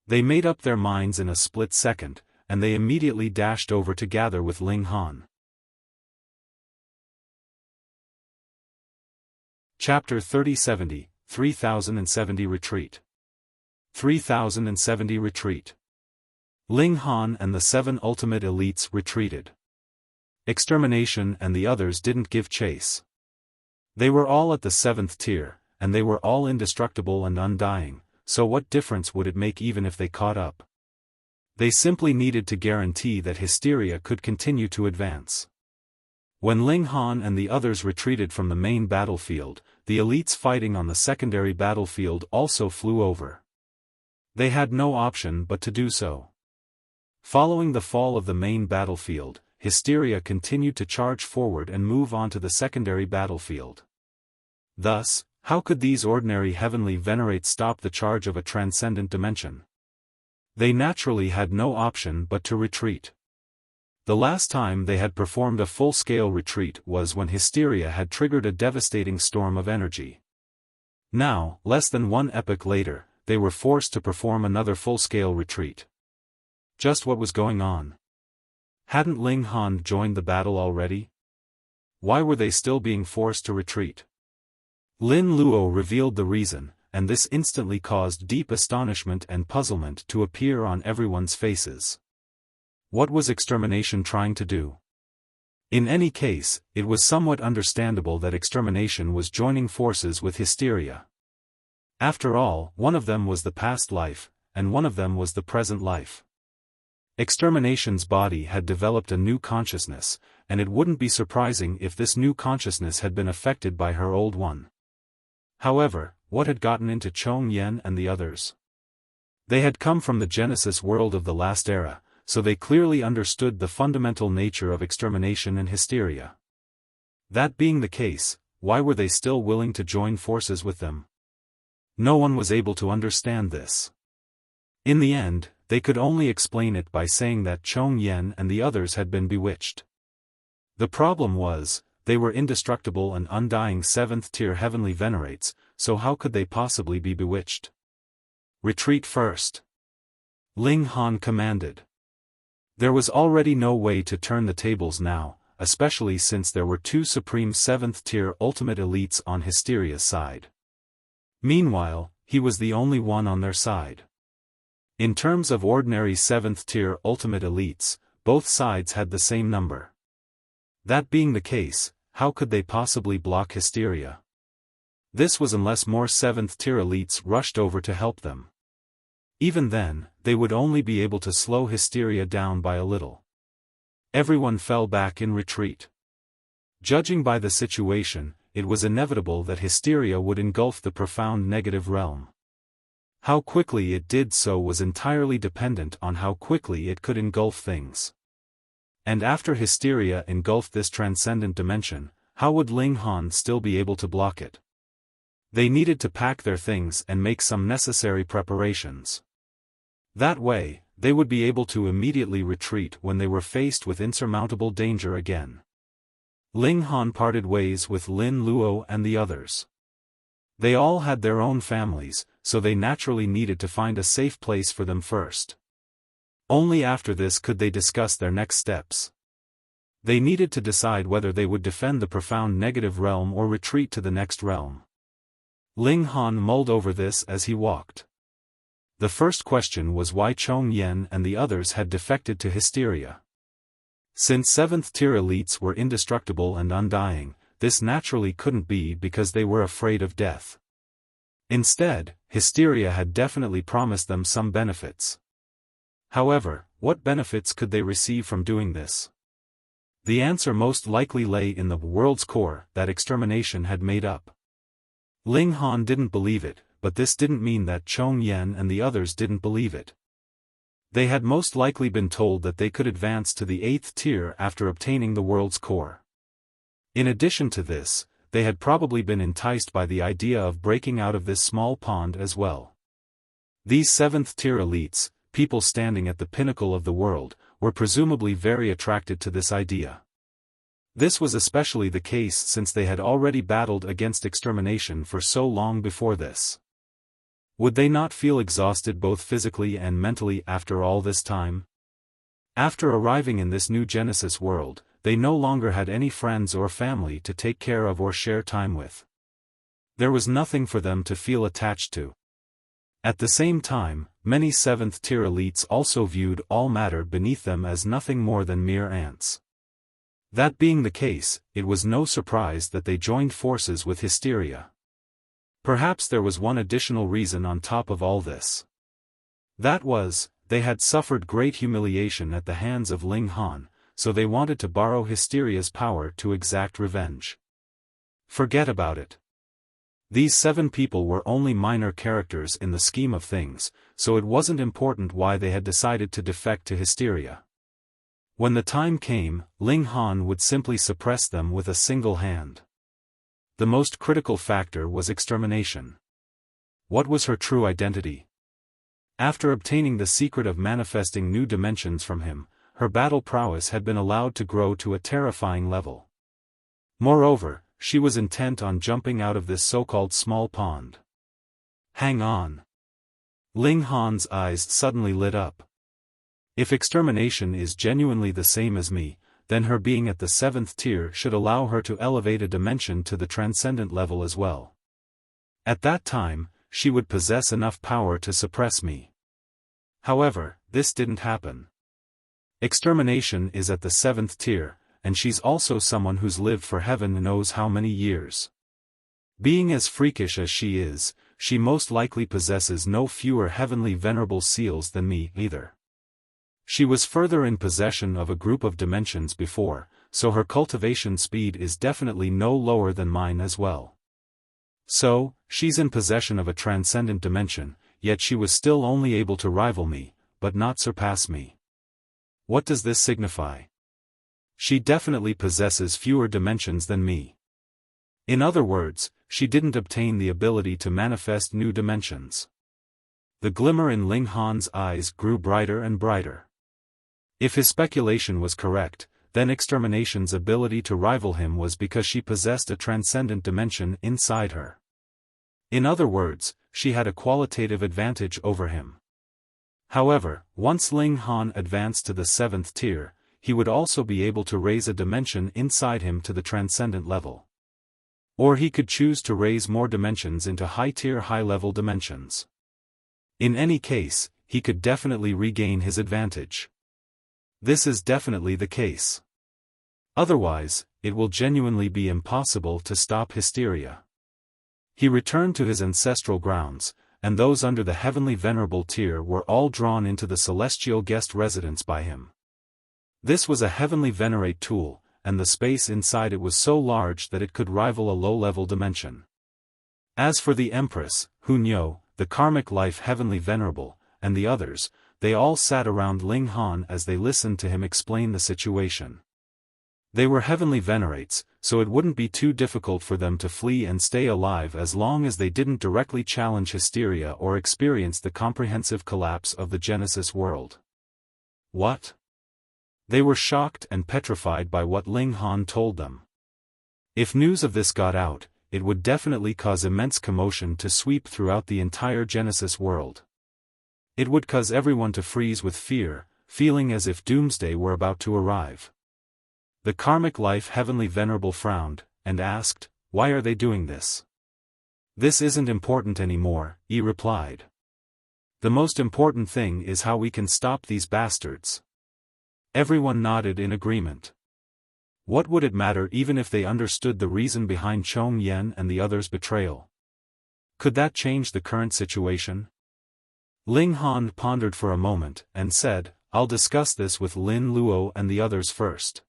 They made up their minds in a split second, and they immediately dashed over to gather with Ling Han. Chapter 3070, 3070 Retreat. 3070 Retreat. Ling Han and the 7 ultimate elites retreated. Extermination and the others didn't give chase. They were all at the 7th tier, and they were all indestructible and undying, so what difference would it make even if they caught up? They simply needed to guarantee that Hysteria could continue to advance. When Ling Han and the others retreated from the main battlefield, the elites fighting on the secondary battlefield also flew over. They had no option but to do so. Following the fall of the main battlefield, Hysteria continued to charge forward and move on to the secondary battlefield. Thus, how could these ordinary heavenly venerates stop the charge of a transcendent dimension? They naturally had no option but to retreat. The last time they had performed a full-scale retreat was when Hysteria had triggered a devastating storm of energy. Now, less than one epoch later, they were forced to perform another full-scale retreat. Just what was going on? Hadn't Ling Han joined the battle already? Why were they still being forced to retreat? Lin Luo revealed the reason, and this instantly caused deep astonishment and puzzlement to appear on everyone's faces. What was Extermination trying to do? In any case, it was somewhat understandable that Extermination was joining forces with Hysteria. After all, one of them was the past life, and one of them was the present life. Extermination's body had developed a new consciousness, and it wouldn't be surprising if this new consciousness had been affected by her old one. However, what had gotten into Chong Yen and the others? They had come from the Genesis world of the last era, so they clearly understood the fundamental nature of Extermination and Hysteria. That being the case, why were they still willing to join forces with them? No one was able to understand this. In the end, they could only explain it by saying that Chong Yen and the others had been bewitched. The problem was, they were indestructible and undying 7th-tier heavenly venerates, so how could they possibly be bewitched? Retreat first. Ling Han commanded. There was already no way to turn the tables now, especially since there were 2 supreme 7th-tier ultimate elites on Hysteria's side. Meanwhile, he was the only one on their side. In terms of ordinary 7th-tier ultimate elites, both sides had the same number. That being the case, how could they possibly block Hysteria? This was unless more 7th-tier elites rushed over to help them. Even then, they would only be able to slow Hysteria down by a little. Everyone fell back in retreat. Judging by the situation, it was inevitable that Hysteria would engulf the profound negative realm. How quickly it did so was entirely dependent on how quickly it could engulf things. And after Hysteria engulfed this transcendent dimension, how would Ling Han still be able to block it? They needed to pack their things and make some necessary preparations. That way, they would be able to immediately retreat when they were faced with insurmountable danger again. Ling Han parted ways with Lin Luo and the others. They all had their own families, so they naturally needed to find a safe place for them first. Only after this could they discuss their next steps. They needed to decide whether they would defend the profound negative realm or retreat to the next realm. Ling Han mulled over this as he walked. The first question was why Chong Yen and the others had defected to Hysteria. Since 7th-tier elites were indestructible and undying, this naturally couldn't be because they were afraid of death. Instead, Hysteria had definitely promised them some benefits. However, what benefits could they receive from doing this? The answer most likely lay in the world's core that extermination had made up. Ling Han didn't believe it, but this didn't mean that Chong Yen and the others didn't believe it. They had most likely been told that they could advance to the 8th tier after obtaining the world's core. In addition to this, they had probably been enticed by the idea of breaking out of this small pond as well. These 7th-tier elites, people standing at the pinnacle of the world, were presumably very attracted to this idea. This was especially the case since they had already battled against extermination for so long before this. Would they not feel exhausted both physically and mentally after all this time? After arriving in this new Genesis world, they no longer had any friends or family to take care of or share time with. There was nothing for them to feel attached to. At the same time, many 7th-tier elites also viewed all matter beneath them as nothing more than mere ants. That being the case, it was no surprise that they joined forces with Hysteria. Perhaps there was one additional reason on top of all this. That was, they had suffered great humiliation at the hands of Ling Han, so they wanted to borrow Hysteria's power to exact revenge. Forget about it. These 7 people were only minor characters in the scheme of things, so it wasn't important why they had decided to defect to Hysteria. When the time came, Ling Han would simply suppress them with a single hand. The most critical factor was extermination. What was her true identity? After obtaining the secret of manifesting new dimensions from him, her battle prowess had been allowed to grow to a terrifying level. Moreover, she was intent on jumping out of this so-called small pond. Hang on. Ling Han's eyes suddenly lit up. If extermination is genuinely the same as me, then her being at the 7th tier should allow her to elevate a dimension to the transcendent level as well. At that time, she would possess enough power to suppress me. However, this didn't happen. Extermination is at the 7th tier, and she's also someone who's lived for heaven knows how many years. Being as freakish as she is, she most likely possesses no fewer heavenly venerable seals than me either. She was further in possession of a group of dimensions before, so her cultivation speed is definitely no lower than mine as well. So, she's in possession of a transcendent dimension, yet she was still only able to rival me, but not surpass me. What does this signify? She definitely possesses fewer dimensions than me. In other words, she didn't obtain the ability to manifest new dimensions. The glimmer in Ling Han's eyes grew brighter and brighter. If his speculation was correct, then extermination's ability to rival him was because she possessed a transcendent dimension inside her. In other words, she had a qualitative advantage over him. However, once Ling Han advanced to the 7th tier, he would also be able to raise a dimension inside him to the transcendent level. Or he could choose to raise more dimensions into high-tier high-level dimensions. In any case, he could definitely regain his advantage. This is definitely the case. Otherwise, it will genuinely be impossible to stop Hysteria. He returned to his ancestral grounds, and those under the heavenly venerable tier were all drawn into the celestial guest residence by him. This was a heavenly venerate tool, and the space inside it was so large that it could rival a low-level dimension. As for the Empress, Hunyo, the karmic life heavenly venerable, and the others, they all sat around Ling Han as they listened to him explain the situation. They were heavenly venerates, so it wouldn't be too difficult for them to flee and stay alive as long as they didn't directly challenge Hysteria or experience the comprehensive collapse of the Genesis world. What? They were shocked and petrified by what Ling Han told them. If news of this got out, it would definitely cause immense commotion to sweep throughout the entire Genesis world. It would cause everyone to freeze with fear, feeling as if doomsday were about to arrive. The karmic life Heavenly Venerable frowned, and asked, "Why are they doing this?" "This isn't important anymore," he replied. "The most important thing is how we can stop these bastards." Everyone nodded in agreement. What would it matter even if they understood the reason behind Chong Yen and the others' betrayal? Could that change the current situation? Ling Han pondered for a moment, and said, "I'll discuss this with Lin Luo and the others first.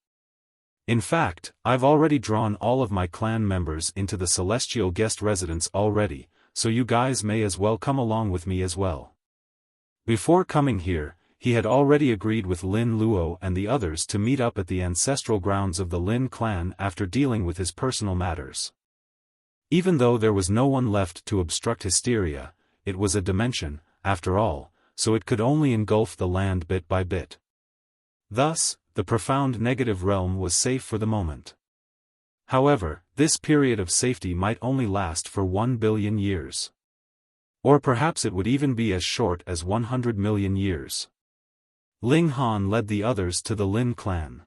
In fact, I've already drawn all of my clan members into the celestial guest residence already, so you guys may as well come along with me as well." Before coming here, he had already agreed with Lin Luo and the others to meet up at the ancestral grounds of the Lin clan after dealing with his personal matters. Even though there was no one left to obstruct Hysteria, it was a dimension, after all, so it could only engulf the land bit by bit. Thus, the profound negative realm was safe for the moment. However, this period of safety might only last for 1 billion years. Or perhaps it would even be as short as 100 million years. Ling Han led the others to the Lin clan.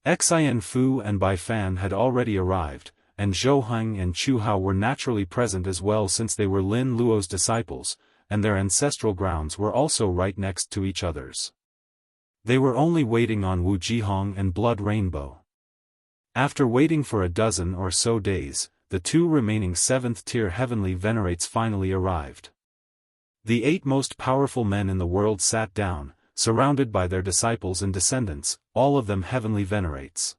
Xian Fu and Bai Fan had already arrived, and Zhou Heng and Chu Hao were naturally present as well since they were Lin Luo's disciples, and their ancestral grounds were also right next to each other's. They were only waiting on Wu Jihong and Blood Rainbow. After waiting for a dozen or so days, the two remaining 7th-tier heavenly venerates finally arrived. The 8 most powerful men in the world sat down, surrounded by their disciples and descendants, all of them heavenly venerates.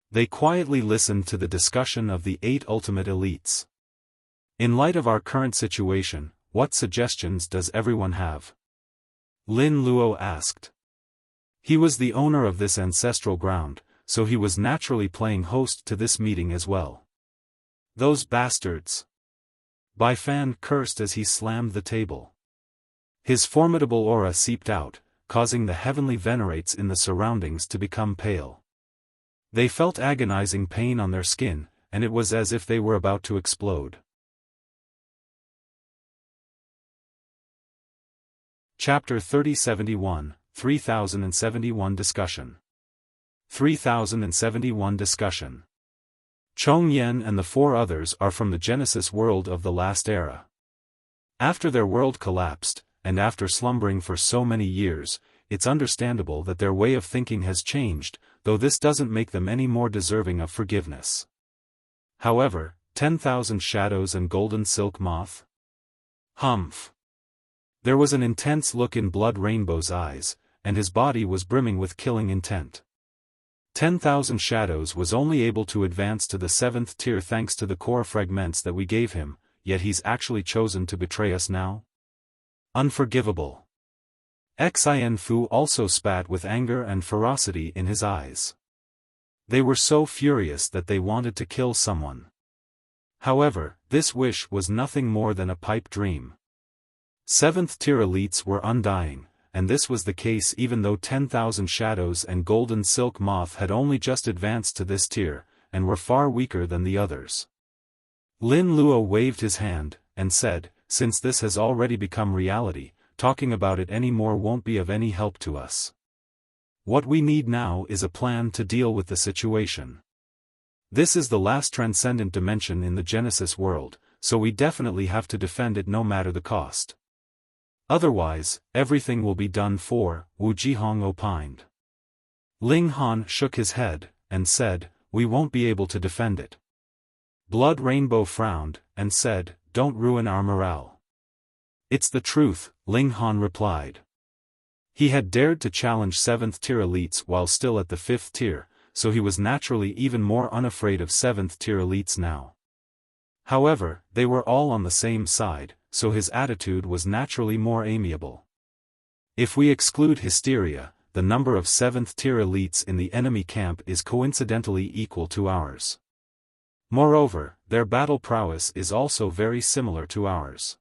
They quietly listened to the discussion of the 8 ultimate elites. "In light of our current situation, what suggestions does everyone have?" Lin Luo asked. He was the owner of this ancestral ground, so he was naturally playing host to this meeting as well. "Those bastards!" Bai Fan cursed as he slammed the table. His formidable aura seeped out, causing the heavenly venerates in the surroundings to become pale. They felt agonizing pain on their skin, and it was as if they were about to explode. Chapter 3071, 3071 Discussion. 3071 Discussion. Chong Yen and the 4 others are from the Genesis world of the last era. After their world collapsed, and after slumbering for so many years, it's understandable that their way of thinking has changed, though this doesn't make them any more deserving of forgiveness. However, 10,000 shadows and golden silk moth? Humph. There was an intense look in Blood Rainbow's eyes, and his body was brimming with killing intent. 10,000 shadows was only able to advance to the 7th tier thanks to the core fragments that we gave him, yet he's actually chosen to betray us now? Unforgivable. Xian Fu also spat with anger and ferocity in his eyes. They were so furious that they wanted to kill someone. However, this wish was nothing more than a pipe dream. 7th tier elites were undying, and this was the case even though 10,000 shadows and golden silk moth had only just advanced to this tier, and were far weaker than the others. Lin Luo waved his hand, and said, "Since this has already become reality, talking about it any more won't be of any help to us. What we need now is a plan to deal with the situation. This is the last transcendent dimension in the Genesis world, so we definitely have to defend it no matter the cost. Otherwise, everything will be done for," Wu Jihong opined. Ling Han shook his head, and said, "We won't be able to defend it." Blood Rainbow frowned, and said, "Don't ruin our morale." "It's the truth," Ling Han replied. He had dared to challenge 7th tier elites while still at the 5th tier, so he was naturally even more unafraid of 7th tier elites now. However, they were all on the same side, so his attitude was naturally more amiable. If we exclude Hysteria, the number of 7th tier elites in the enemy camp is coincidentally equal to ours. Moreover, their battle prowess is also very similar to ours.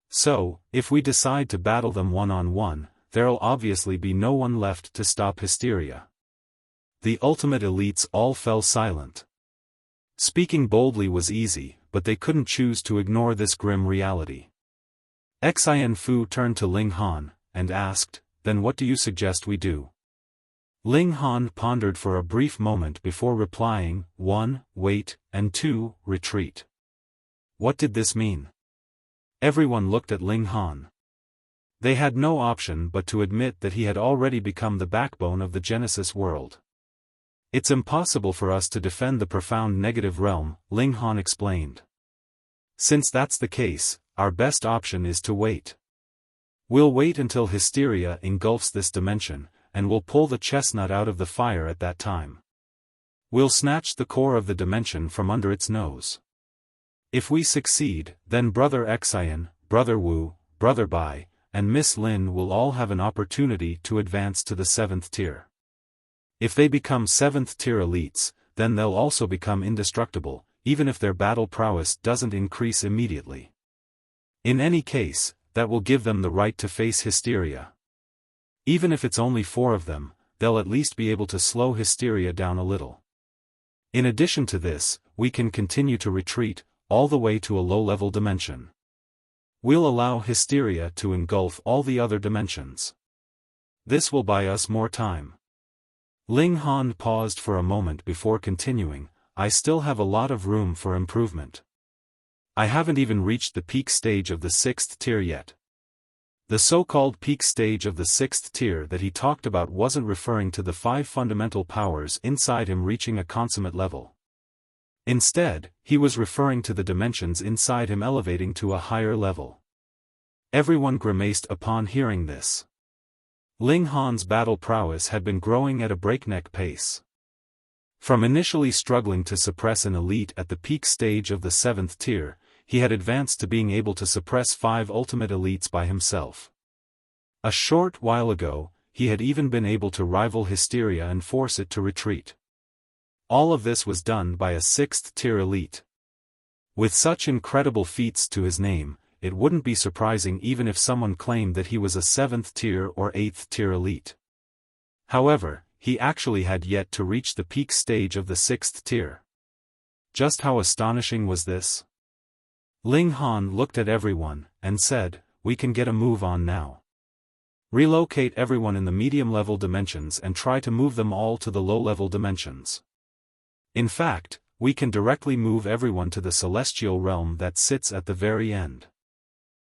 So, if we decide to battle them one-on-one, there'll obviously be no one left to stop Hysteria. The ultimate elites all fell silent. Speaking boldly was easy, but they couldn't choose to ignore this grim reality. Xianfu turned to Ling Han, and asked, "Then what do you suggest we do?" Ling Han pondered for a brief moment before replying, 1. Wait, and 2. Retreat. What did this mean? Everyone looked at Ling Han. They had no option but to admit that he had already become the backbone of the Genesis world. "It's impossible for us to defend the profound negative realm," Ling Han explained. "Since that's the case, our best option is to wait. We'll wait until Hysteria engulfs this dimension, and we'll pull the chestnut out of the fire at that time. We'll snatch the core of the dimension from under its nose. If we succeed, then Brother Xian, Brother Wu, Brother Bai, and Miss Lin will all have an opportunity to advance to the 7th tier. If they become 7th tier elites, then they'll also become indestructible, even if their battle prowess doesn't increase immediately. In any case, that will give them the right to face Hysteria. Even if it's only 4 of them, they'll at least be able to slow Hysteria down a little. In addition to this, we can continue to retreat, all the way to a low-level dimension. We'll allow Hysteria to engulf all the other dimensions. This will buy us more time." Ling Han paused for a moment before continuing, "I still have a lot of room for improvement. I haven't even reached the peak stage of the 6th tier yet." The so-called peak stage of the 6th tier that he talked about wasn't referring to the 5 fundamental powers inside him reaching a consummate level. Instead, he was referring to the dimensions inside him elevating to a higher level. Everyone grimaced upon hearing this. Ling Han's battle prowess had been growing at a breakneck pace. From initially struggling to suppress an elite at the peak stage of the 7th tier, he had advanced to being able to suppress 5 ultimate elites by himself. A short while ago, he had even been able to rival Hysteria and force it to retreat. All of this was done by a 6th tier elite. With such incredible feats to his name, it wouldn't be surprising even if someone claimed that he was a 7th tier or 8th tier elite. However, he actually had yet to reach the peak stage of the 6th tier. Just how astonishing was this? Ling Han looked at everyone, and said, "We can get a move on now. Relocate everyone in the medium-level dimensions and try to move them all to the low-level dimensions. In fact, we can directly move everyone to the celestial realm that sits at the very end.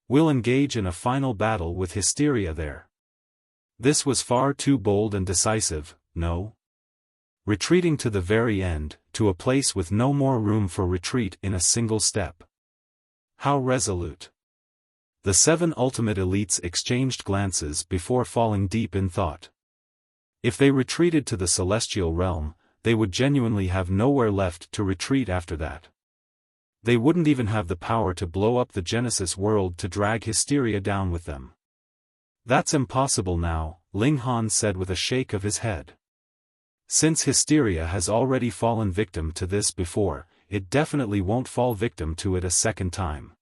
We'll engage in a final battle with Hysteria there." This was far too bold and decisive, no? Retreating to the very end, to a place with no more room for retreat in a single step. How resolute. The 7 ultimate elites exchanged glances before falling deep in thought. If they retreated to the celestial realm, they would genuinely have nowhere left to retreat after that. They wouldn't even have the power to blow up the Genesis world to drag Hysteria down with them. "That's impossible now," Ling Han said with a shake of his head. "Since Hysteria has already fallen victim to this before, it definitely won't fall victim to it a second time."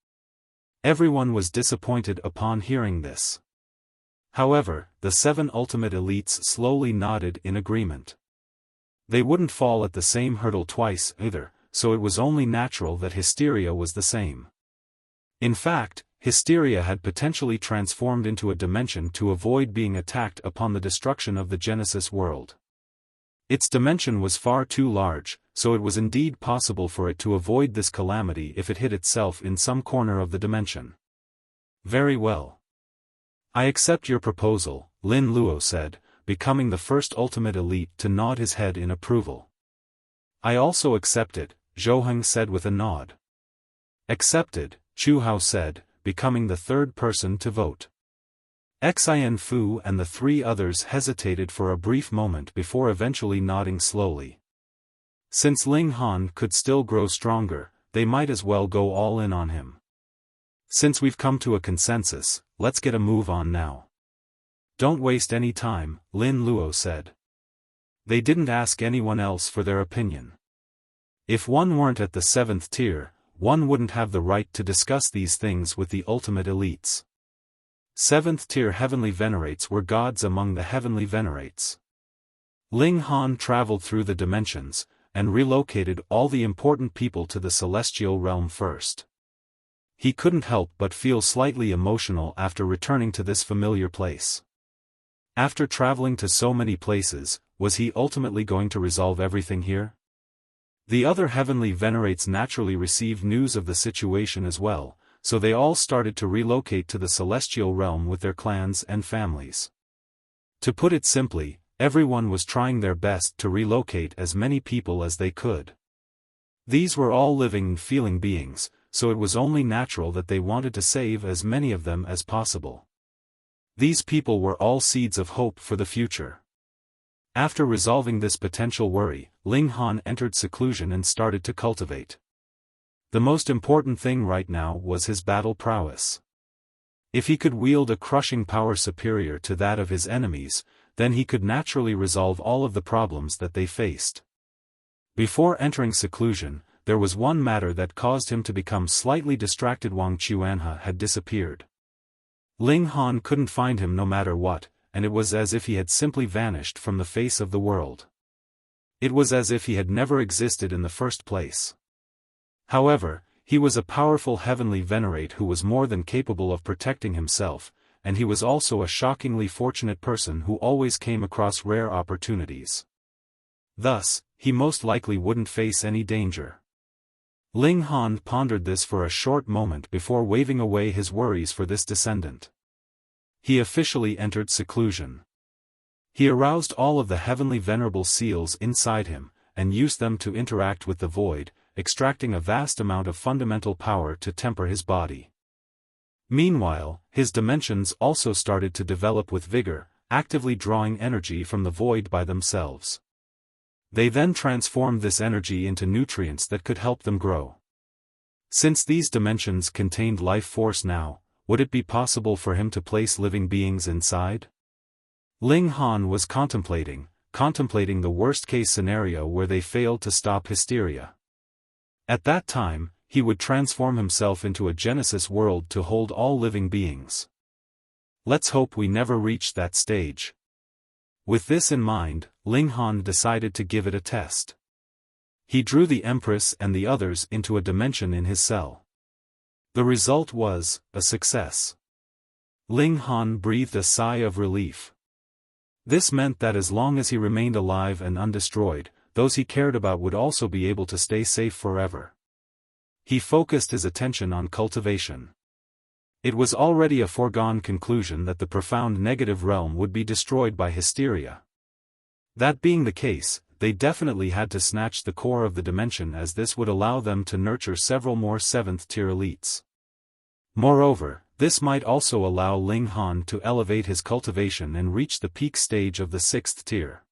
Everyone was disappointed upon hearing this. However, the 7 ultimate elites slowly nodded in agreement. They wouldn't fall at the same hurdle twice either, so it was only natural that Hysteria was the same. In fact, Hysteria had potentially transformed into a dimension to avoid being attacked upon the destruction of the Genesis world. Its dimension was far too large, so it was indeed possible for it to avoid this calamity if it hid itself in some corner of the dimension. "Very well. I accept your proposal," Lin Luo said, becoming the first ultimate elite to nod his head in approval. "I also accept it," Zhou said with a nod. "Accepted," Chu Hao said, becoming the 3rd person to vote. Xianfu and the 3 others hesitated for a brief moment before eventually nodding slowly. Since Ling Han could still grow stronger, they might as well go all in on him. "Since we've come to a consensus, let's get a move on now." "Don't waste any time," Lin Luo said. They didn't ask anyone else for their opinion. If one weren't at the 7th tier, one wouldn't have the right to discuss these things with the ultimate elites. 7th tier heavenly venerates were gods among the heavenly venerates. Ling Han traveled through the dimensions, and relocated all the important people to the celestial realm first. He couldn't help but feel slightly emotional after returning to this familiar place. After traveling to so many places, was he ultimately going to resolve everything here? The other heavenly venerates naturally received news of the situation as well, so they all started to relocate to the celestial realm with their clans and families. To put it simply, everyone was trying their best to relocate as many people as they could. These were all living and feeling beings, so it was only natural that they wanted to save as many of them as possible. These people were all seeds of hope for the future. After resolving this potential worry, Ling Han entered seclusion and started to cultivate. The most important thing right now was his battle prowess. If he could wield a crushing power superior to that of his enemies, then he could naturally resolve all of the problems that they faced. Before entering seclusion, there was one matter that caused him to become slightly distracted. Wang Chuanhe had disappeared. Ling Han couldn't find him no matter what, and it was as if he had simply vanished from the face of the world. It was as if he had never existed in the first place. However, he was a powerful heavenly venerate who was more than capable of protecting himself, and he was also a shockingly fortunate person who always came across rare opportunities. Thus, he most likely wouldn't face any danger. Ling Han pondered this for a short moment before waving away his worries for this descendant. He officially entered seclusion. He aroused all of the heavenly venerable seals inside him, and used them to interact with the void, extracting a vast amount of fundamental power to temper his body. Meanwhile, his dimensions also started to develop with vigor, actively drawing energy from the void by themselves. They then transformed this energy into nutrients that could help them grow. Since these dimensions contained life force now, would it be possible for him to place living beings inside? Ling Han was contemplating the worst-case scenario where they failed to stop Hysteria. At that time, he would transform himself into a Genesis world to hold all living beings. Let's hope we never reach that stage. With this in mind, Ling Han decided to give it a test. He drew the Empress and the others into a dimension in his cell. The result was a success. Ling Han breathed a sigh of relief. This meant that as long as he remained alive and undestroyed, those he cared about would also be able to stay safe forever. He focused his attention on cultivation. It was already a foregone conclusion that the profound negative realm would be destroyed by Hysteria. That being the case, they definitely had to snatch the core of the dimension, as this would allow them to nurture several more 7th-tier elites. Moreover, this might also allow Ling Han to elevate his cultivation and reach the peak stage of the 6th tier.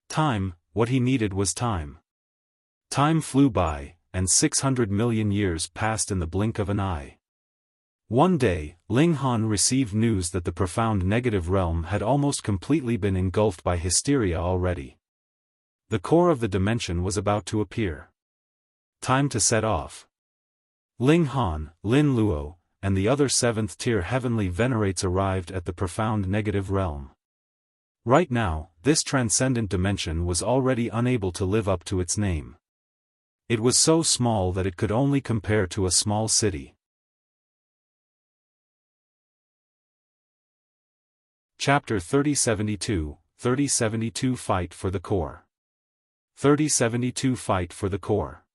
Time, what he needed was time. Time flew by, and 600 million years passed in the blink of an eye. One day, Ling Han received news that the profound negative realm had almost completely been engulfed by Hysteria already. The core of the dimension was about to appear. Time to set off. Ling Han, Lin Luo, and the other 7th-tier heavenly venerates arrived at the profound negative realm. Right now, this transcendent dimension was already unable to live up to its name. It was so small that it could only compare to a small city. Chapter 3072, 3072 Fight for the Core. 3072 Fight for the Core.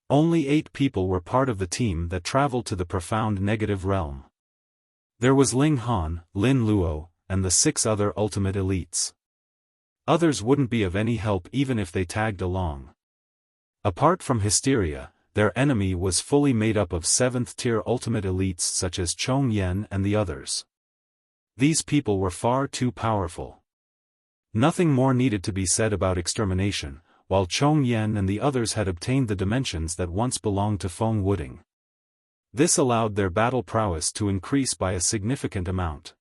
Only 8 people were part of the team that traveled to the profound negative realm. There was Ling Han, Lin Luo, and the 6 other ultimate elites. Others wouldn't be of any help even if they tagged along. Apart from Hysteria, their enemy was fully made up of 7th-tier ultimate elites such as Chong Yen and the others. These people were far too powerful. Nothing more needed to be said about extermination, while Chong Yen and the others had obtained the dimensions that once belonged to Feng Wuding. This allowed their battle prowess to increase by a significant amount.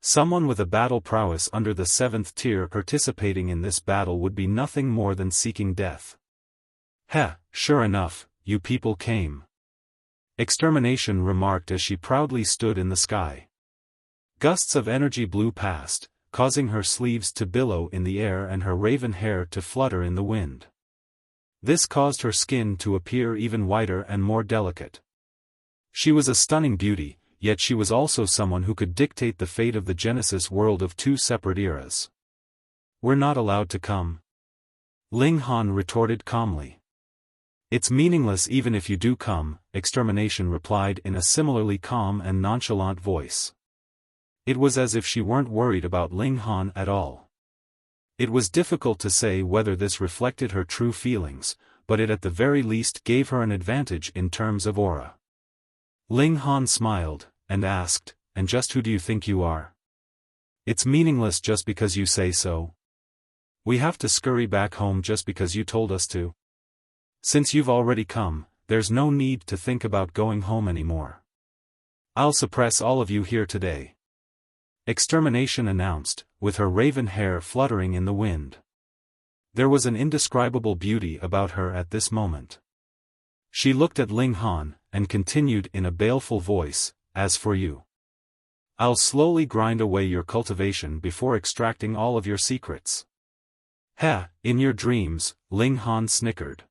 Someone with a battle prowess under the 7th tier participating in this battle would be nothing more than seeking death. Sure enough, you people came. Extermination remarked as she proudly stood in the sky. Gusts of energy blew past, causing her sleeves to billow in the air and her raven hair to flutter in the wind. This caused her skin to appear even whiter and more delicate. She was a stunning beauty, yet she was also someone who could dictate the fate of the Genesis world of two separate eras. "We're not allowed to come," Ling Han retorted calmly. "It's meaningless even if you do come," Extermination replied in a similarly calm and nonchalant voice. It was as if she weren't worried about Ling Han at all. It was difficult to say whether this reflected her true feelings, but it at the very least gave her an advantage in terms of aura. Ling Han smiled, and asked, "And just who do you think you are? It's meaningless just because you say so. We have to scurry back home just because you told us to. Since you've already come, there's no need to think about going home anymore. I'll suppress all of you here today," Extermination announced, with her raven hair fluttering in the wind. There was an indescribable beauty about her at this moment. She looked at Ling Han, and continued in a baleful voice, "As for you, I'll slowly grind away your cultivation before extracting all of your secrets." "Heh, in your dreams," Ling Han snickered.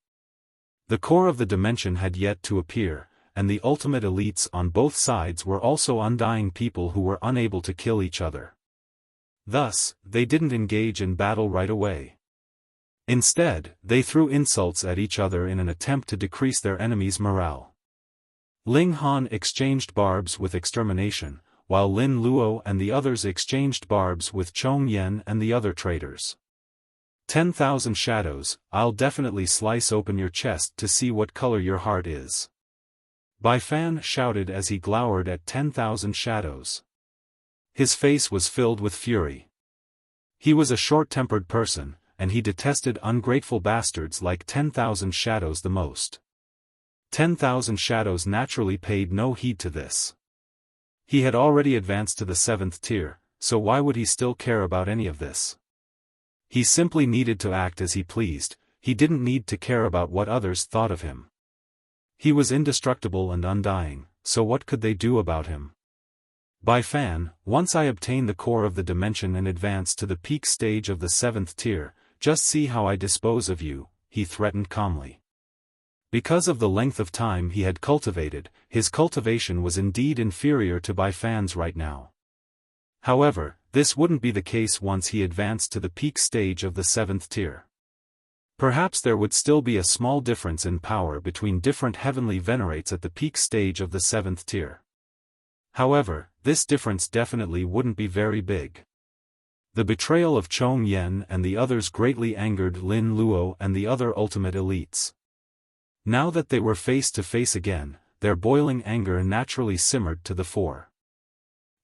The core of the dimension had yet to appear, and the ultimate elites on both sides were also undying people who were unable to kill each other. Thus, they didn't engage in battle right away. Instead, they threw insults at each other in an attempt to decrease their enemies' morale. Ling Han exchanged barbs with Extermination, while Lin Luo and the others exchanged barbs with Chong Yen and the other traitors. 10,000 shadows, I'll definitely slice open your chest to see what color your heart is," Bai Fan shouted as he glowered at 10,000 shadows. His face was filled with fury. He was a short-tempered person, and he detested ungrateful bastards like 10,000 shadows the most. 10,000 shadows naturally paid no heed to this. He had already advanced to the 7th tier, so why would he still care about any of this? He simply needed to act as he pleased, he didn't need to care about what others thought of him. He was indestructible and undying, so what could they do about him? "Bai Fan, once I obtain the core of the dimension and advance to the peak stage of the 7th tier, just see how I dispose of you," he threatened calmly. Because of the length of time he had cultivated, his cultivation was indeed inferior to Bai Fan's right now. However, this wouldn't be the case once he advanced to the peak stage of the 7th tier. Perhaps there would still be a small difference in power between different heavenly venerates at the peak stage of the 7th tier. However, this difference definitely wouldn't be very big. The betrayal of Chong Yen and the others greatly angered Lin Luo and the other ultimate elites. Now that they were face to face again, their boiling anger naturally simmered to the fore.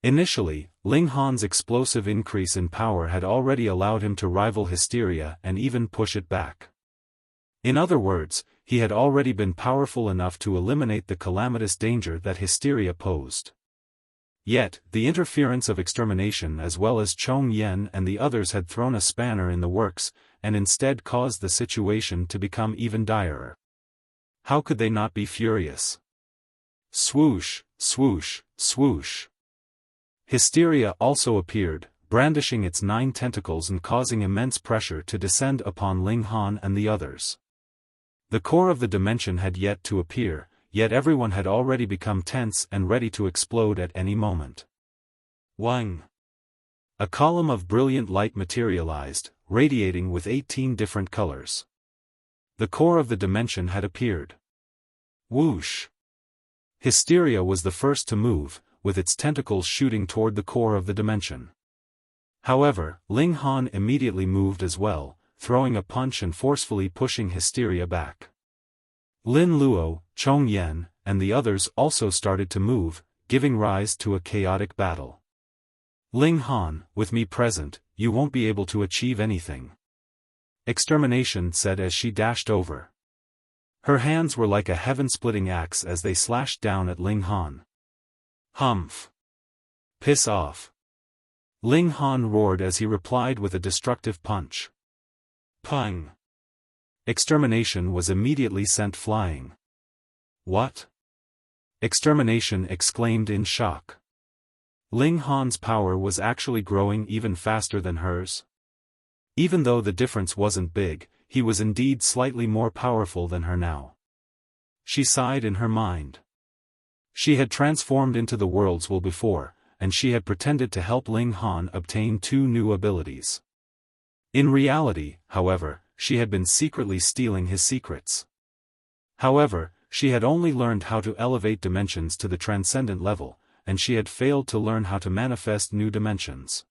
Initially, Ling Han's explosive increase in power had already allowed him to rival Hysteria and even push it back. In other words, he had already been powerful enough to eliminate the calamitous danger that Hysteria posed. Yet, the interference of Extermination as well as Chong Yen and the others had thrown a spanner in the works, and instead caused the situation to become even direr. How could they not be furious? Swoosh, swoosh, swoosh. Hysteria also appeared, brandishing its 9 tentacles and causing immense pressure to descend upon Ling Han and the others. The core of the dimension had yet to appear, yet everyone had already become tense and ready to explode at any moment. Wang! A column of brilliant light materialized, radiating with 18 different colors. The core of the dimension had appeared. Whoosh! Hysteria was the first to move, with its tentacles shooting toward the core of the dimension. However, Ling Han immediately moved as well, throwing a punch and forcefully pushing Hysteria back. Lin Luo, Chong Yen, and the others also started to move, giving rise to a chaotic battle. Ling Han, with me present, you won't be able to achieve anything, Extermination said as she dashed over. Her hands were like a heaven-splitting axe as they slashed down at Ling Han. Humph! Piss off! Ling Han roared as he replied with a destructive punch. Pung! Extermination was immediately sent flying. What? Extermination exclaimed in shock. Ling Han's power was actually growing even faster than hers. Even though the difference wasn't big, he was indeed slightly more powerful than her now. She sighed in her mind. She had transformed into the world's will before, and she had pretended to help Ling Han obtain 2 new abilities. In reality, however, she had been secretly stealing his secrets. However, she had only learned how to elevate dimensions to the transcendent level, and she had failed to learn how to manifest new dimensions.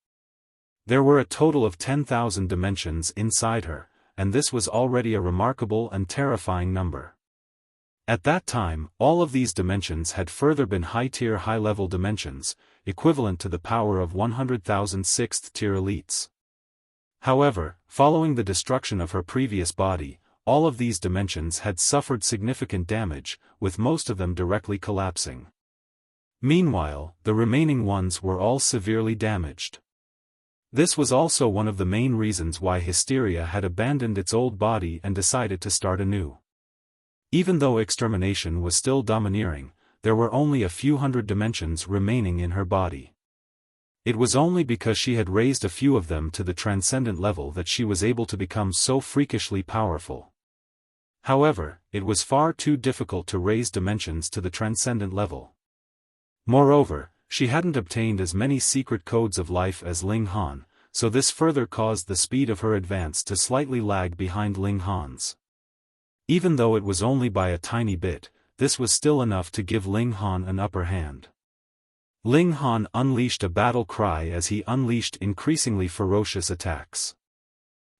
There were a total of 10,000 dimensions inside her, and this was already a remarkable and terrifying number. At that time, all of these dimensions had further been high-tier high-level dimensions, equivalent to the power of 100,000 6th-tier elites. However, following the destruction of her previous body, all of these dimensions had suffered significant damage, with most of them directly collapsing. Meanwhile, the remaining ones were all severely damaged. This was also one of the main reasons why Hysteria had abandoned its old body and decided to start anew. Even though extermination was still domineering, there were only a few hundred dimensions remaining in her body. It was only because she had raised a few of them to the transcendent level that she was able to become so freakishly powerful. However, it was far too difficult to raise dimensions to the transcendent level. Moreover, she hadn't obtained as many secret codes of life as Ling Han, so this further caused the speed of her advance to slightly lag behind Ling Han's. Even though it was only by a tiny bit, this was still enough to give Ling Han an upper hand. Ling Han unleashed a battle cry as he unleashed increasingly ferocious attacks.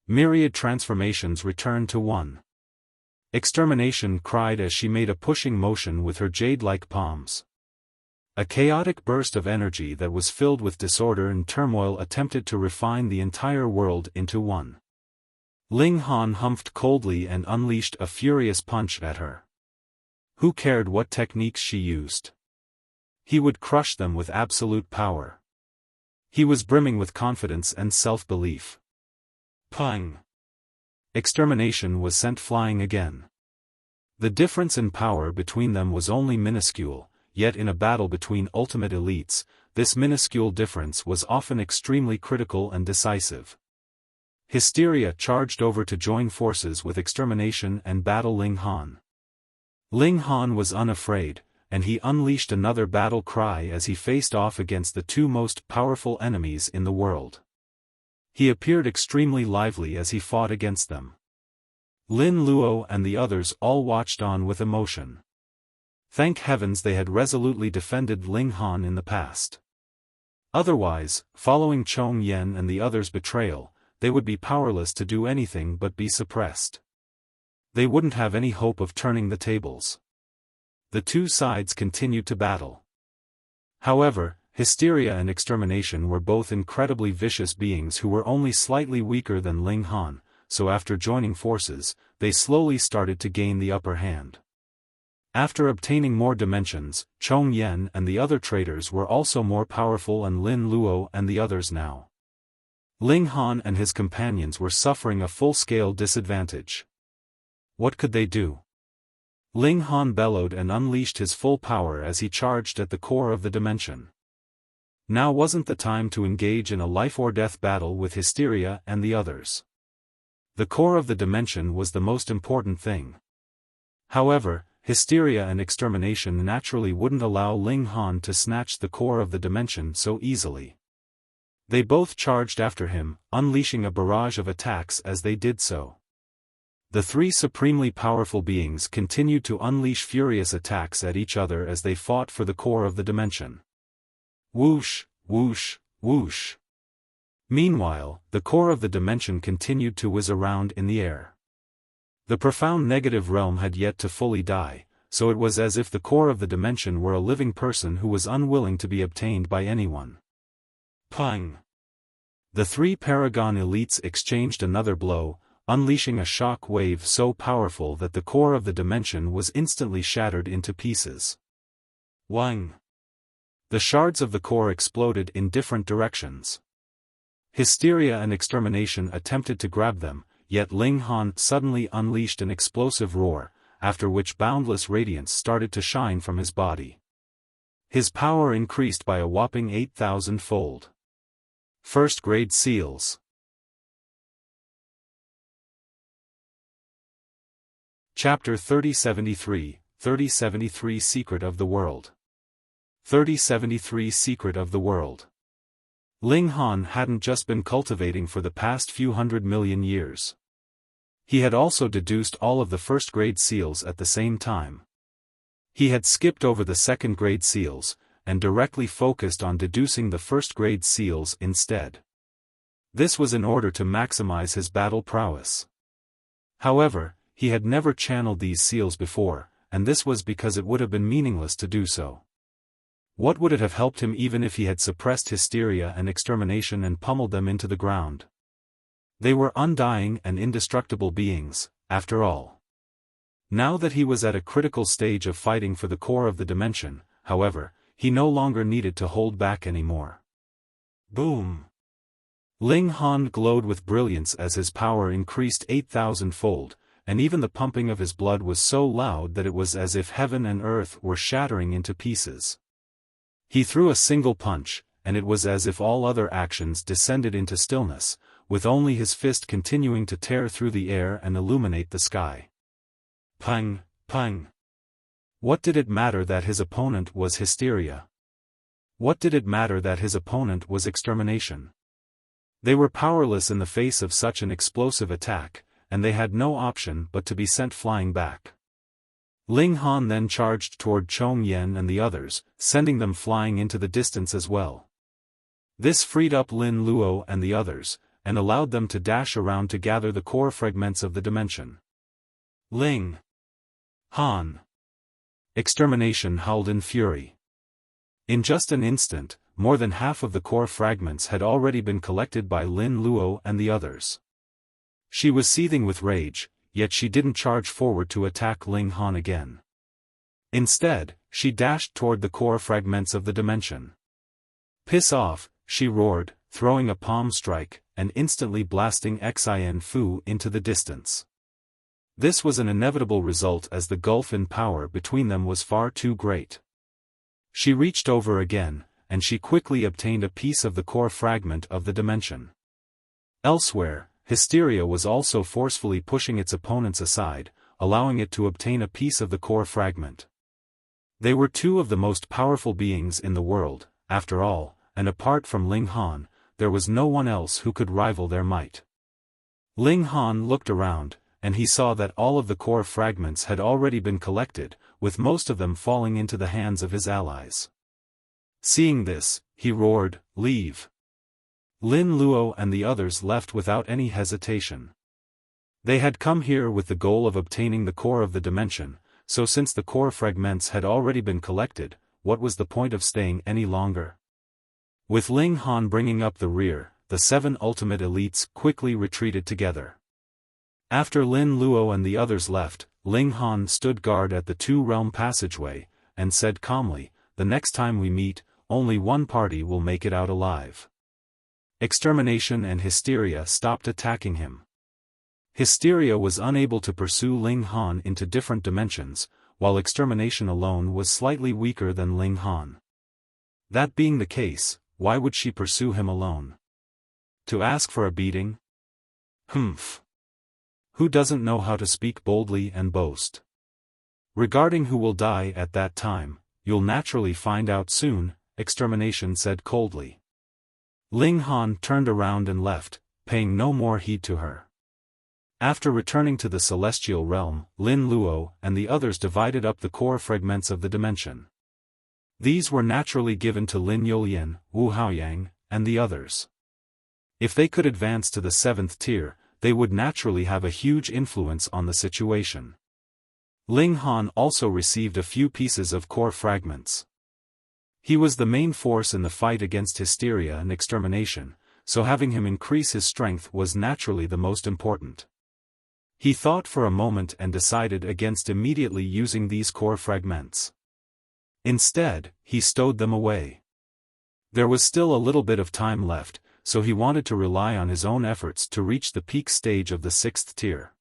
Myriad transformations returned to 1. Extermination cried as she made a pushing motion with her jade-like palms. A chaotic burst of energy that was filled with disorder and turmoil attempted to refine the entire world into 1. Ling Han humphed coldly and unleashed a furious punch at her. Who cared what techniques she used? He would crush them with absolute power. He was brimming with confidence and self-belief. Pang! Extermination was sent flying again. The difference in power between them was only minuscule, yet in a battle between ultimate elites, this minuscule difference was often extremely critical and decisive. Hysteria charged over to join forces with extermination and battle Ling Han. Ling Han was unafraid, and he unleashed another battle cry as he faced off against the 2 most powerful enemies in the world. He appeared extremely lively as he fought against them. Lin Luo and the others all watched on with emotion. Thank heavens they had resolutely defended Ling Han in the past. Otherwise, following Chong Yen and the others' betrayal, they would be powerless to do anything but be suppressed. They wouldn't have any hope of turning the tables. The 2 sides continued to battle. However, Hysteria and Extermination were both incredibly vicious beings who were only slightly weaker than Ling Han, so after joining forces, they slowly started to gain the upper hand. After obtaining more dimensions, Chong Yen and the other traitors were also more powerful and Lin Luo and the others now. Ling Han and his companions were suffering a full-scale disadvantage. What could they do? Ling Han bellowed and unleashed his full power as he charged at the core of the dimension. Now wasn't the time to engage in a life-or-death battle with Hysteria and the others. The core of the dimension was the most important thing. However, Hysteria and Extermination naturally wouldn't allow Ling Han to snatch the core of the dimension so easily. They both charged after him, unleashing a barrage of attacks as they did so. The 3 supremely powerful beings continued to unleash furious attacks at each other as they fought for the core of the dimension. Whoosh, whoosh, whoosh. Meanwhile, the core of the dimension continued to whiz around in the air. The profound negative realm had yet to fully die, so it was as if the core of the dimension were a living person who was unwilling to be obtained by anyone. Pang! The 3 Paragon elites exchanged another blow, unleashing a shock wave so powerful that the core of the dimension was instantly shattered into pieces. Wang! The shards of the core exploded in different directions. Hysteria and Extermination attempted to grab them, yet Ling Han suddenly unleashed an explosive roar, after which boundless radiance started to shine from his body. His power increased by a whopping 8,000-fold. First-grade seals. Chapter 3073, 3073 Secret of the World. 3073 Secret of the World. Ling Han hadn't just been cultivating for the past few 100 million years. He had also deduced all of the first-grade seals at the same time. He had skipped over the second-grade seals, and directly focused on deducing the first-grade seals instead. This was in order to maximize his battle prowess. However, he had never channeled these seals before, and this was because it would have been meaningless to do so. What would it have helped him even if he had suppressed hysteria and extermination and pummeled them into the ground? They were undying and indestructible beings, after all. Now that he was at a critical stage of fighting for the core of the dimension, however, he no longer needed to hold back anymore. Boom! Ling Han glowed with brilliance as his power increased 8,000-fold, and even the pumping of his blood was so loud that it was as if heaven and earth were shattering into pieces. He threw a single punch, and it was as if all other actions descended into stillness, with only his fist continuing to tear through the air and illuminate the sky. Pang, pang. What did it matter that his opponent was hysteria? What did it matter that his opponent was extermination? They were powerless in the face of such an explosive attack, and they had no option but to be sent flying back. Ling Han then charged toward Chong Yen and the others, sending them flying into the distance as well. This freed up Lin Luo and the others, and allowed them to dash around to gather the core fragments of the dimension. Ling Han. Extermination howled in fury. In just an instant, more than half of the core fragments had already been collected by Lin Luo and the others. She was seething with rage, yet she didn't charge forward to attack Ling Han again. Instead, she dashed toward the core fragments of the dimension. Piss off, she roared, throwing a palm strike, and instantly blasting Xin Fu into the distance. This was an inevitable result as the gulf in power between them was far too great. She reached over again, and she quickly obtained a piece of the core fragment of the dimension. Elsewhere, Hysteria was also forcefully pushing its opponents aside, allowing it to obtain a piece of the core fragment. They were two of the most powerful beings in the world, after all, and apart from Ling Han, there was no one else who could rival their might. Ling Han looked around, and he saw that all of the core fragments had already been collected, with most of them falling into the hands of his allies. Seeing this, he roared, "Leave!" Lin Luo and the others left without any hesitation. They had come here with the goal of obtaining the core of the dimension, so since the core fragments had already been collected, what was the point of staying any longer? With Ling Han bringing up the rear, the 7 ultimate elites quickly retreated together. After Lin Luo and the others left, Ling Han stood guard at the 2-realm passageway, and said calmly, "The next time we meet, only one party will make it out alive." Extermination and Hysteria stopped attacking him. Hysteria was unable to pursue Ling Han into different dimensions, while Extermination alone was slightly weaker than Ling Han. That being the case, why would she pursue him alone? To ask for a beating? Humph. Who doesn't know how to speak boldly and boast? Regarding who will die at that time, you'll naturally find out soon, Extermination said coldly. Ling Han turned around and left, paying no more heed to her. After returning to the celestial realm, Lin Luo and the others divided up the core fragments of the dimension. These were naturally given to Lin Youlian, Wu Haoyang, and the others. If they could advance to the 7th tier, they would naturally have a huge influence on the situation. Ling Han also received a few pieces of core fragments. He was the main force in the fight against Hysteria and Extermination, so having him increase his strength was naturally the most important. He thought for a moment and decided against immediately using these core fragments. Instead, he stowed them away. There was still a little bit of time left, so he wanted to rely on his own efforts to reach the peak stage of the 6th tier.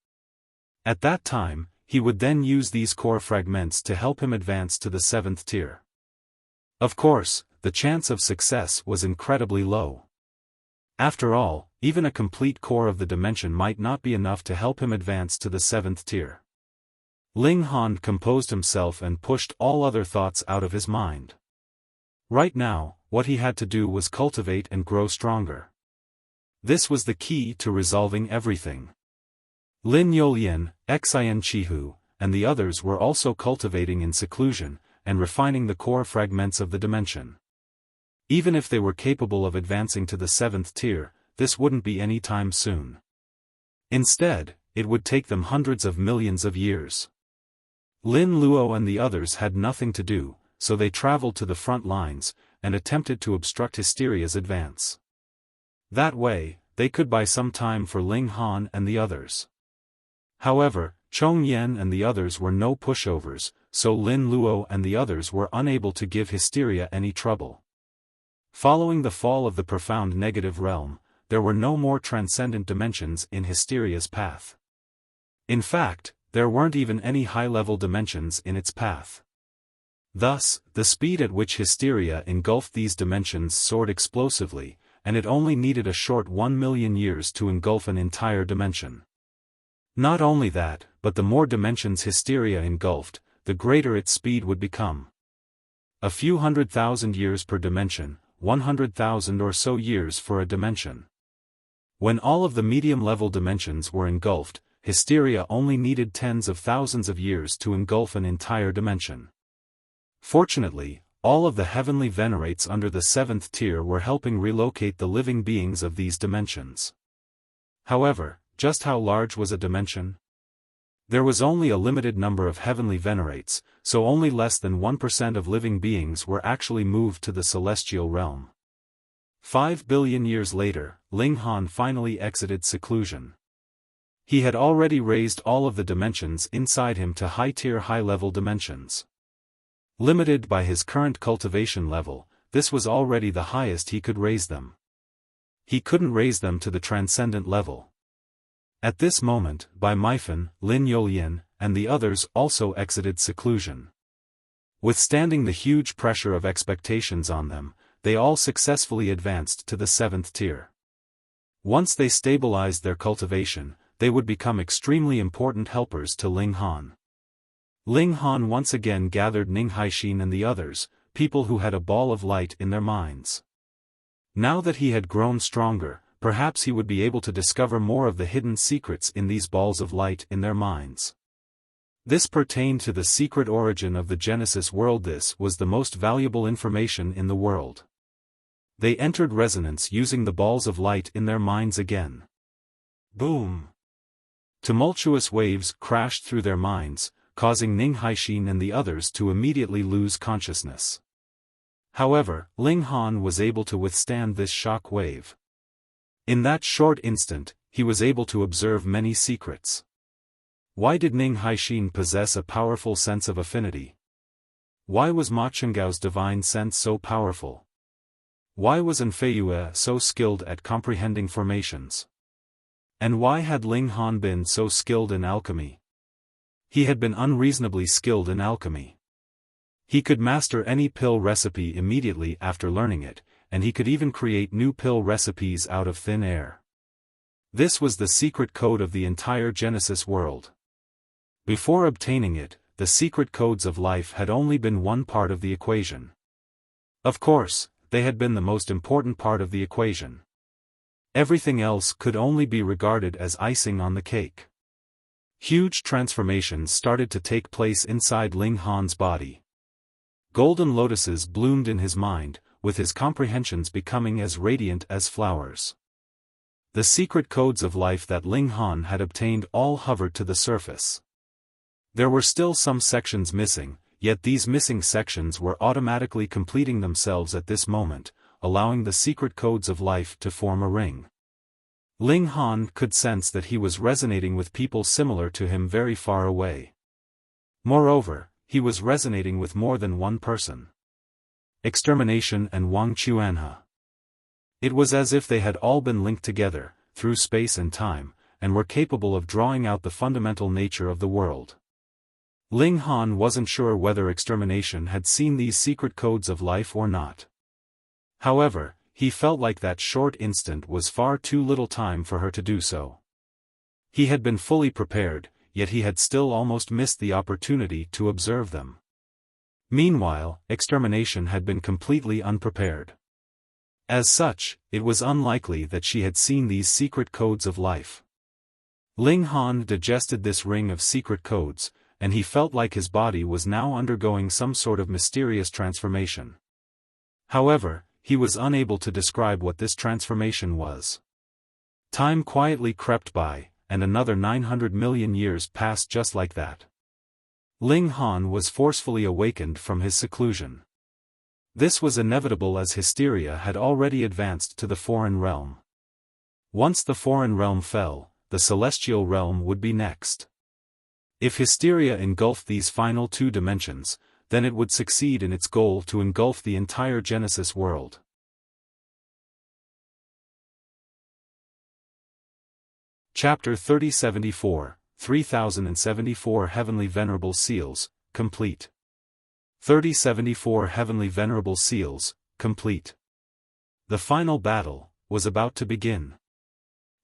At that time, he would then use these core fragments to help him advance to the 7th tier. Of course, the chance of success was incredibly low. After all, even a complete core of the dimension might not be enough to help him advance to the 7th tier. Ling Han composed himself and pushed all other thoughts out of his mind. Right now, what he had to do was cultivate and grow stronger. This was the key to resolving everything. Lin Yolian, Xian Chihu, and the others were also cultivating in seclusion, and refining the core fragments of the dimension. Even if they were capable of advancing to the 7th tier, this wouldn't be any time soon. Instead, it would take them hundreds of millions of years. Lin Luo and the others had nothing to do, so they traveled to the front lines, and attempted to obstruct Hysteria's advance. That way, they could buy some time for Ling Han and the others. However, Chong Yen and the others were no pushovers, so Lin Luo and the others were unable to give Hysteria any trouble. Following the fall of the profound negative realm, there were no more transcendent dimensions in Hysteria's path. In fact, there weren't even any high-level dimensions in its path. Thus, the speed at which Hysteria engulfed these dimensions soared explosively, and it only needed a short 1 million years to engulf an entire dimension. Not only that, but the more dimensions Hysteria engulfed, the greater its speed would become. A few 100,000 years per dimension, 100,000 or so years for a dimension. When all of the medium-level dimensions were engulfed, Hysteria only needed tens of thousands of years to engulf an entire dimension. Fortunately, all of the heavenly venerates under the 7th tier were helping relocate the living beings of these dimensions. However, just how large was a dimension? There was only a limited number of heavenly venerates, so only less than 1% of living beings were actually moved to the celestial realm. 5 billion years later, Ling Han finally exited seclusion. He had already raised all of the dimensions inside him to high-tier high-level dimensions. Limited by his current cultivation level, this was already the highest he could raise them. He couldn't raise them to the transcendent level. At this moment, Bai Meifan, Lin Yolian, and the others also exited seclusion. Withstanding the huge pressure of expectations on them, they all successfully advanced to the 7th tier. Once they stabilized their cultivation, they would become extremely important helpers to Ling Han. Ling Han once again gathered Ning Haixin and the others, people who had a ball of light in their minds. Now that he had grown stronger, perhaps he would be able to discover more of the hidden secrets in these balls of light in their minds. This pertained to the secret origin of the Genesis world. This was the most valuable information in the world. They entered resonance using the balls of light in their minds again. Boom! Tumultuous waves crashed through their minds, causing Ning Haixin and the others to immediately lose consciousness. However, Ling Han was able to withstand this shock wave. In that short instant, he was able to observe many secrets. Why did Ning Haixin possess a powerful sense of affinity? Why was Ma Chenggao's divine sense so powerful? Why was Anfeiyue so skilled at comprehending formations? And why had Ling Han been so skilled in alchemy? He had been unreasonably skilled in alchemy. He could master any pill recipe immediately after learning it, and he could even create new pill recipes out of thin air. This was the secret code of the entire Genesis world. Before obtaining it, the secret codes of life had only been one part of the equation. Of course, they had been the most important part of the equation. Everything else could only be regarded as icing on the cake. Huge transformations started to take place inside Ling Han's body. Golden lotuses bloomed in his mind, with his comprehensions becoming as radiant as flowers. The secret codes of life that Ling Han had obtained all hovered to the surface. There were still some sections missing, yet these missing sections were automatically completing themselves at this moment, allowing the secret codes of life to form a ring. Ling Han could sense that he was resonating with people similar to him very far away. Moreover, he was resonating with more than one person. Extermination and Wang Chuanhe. It was as if they had all been linked together, through space and time, and were capable of drawing out the fundamental nature of the world. Ling Han wasn't sure whether extermination had seen these secret codes of life or not. However, he felt like that short instant was far too little time for her to do so. He had been fully prepared, yet he had still almost missed the opportunity to observe them. Meanwhile, extermination had been completely unprepared. As such, it was unlikely that she had seen these secret codes of life. Ling Han digested this ring of secret codes, and he felt like his body was now undergoing some sort of mysterious transformation. However, he was unable to describe what this transformation was. Time quietly crept by, and another 900 million years passed just like that. Ling Han was forcefully awakened from his seclusion. This was inevitable as Hysteria had already advanced to the foreign realm. Once the foreign realm fell, the celestial realm would be next. If Hysteria engulfed these final two dimensions, then it would succeed in its goal to engulf the entire Genesis world. Chapter 3074, 3074 Heavenly Venerable Seals, complete. 3074 Heavenly Venerable Seals, complete. The final battle was about to begin.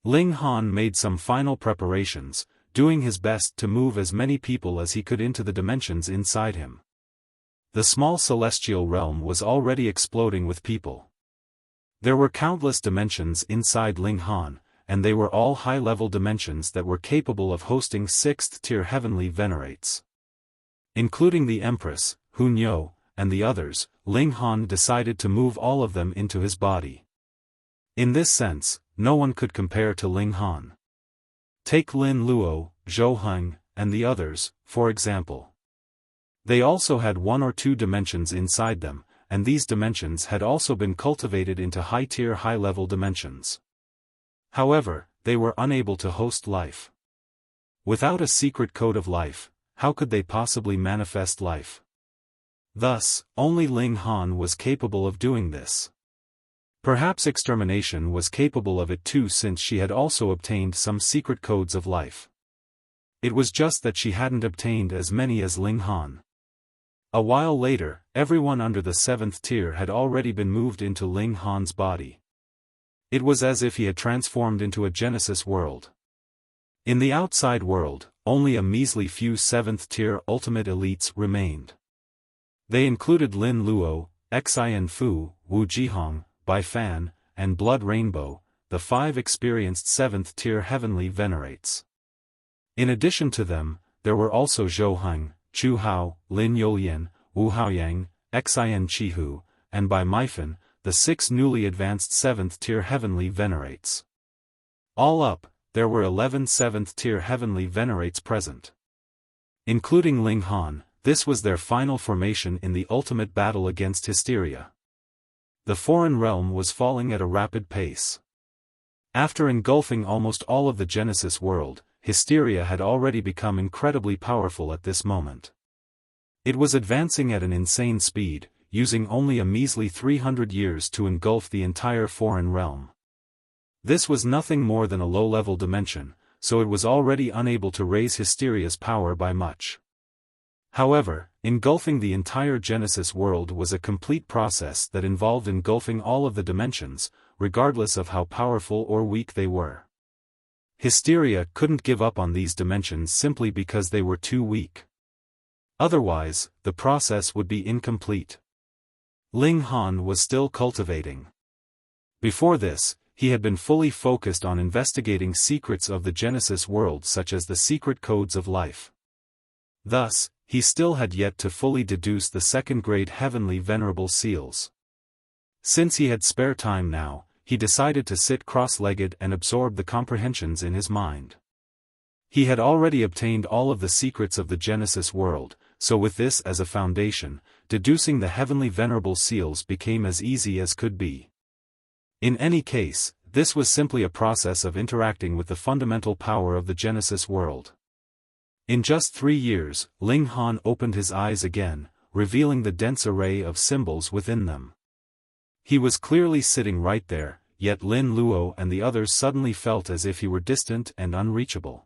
Ling Han made some final preparations, doing his best to move as many people as he could into the dimensions inside him. The small celestial realm was already exploding with people. There were countless dimensions inside Ling Han, and they were all high-level dimensions that were capable of hosting 6th-tier heavenly venerates. Including the Empress, Hunyo, and the others, Ling Han decided to move all of them into his body. In this sense, no one could compare to Ling Han. Take Lin Luo, Zhou Heng, and the others, for example. They also had one or two dimensions inside them, and these dimensions had also been cultivated into high-tier high-level dimensions. However, they were unable to host life. Without a secret code of life, how could they possibly manifest life? Thus, only Ling Han was capable of doing this. Perhaps extermination was capable of it too, since she had also obtained some secret codes of life. It was just that she hadn't obtained as many as Ling Han. A while later, everyone under the 7th tier had already been moved into Ling Han's body. It was as if he had transformed into a Genesis world. In the outside world, only a measly few 7th tier ultimate elites remained. They included Lin Luo, Xian Fu, Wu Jihong, Bai Fan, and Blood Rainbow, the 5 experienced 7th tier heavenly venerates. In addition to them, there were also Zhou Heng, Chu Hao, Lin Youlian, Wu Haoyang, Xian Chihu, and Bai Maifan, the 6 newly advanced 7th tier heavenly venerates. All up, there were 11 7th tier heavenly venerates present. Including Ling Han, this was their final formation in the ultimate battle against Hysteria. The foreign realm was falling at a rapid pace. After engulfing almost all of the Genesis world, Hysteria had already become incredibly powerful at this moment. It was advancing at an insane speed, using only a measly 300 years to engulf the entire foreign realm. This was nothing more than a low-level dimension, so it was already unable to raise Hysteria's power by much. However, engulfing the entire Genesis world was a complete process that involved engulfing all of the dimensions, regardless of how powerful or weak they were. Hysteria couldn't give up on these dimensions simply because they were too weak. Otherwise, the process would be incomplete. Ling Han was still cultivating. Before this, he had been fully focused on investigating secrets of the Genesis world, such as the secret codes of life. Thus, he still had yet to fully deduce the second-grade heavenly venerable seals. Since he had spare time now, he decided to sit cross-legged and absorb the comprehensions in his mind. He had already obtained all of the secrets of the Genesis world, so with this as a foundation, deducing the heavenly venerable seals became as easy as could be. In any case, this was simply a process of interacting with the fundamental power of the Genesis world. In just 3 years, Ling Han opened his eyes again, revealing the dense array of symbols within them. He was clearly sitting right there, yet Lin Luo and the others suddenly felt as if he were distant and unreachable.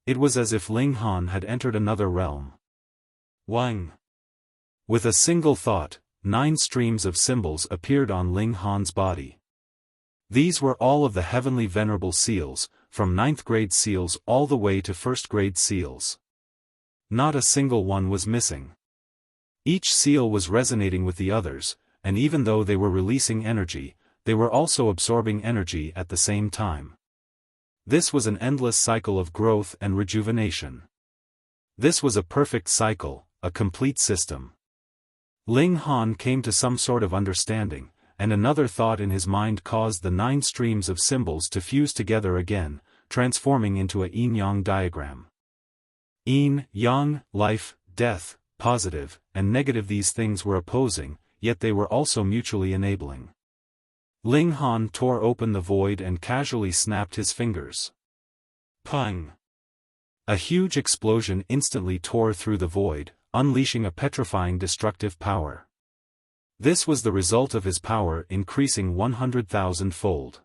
It was as if Ling Han had entered another realm. Wang. With a single thought, 9 streams of symbols appeared on Ling Han's body. These were all of the heavenly venerable seals, from 9th-grade seals all the way to 1st-grade seals. Not a single one was missing. Each seal was resonating with the others, and even though they were releasing energy, they were also absorbing energy at the same time. This was an endless cycle of growth and rejuvenation. This was a perfect cycle, a complete system. Ling Han came to some sort of understanding, and another thought in his mind caused the 9 streams of symbols to fuse together again, transforming into a yin-yang diagram. Yin, yang, life, death, positive, and negative. These things were opposing, yet they were also mutually enabling. Ling Han tore open the void and casually snapped his fingers. Pang! A huge explosion instantly tore through the void, unleashing a petrifying destructive power. This was the result of his power increasing 100,000-fold.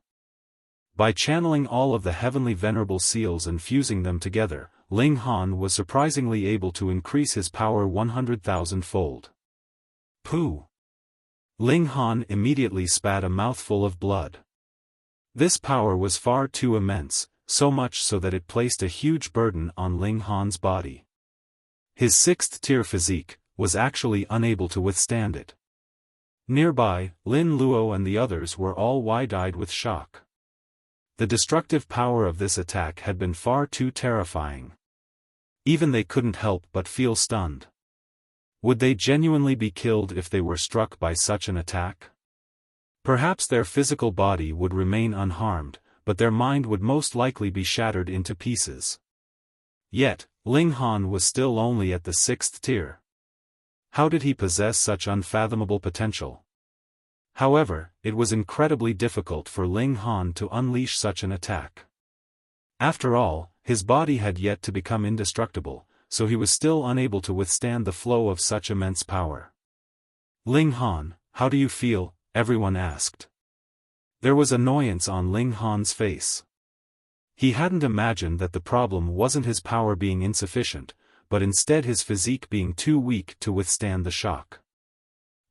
By channeling all of the heavenly Venerable seals and fusing them together, Ling Han was surprisingly able to increase his power 100,000-fold. Pooh! Ling Han immediately spat a mouthful of blood. This power was far too immense, so much so that it placed a huge burden on Ling Han's body. His 6th-tier physique was actually unable to withstand it. Nearby, Lin Luo and the others were all wide-eyed with shock. The destructive power of this attack had been far too terrifying. Even they couldn't help but feel stunned. Would they genuinely be killed if they were struck by such an attack? Perhaps their physical body would remain unharmed, but their mind would most likely be shattered into pieces. Yet, Ling Han was still only at the 6th tier. How did he possess such unfathomable potential? However, it was incredibly difficult for Ling Han to unleash such an attack. After all, his body had yet to become indestructible, so he was still unable to withstand the flow of such immense power. Ling Han, how do you feel? Everyone asked. There was annoyance on Ling Han's face. He hadn't imagined that the problem wasn't his power being insufficient, but instead his physique being too weak to withstand the shock.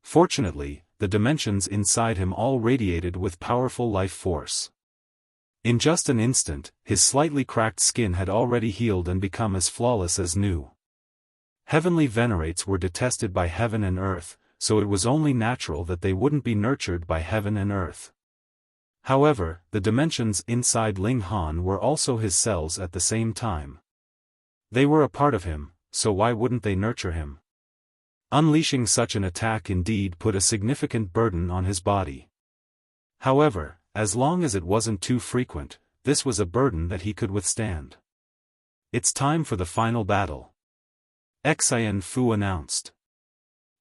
Fortunately, the dimensions inside him all radiated with powerful life force. In just an instant, his slightly cracked skin had already healed and become as flawless as new. Heavenly Venerates were detested by heaven and earth, so it was only natural that they wouldn't be nurtured by heaven and earth. However, the dimensions inside Ling Han were also his cells at the same time. They were a part of him, so why wouldn't they nurture him? Unleashing such an attack indeed put a significant burden on his body. However, as long as it wasn't too frequent, this was a burden that he could withstand. It's time for the final battle. Xian Fu announced.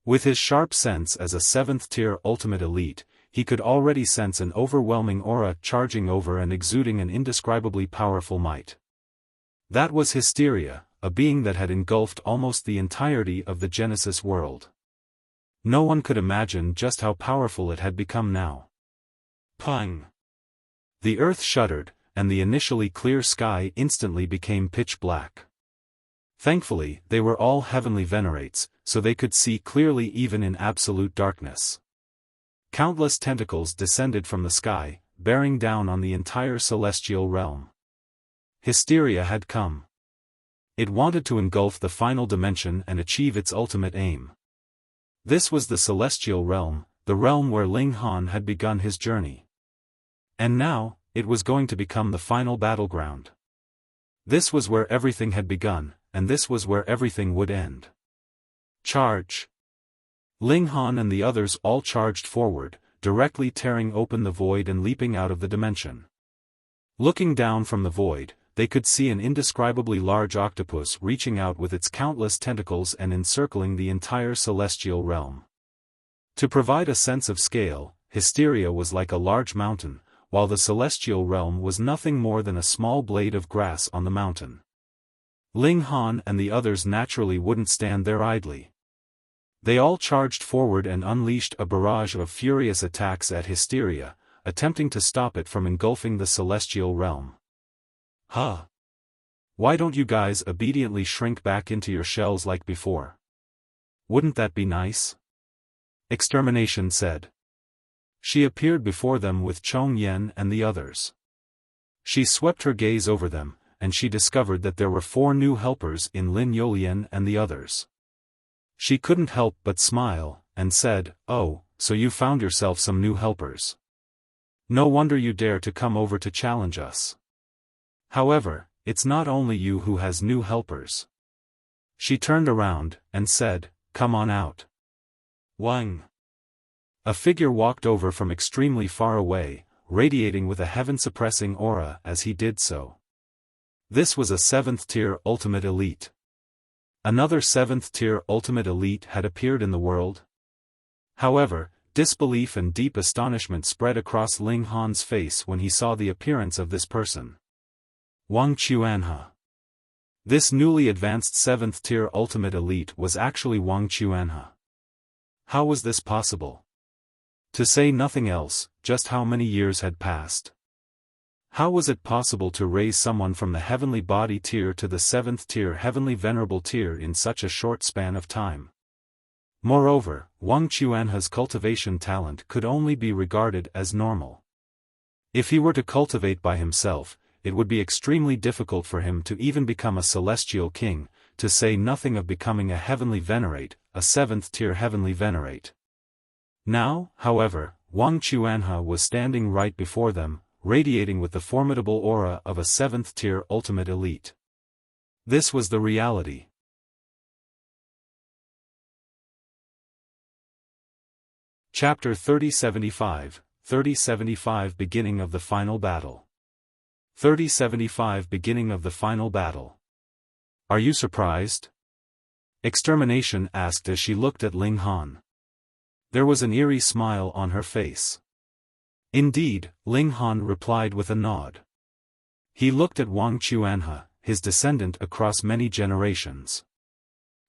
With his sharp sense as a 7th-tier ultimate elite, he could already sense an overwhelming aura charging over and exuding an indescribably powerful might. That was Hysteria, a being that had engulfed almost the entirety of the Genesis world. No one could imagine just how powerful it had become now. Pang! The earth shuddered, and the initially clear sky instantly became pitch black. Thankfully, they were all heavenly Venerates, so they could see clearly even in absolute darkness. Countless tentacles descended from the sky, bearing down on the entire celestial realm. Hysteria had come. It wanted to engulf the final dimension and achieve its ultimate aim. This was the celestial realm, the realm where Ling Han had begun his journey. And now, it was going to become the final battleground. This was where everything had begun, and this was where everything would end. Charge! Ling Han and the others all charged forward, directly tearing open the void and leaping out of the dimension. Looking down from the void, they could see an indescribably large octopus reaching out with its countless tentacles and encircling the entire celestial realm. To provide a sense of scale, Hysteria was like a large mountain, while the celestial realm was nothing more than a small blade of grass on the mountain. Ling Han and the others naturally wouldn't stand there idly. They all charged forward and unleashed a barrage of furious attacks at Hysteria, attempting to stop it from engulfing the celestial realm. Huh! Why don't you guys obediently shrink back into your shells like before? Wouldn't that be nice? Extermination said. She appeared before them with Chong Yen and the others. She swept her gaze over them, and she discovered that there were 4 new helpers in Lin Yolian and the others. She couldn't help but smile, and said, "Oh, so you found yourself some new helpers. No wonder you dare to come over to challenge us. However, it's not only you who has new helpers." She turned around, and said, "Come on out." Wang. A figure walked over from extremely far away, radiating with a heaven-suppressing aura as he did so. This was a 7th-tier Ultimate Elite. Another 7th-tier Ultimate Elite had appeared in the world. However, disbelief and deep astonishment spread across Ling Han's face when he saw the appearance of this person. Wang Chuanhe. This newly advanced 7th-tier Ultimate Elite was actually Wang Chuanhe. How was this possible? To say nothing else, just how many years had passed? How was it possible to raise someone from the heavenly body tier to the 7th-tier heavenly venerable tier in such a short span of time? Moreover, Wang Chuanhe's cultivation talent could only be regarded as normal. If he were to cultivate by himself, it would be extremely difficult for him to even become a celestial king, to say nothing of becoming a heavenly venerate, a 7th-tier heavenly venerate. Now, however, Wang Chuanhe was standing right before them, radiating with the formidable aura of a 7th-tier Ultimate Elite. This was the reality. Chapter 3075, 3075 Beginning of the Final Battle. 3075 Beginning of the Final Battle. Are you surprised? Extermination asked as she looked at Ling Han. There was an eerie smile on her face. Indeed, Ling Han replied with a nod. He looked at Wang Chuanhe, his descendant across many generations.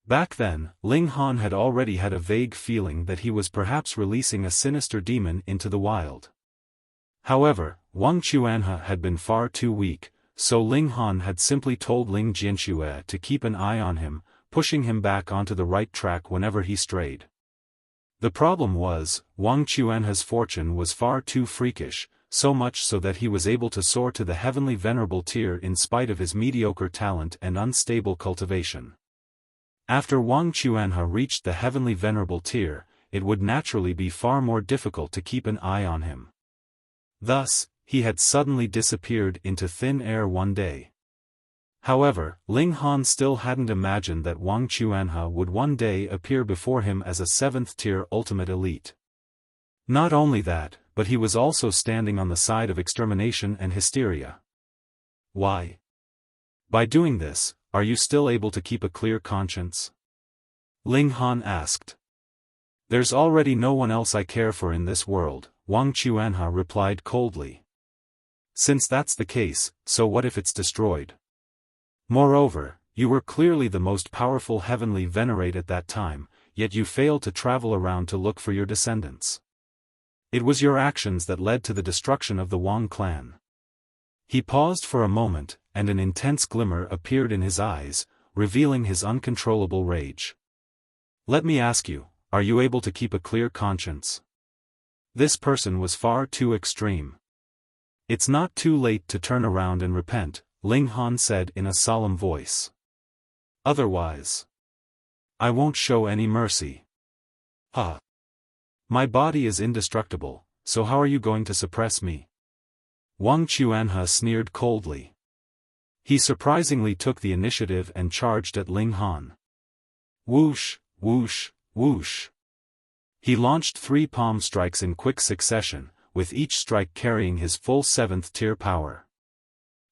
Back then, Ling Han had already had a vague feeling that he was perhaps releasing a sinister demon into the wild. However, Wang Chuanhe had been far too weak, so Ling Han had simply told Ling Jianxue to keep an eye on him, pushing him back onto the right track whenever he strayed. The problem was, Wang Chuanhe's fortune was far too freakish, so much so that he was able to soar to the heavenly venerable tier in spite of his mediocre talent and unstable cultivation. After Wang Chuanhe reached the heavenly venerable tier, it would naturally be far more difficult to keep an eye on him. Thus, he had suddenly disappeared into thin air one day. However, Ling Han still hadn't imagined that Wang Chuanhe would one day appear before him as a 7th-tier Ultimate Elite. Not only that, but he was also standing on the side of extermination and hysteria. Why? By doing this, are you still able to keep a clear conscience? Ling Han asked. There's already no one else I care for in this world, Wang Chuanhe replied coldly. Since that's the case, so what if it's destroyed? Moreover, you were clearly the most powerful heavenly venerate at that time, yet you failed to travel around to look for your descendants. It was your actions that led to the destruction of the Wang clan. He paused for a moment, and an intense glimmer appeared in his eyes, revealing his uncontrollable rage. Let me ask you, are you able to keep a clear conscience? This person was far too extreme. It's not too late to turn around and repent, Ling Han said in a solemn voice. Otherwise, I won't show any mercy. Ha! My body is indestructible, so how are you going to suppress me? Wang Chuanhe sneered coldly. He surprisingly took the initiative and charged at Ling Han. Whoosh, whoosh, whoosh. He launched 3 palm strikes in quick succession, with each strike carrying his full 7th-tier power.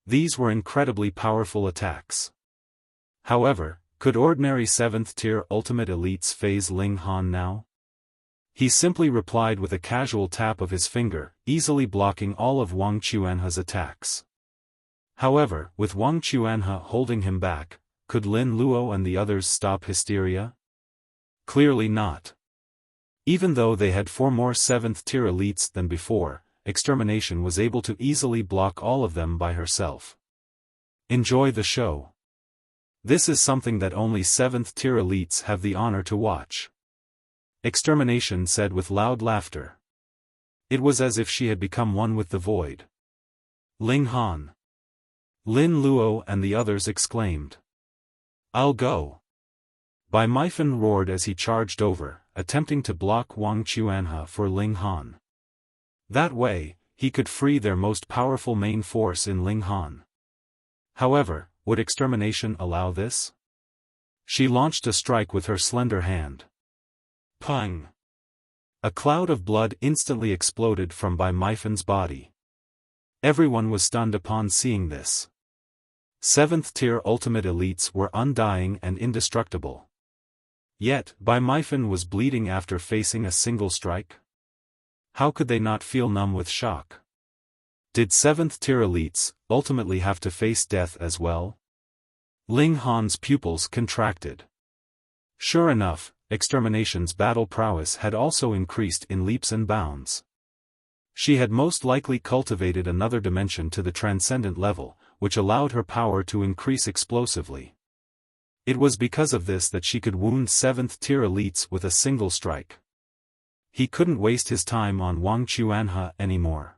These were incredibly powerful attacks. However, could ordinary 7th-tier Ultimate Elites phase Ling Han now? He simply replied with a casual tap of his finger, easily blocking all of Wang Chuanhe's attacks. However, with Wang Chuanhe holding him back, could Lin Luo and the others stop Hysteria? Clearly not. Even though they had 4 more 7th-tier elites than before, Extermination was able to easily block all of them by herself. Enjoy the show. This is something that only 7th-tier elites have the honor to watch. Extermination said with loud laughter. It was as if she had become one with the void. Ling Han. Lin Luo and the others exclaimed. I'll go. Bai Meifan roared as he charged over, attempting to block Wang Chuanhe for Ling Han. That way, he could free their most powerful main force in Ling Han. However, would extermination allow this? She launched a strike with her slender hand. Pang! A cloud of blood instantly exploded from Bai Meifan's body. Everyone was stunned upon seeing this. 7th-tier ultimate elites were undying and indestructible. Yet, Bai Meifan was bleeding after facing a single strike? How could they not feel numb with shock? Did 7th-tier elites ultimately have to face death as well? Ling Han's pupils contracted. Sure enough, extermination's battle prowess had also increased in leaps and bounds. She had most likely cultivated another dimension to the transcendent level, which allowed her power to increase explosively. It was because of this that she could wound 7th-tier elites with a single strike. He couldn't waste his time on Wang Chuanhe anymore.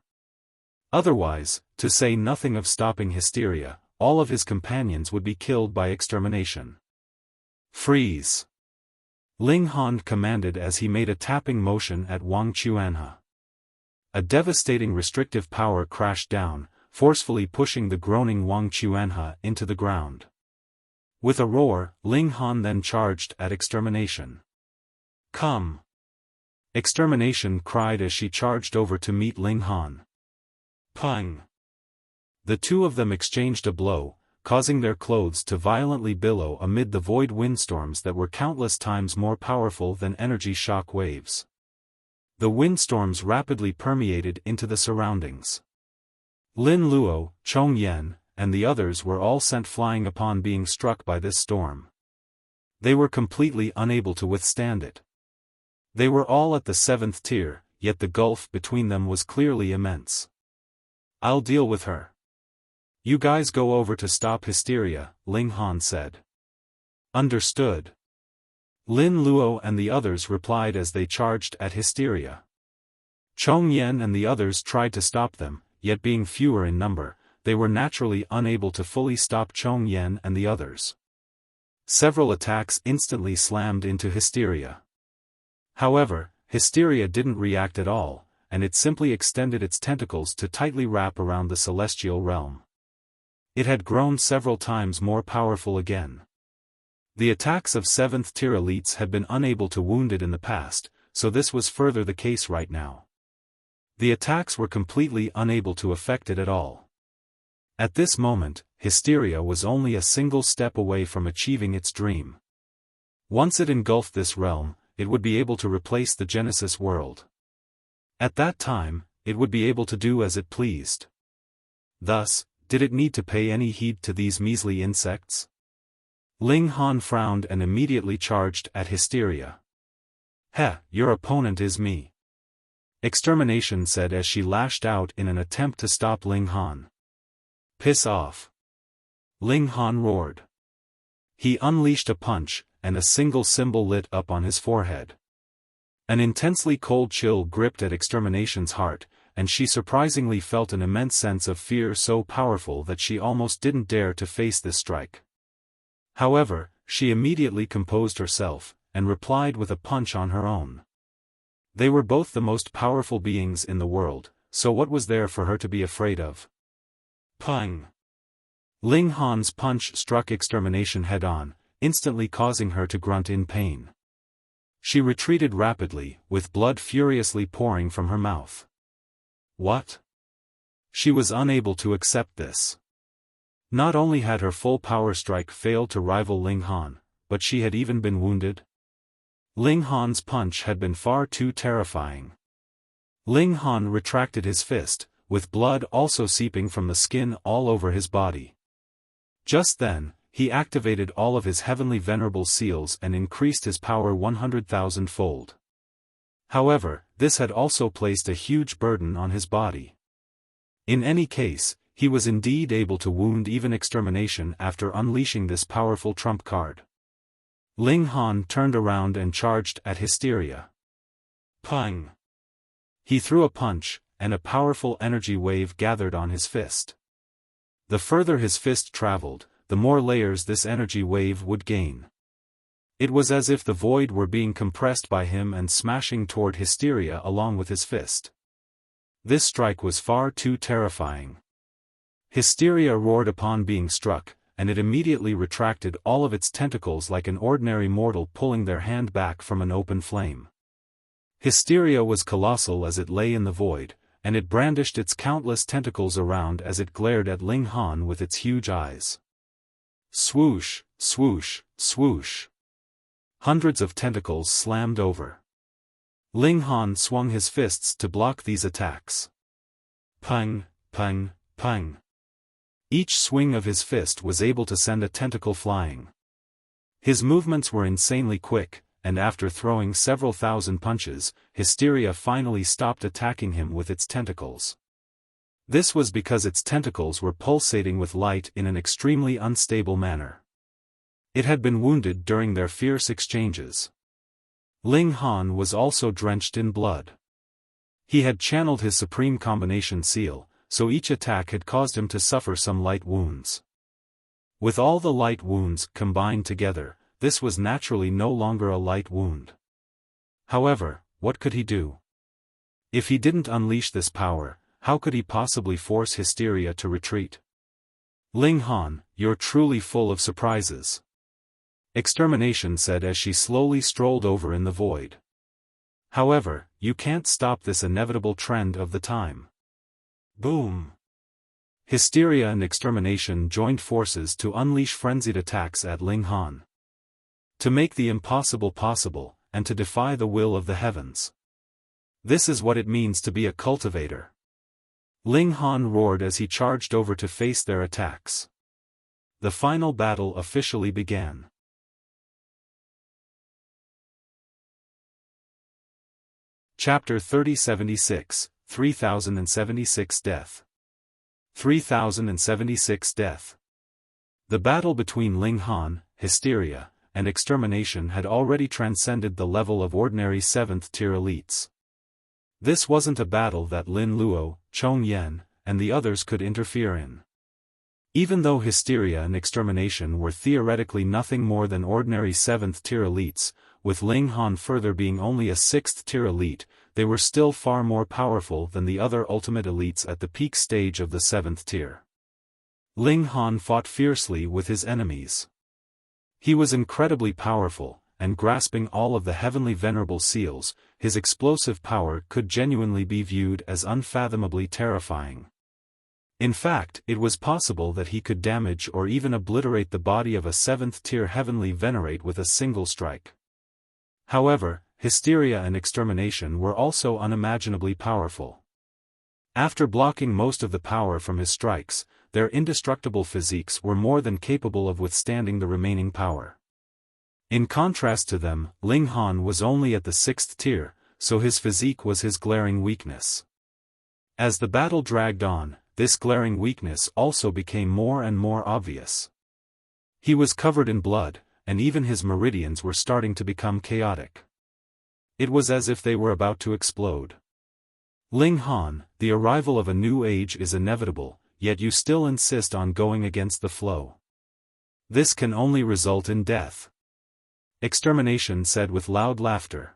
Otherwise, to say nothing of stopping Hysteria, all of his companions would be killed by extermination. Freeze! Ling Han commanded as he made a tapping motion at Wang Chuanhe. A devastating restrictive power crashed down, forcefully pushing the groaning Wang Chuanhe into the ground. With a roar, Ling Han then charged at extermination. Come! Extermination cried as she charged over to meet Ling Han. Pang! The two of them exchanged a blow, causing their clothes to violently billow amid the void windstorms that were countless times more powerful than energy shock waves. The windstorms rapidly permeated into the surroundings. Lin Luo, Chong Yen, and the others were all sent flying upon being struck by this storm. They were completely unable to withstand it. They were all at the 7th tier, yet the gulf between them was clearly immense. I'll deal with her. You guys go over to stop Hysteria, Ling Han said. Understood. Lin Luo and the others replied as they charged at Hysteria. Chong Yen and the others tried to stop them, yet being fewer in number, they were naturally unable to fully stop Chong Yen and the others. Several attacks instantly slammed into Hysteria. However, Hysteria didn't react at all, and it simply extended its tentacles to tightly wrap around the celestial realm. It had grown several times more powerful again. The attacks of 7th-tier elites had been unable to wound it in the past, so this was further the case right now. The attacks were completely unable to affect it at all. At this moment, Hysteria was only a single step away from achieving its dream. Once it engulfed this realm, it would be able to replace the Genesis world. At that time, it would be able to do as it pleased. Thus, did it need to pay any heed to these measly insects? Ling Han frowned and immediately charged at Hysteria. Heh, your opponent is me. Extermination said as she lashed out in an attempt to stop Ling Han. Piss off. Ling Han roared. He unleashed a punch, and a single symbol lit up on his forehead. An intensely cold chill gripped at Extermination's heart, and she surprisingly felt an immense sense of fear so powerful that she almost didn't dare to face this strike. However, she immediately composed herself, and replied with a punch on her own. They were both the most powerful beings in the world, so what was there for her to be afraid of? Pang! Ling Han's punch struck Extermination head-on, instantly causing her to grunt in pain. She retreated rapidly, with blood furiously pouring from her mouth. What? She was unable to accept this. Not only had her full power strike failed to rival Ling Han, but she had even been wounded. Ling Han's punch had been far too terrifying. Ling Han retracted his fist, with blood also seeping from the skin all over his body. Just then, he activated all of his heavenly Venerable seals and increased his power 100,000-fold. However, this had also placed a huge burden on his body. In any case, he was indeed able to wound even Extermination after unleashing this powerful trump card. Ling Han turned around and charged at Hysteria. Pang! He threw a punch, and a powerful energy wave gathered on his fist. The further his fist traveled, the more layers this energy wave would gain. It was as if the void were being compressed by him and smashing toward Hysteria along with his fist. This strike was far too terrifying. Hysteria roared upon being struck, and it immediately retracted all of its tentacles like an ordinary mortal pulling their hand back from an open flame. Hysteria was colossal as it lay in the void, and it brandished its countless tentacles around as it glared at Ling Han with its huge eyes. Swoosh, swoosh, swoosh. Hundreds of tentacles slammed over. Ling Han swung his fists to block these attacks. Pung, pung, pung. Each swing of his fist was able to send a tentacle flying. His movements were insanely quick, and after throwing several thousand punches, Hysteria finally stopped attacking him with its tentacles. This was because its tentacles were pulsating with light in an extremely unstable manner. It had been wounded during their fierce exchanges. Ling Han was also drenched in blood. He had channeled his supreme combination seal, so each attack had caused him to suffer some light wounds. With all the light wounds combined together, this was naturally no longer a light wound. However, what could he do? If he didn't unleash this power, how could he possibly force Hysteria to retreat? Ling Han, you're truly full of surprises. Extermination said as she slowly strolled over in the void. However, you can't stop this inevitable trend of the time. Boom! Hysteria and Extermination joined forces to unleash frenzied attacks at Ling Han. To make the impossible possible, and to defy the will of the heavens. This is what it means to be a cultivator. Ling Han roared as he charged over to face their attacks. The final battle officially began. Chapter 3076, 3076 Death. 3076 Death. The battle between Ling Han, Hysteria, and Extermination had already transcended the level of ordinary 7th-tier elites. This wasn't a battle that Lin Luo, Chong Yen, and the others could interfere in. Even though Hysteria and Extermination were theoretically nothing more than ordinary 7th-tier elites, with Ling Han further being only a 6th-tier elite, they were still far more powerful than the other ultimate elites at the peak stage of the 7th tier. Ling Han fought fiercely with his enemies. He was incredibly powerful, and grasping all of the heavenly Venerable seals, his explosive power could genuinely be viewed as unfathomably terrifying. In fact, it was possible that he could damage or even obliterate the body of a 7th-tier heavenly Venerate with a single strike. However, Hysteria and Extermination were also unimaginably powerful. After blocking most of the power from his strikes, their indestructible physiques were more than capable of withstanding the remaining power. In contrast to them, Ling Han was only at the 6th tier, so his physique was his glaring weakness. As the battle dragged on, this glaring weakness also became more and more obvious. He was covered in blood, and even his meridians were starting to become chaotic. It was as if they were about to explode. Ling Han, the arrival of a new age is inevitable, yet you still insist on going against the flow. This can only result in death. Extermination said with loud laughter.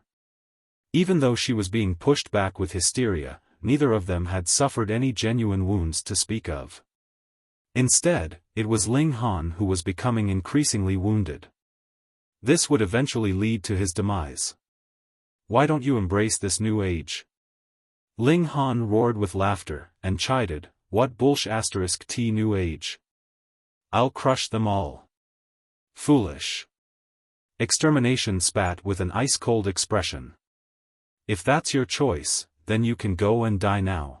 Even though she was being pushed back with Hysteria, neither of them had suffered any genuine wounds to speak of. Instead, it was Ling Han who was becoming increasingly wounded. This would eventually lead to his demise. Why don't you embrace this new age? Ling Han roared with laughter, and chided, what bullsh**t new age? I'll crush them all. Foolish. Extermination spat with an ice-cold expression. If that's your choice, then you can go and die now.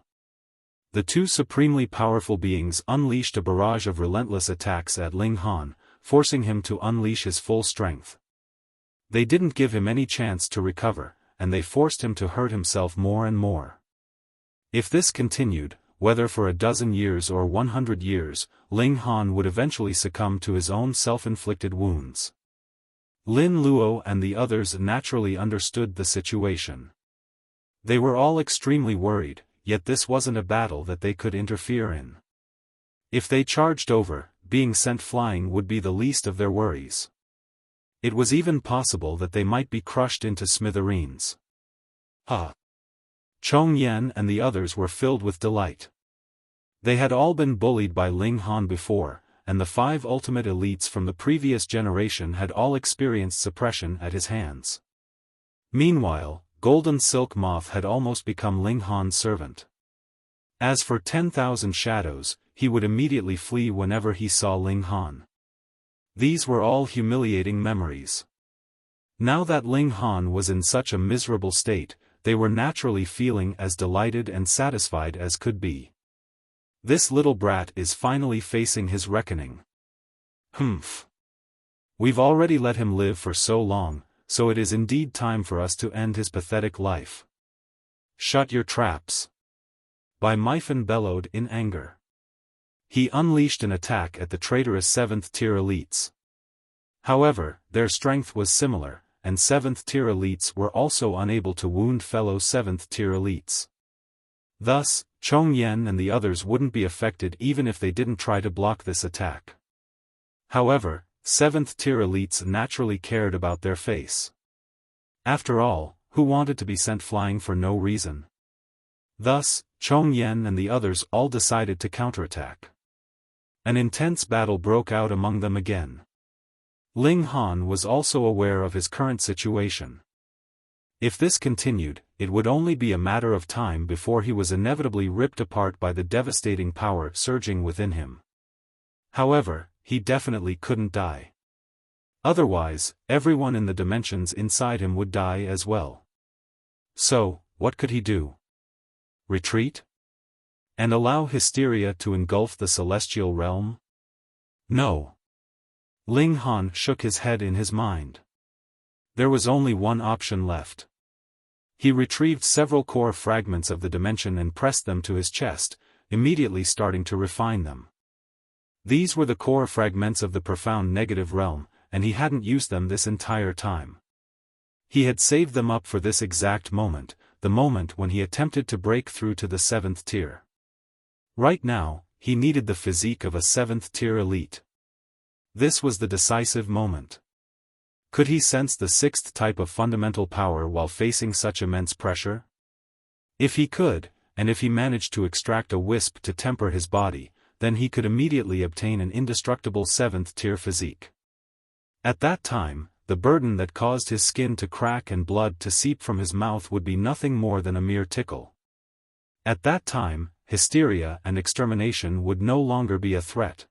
The two supremely powerful beings unleashed a barrage of relentless attacks at Ling Han, forcing him to unleash his full strength. They didn't give him any chance to recover, and they forced him to hurt himself more and more. If this continued, whether for a dozen years or 100 years, Ling Han would eventually succumb to his own self-inflicted wounds. Lin Luo and the others naturally understood the situation. They were all extremely worried, yet this wasn't a battle that they could interfere in. If they charged over, being sent flying would be the least of their worries. It was even possible that they might be crushed into smithereens. Chong Yen and the others were filled with delight. They had all been bullied by Ling Han before, and the 5 ultimate elites from the previous generation had all experienced suppression at his hands. Meanwhile, Golden Silk Moth had almost become Ling Han's servant. As for 10,000 shadows, he would immediately flee whenever he saw Ling Han. These were all humiliating memories. Now that Ling Han was in such a miserable state, they were naturally feeling as delighted and satisfied as could be. This little brat is finally facing his reckoning. Humph. We've already let him live for so long, so it is indeed time for us to end his pathetic life. Shut your traps. Bai Myfan bellowed in anger. He unleashed an attack at the traitorous 7th-tier elites. However, their strength was similar, and 7th-tier elites were also unable to wound fellow 7th-tier elites. Thus, Chong Yen and the others wouldn't be affected even if they didn't try to block this attack. However, 7th-tier elites naturally cared about their face. After all, who wanted to be sent flying for no reason? Thus, Chong Yen and the others all decided to counterattack. An intense battle broke out among them again. Ling Han was also aware of his current situation. If this continued, it would only be a matter of time before he was inevitably ripped apart by the devastating power surging within him. However, he definitely couldn't die. Otherwise, everyone in the dimensions inside him would die as well. So, what could he do? Retreat? And allow Hysteria to engulf the celestial realm? No. Ling Han shook his head in his mind. There was only one option left. He retrieved several core fragments of the dimension and pressed them to his chest, immediately starting to refine them. These were the core fragments of the profound negative realm, and he hadn't used them this entire time. He had saved them up for this exact moment, the moment when he attempted to break through to the 7th tier. Right now, he needed the physique of a 7th-tier elite. This was the decisive moment. Could he sense the 6th type of fundamental power while facing such immense pressure? If he could, and if he managed to extract a wisp to temper his body, then he could immediately obtain an indestructible 7th-tier physique. At that time, the burden that caused his skin to crack and blood to seep from his mouth would be nothing more than a mere tickle. At that time, Hysteria and extermination would no longer be a threat.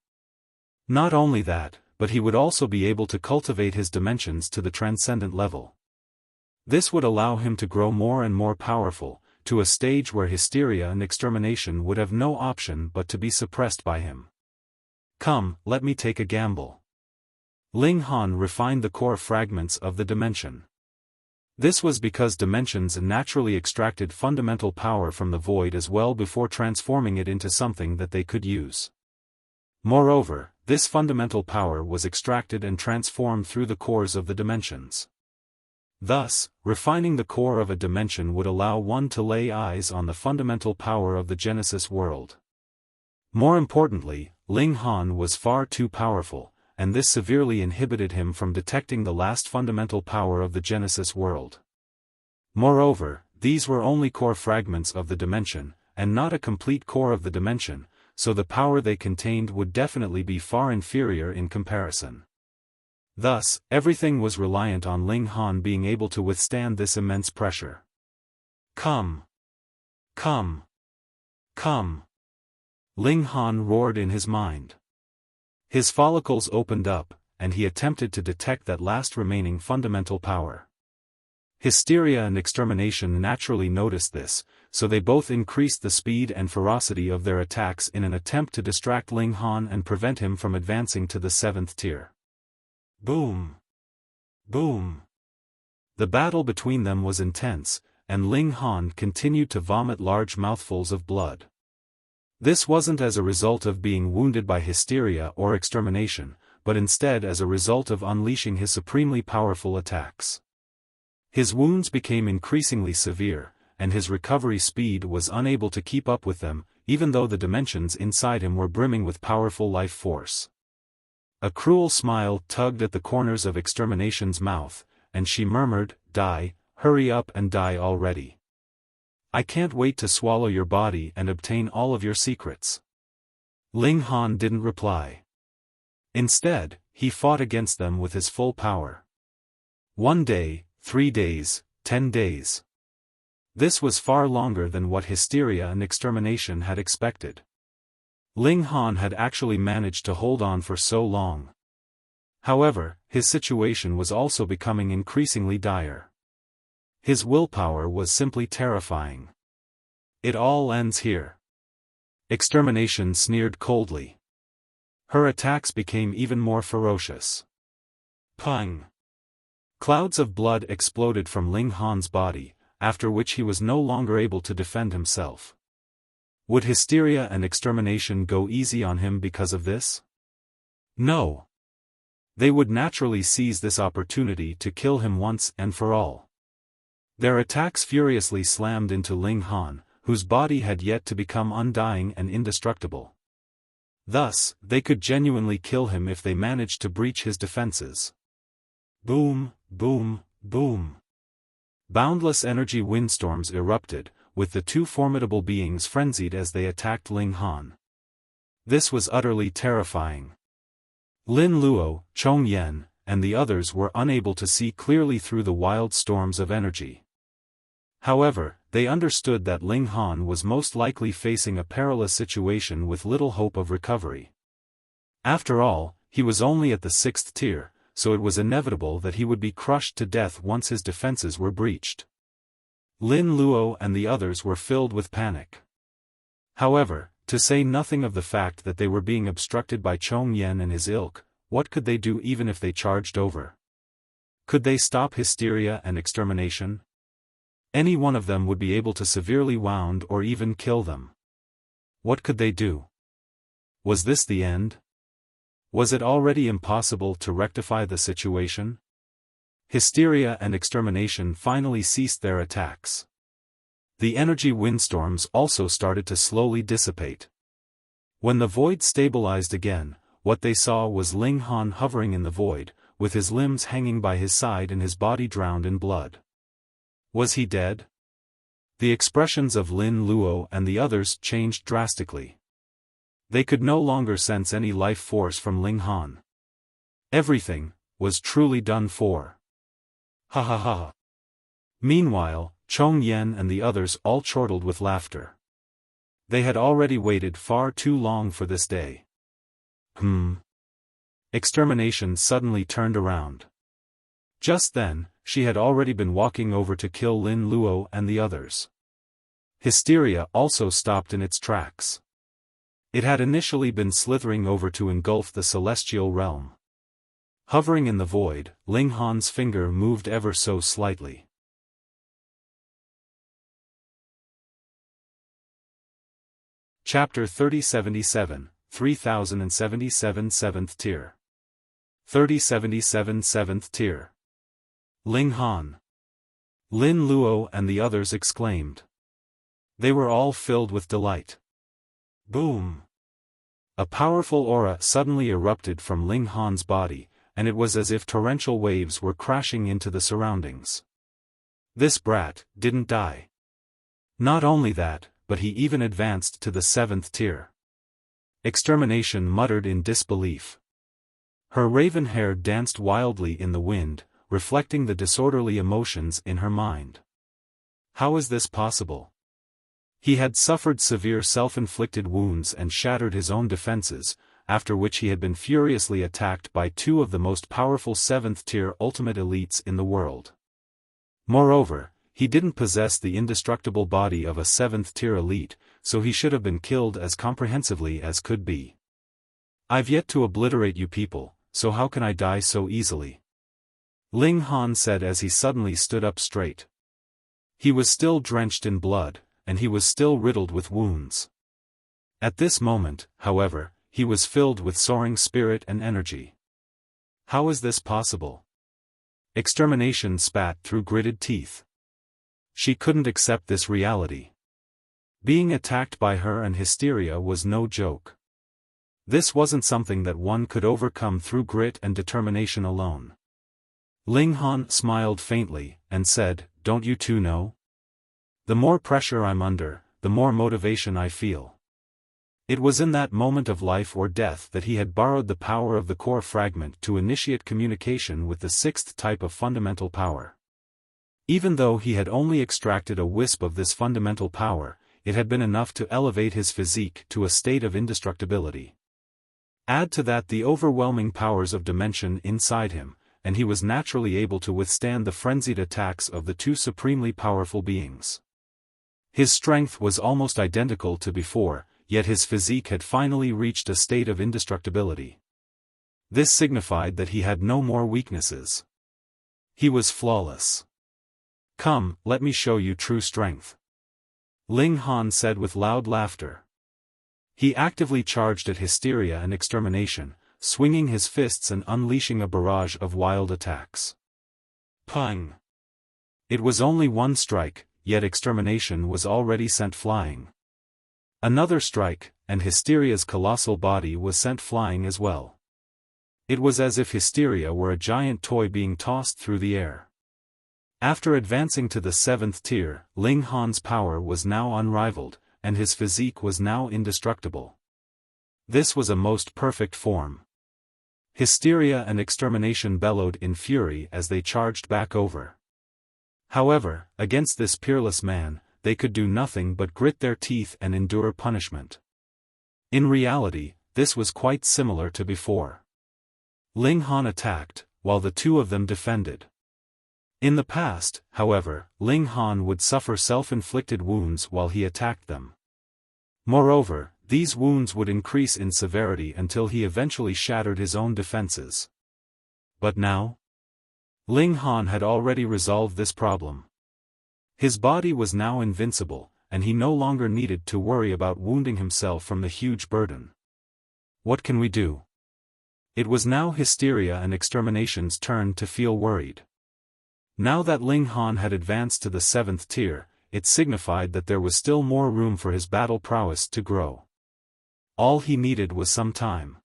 Not only that, but he would also be able to cultivate his dimensions to the transcendent level. This would allow him to grow more and more powerful, to a stage where Hysteria and extermination would have no option but to be suppressed by him. Come, let me take a gamble. Ling Han refined the core fragments of the dimension. This was because dimensions naturally extracted fundamental power from the void as well before transforming it into something that they could use. Moreover, this fundamental power was extracted and transformed through the cores of the dimensions. Thus, refining the core of a dimension would allow one to lay eyes on the fundamental power of the Genesis world. More importantly, Ling Han was far too powerful, and this severely inhibited him from detecting the last fundamental power of the Genesis world. Moreover, these were only core fragments of the dimension, and not a complete core of the dimension, so the power they contained would definitely be far inferior in comparison. Thus, everything was reliant on Ling Han being able to withstand this immense pressure. Come! Come! Come! Ling Han roared in his mind. His follicles opened up, and he attempted to detect that last remaining fundamental power. Hysteria and extermination naturally noticed this, so they both increased the speed and ferocity of their attacks in an attempt to distract Ling Han and prevent him from advancing to the 7th tier. Boom! Boom! The battle between them was intense, and Ling Han continued to vomit large mouthfuls of blood. This wasn't as a result of being wounded by hysteria or extermination, but instead as a result of unleashing his supremely powerful attacks. His wounds became increasingly severe, and his recovery speed was unable to keep up with them, even though the dimensions inside him were brimming with powerful life force. A cruel smile tugged at the corners of Extermination's mouth, and she murmured, "Die, hurry up and die already. I can't wait to swallow your body and obtain all of your secrets." Ling Han didn't reply. Instead, he fought against them with his full power. 1 day, 3 days, 10 days. This was far longer than what Hysteria and Extermination had expected. Ling Han had actually managed to hold on for so long. However, his situation was also becoming increasingly dire. His willpower was simply terrifying. "It all ends here." Extermination sneered coldly. Her attacks became even more ferocious. Pung! Clouds of blood exploded from Ling Han's body, after which he was no longer able to defend himself. Would Hysteria and Extermination go easy on him because of this? No. They would naturally seize this opportunity to kill him once and for all. Their attacks furiously slammed into Ling Han, whose body had yet to become undying and indestructible. Thus, they could genuinely kill him if they managed to breach his defenses. Boom, boom, boom. Boundless energy windstorms erupted, with the two formidable beings frenzied as they attacked Ling Han. This was utterly terrifying. Lin Luo, Chong Yen, and the others were unable to see clearly through the wild storms of energy. However, they understood that Ling Han was most likely facing a perilous situation with little hope of recovery. After all, he was only at the 6th tier, so it was inevitable that he would be crushed to death once his defenses were breached. Lin Luo and the others were filled with panic. However, to say nothing of the fact that they were being obstructed by Chong Yen and his ilk, what could they do even if they charged over? Could they stop Hysteria and Extermination? Any one of them would be able to severely wound or even kill them. What could they do? Was this the end? Was it already impossible to rectify the situation? Hysteria and Extermination finally ceased their attacks. The energy windstorms also started to slowly dissipate. When the void stabilized again, what they saw was Ling Han hovering in the void, with his limbs hanging by his side and his body drowned in blood. Was he dead? The expressions of Lin Luo and the others changed drastically. They could no longer sense any life force from Ling Han. Everything was truly done for. Ha ha ha. Meanwhile, Chong Yen and the others all chortled with laughter. They had already waited far too long for this day. Extermination suddenly turned around. Just then, she had already been walking over to kill Lin Luo and the others. Hysteria also stopped in its tracks. It had initially been slithering over to engulf the celestial realm. Hovering in the void, Ling Han's finger moved ever so slightly. Chapter 3077, 3077 7th tier. 3077 7th tier. Ling Han. Lin Luo and the others exclaimed. They were all filled with delight. Boom! A powerful aura suddenly erupted from Ling Han's body, and it was as if torrential waves were crashing into the surroundings. This brat didn't die. Not only that, but he even advanced to the 7th tier. Extermination muttered in disbelief. Her raven hair danced wildly in the wind, reflecting the disorderly emotions in her mind. How is this possible? He had suffered severe self-inflicted wounds and shattered his own defenses, after which he had been furiously attacked by two of the most powerful 7th-tier ultimate elites in the world. Moreover, he didn't possess the indestructible body of a 7th-tier elite, so he should have been killed as comprehensively as could be. I've yet to obliterate you people, so how can I die so easily? Ling Han said as he suddenly stood up straight. He was still drenched in blood, and he was still riddled with wounds. At this moment, however, he was filled with soaring spirit and energy. How is this possible? Extermination spat through gritted teeth. She couldn't accept this reality. Being attacked by her and Hysteria was no joke. This wasn't something that one could overcome through grit and determination alone. Ling Han smiled faintly, and said, "Don't you two know? The more pressure I'm under, the more motivation I feel." It was in that moment of life or death that he had borrowed the power of the core fragment to initiate communication with the sixth type of fundamental power. Even though he had only extracted a wisp of this fundamental power, it had been enough to elevate his physique to a state of indestructibility. Add to that the overwhelming powers of dimension inside him, and he was naturally able to withstand the frenzied attacks of the two supremely powerful beings. His strength was almost identical to before, yet his physique had finally reached a state of indestructibility. This signified that he had no more weaknesses. He was flawless. "Come, let me show you true strength," Ling Han said with loud laughter. He actively charged at Hysteria and Extermination, swinging his fists and unleashing a barrage of wild attacks. Pang! It was only one strike, yet Extermination was already sent flying. Another strike, and Hysteria's colossal body was sent flying as well. It was as if Hysteria were a giant toy being tossed through the air. After advancing to the seventh tier, Ling Han's power was now unrivaled, and his physique was now indestructible. This was a most perfect form. Hysteria and Extermination bellowed in fury as they charged back over. However, against this peerless man, they could do nothing but grit their teeth and endure punishment. In reality, this was quite similar to before. Ling Han attacked, while the two of them defended. In the past, however, Ling Han would suffer self-inflicted wounds while he attacked them. Moreover, these wounds would increase in severity until he eventually shattered his own defenses. But now? Ling Han had already resolved this problem. His body was now invincible, and he no longer needed to worry about wounding himself from the huge burden. What can we do? It was now Hysteria and Extermination's turn to feel worried. Now that Ling Han had advanced to the seventh tier, it signified that there was still more room for his battle prowess to grow. All he needed was some time.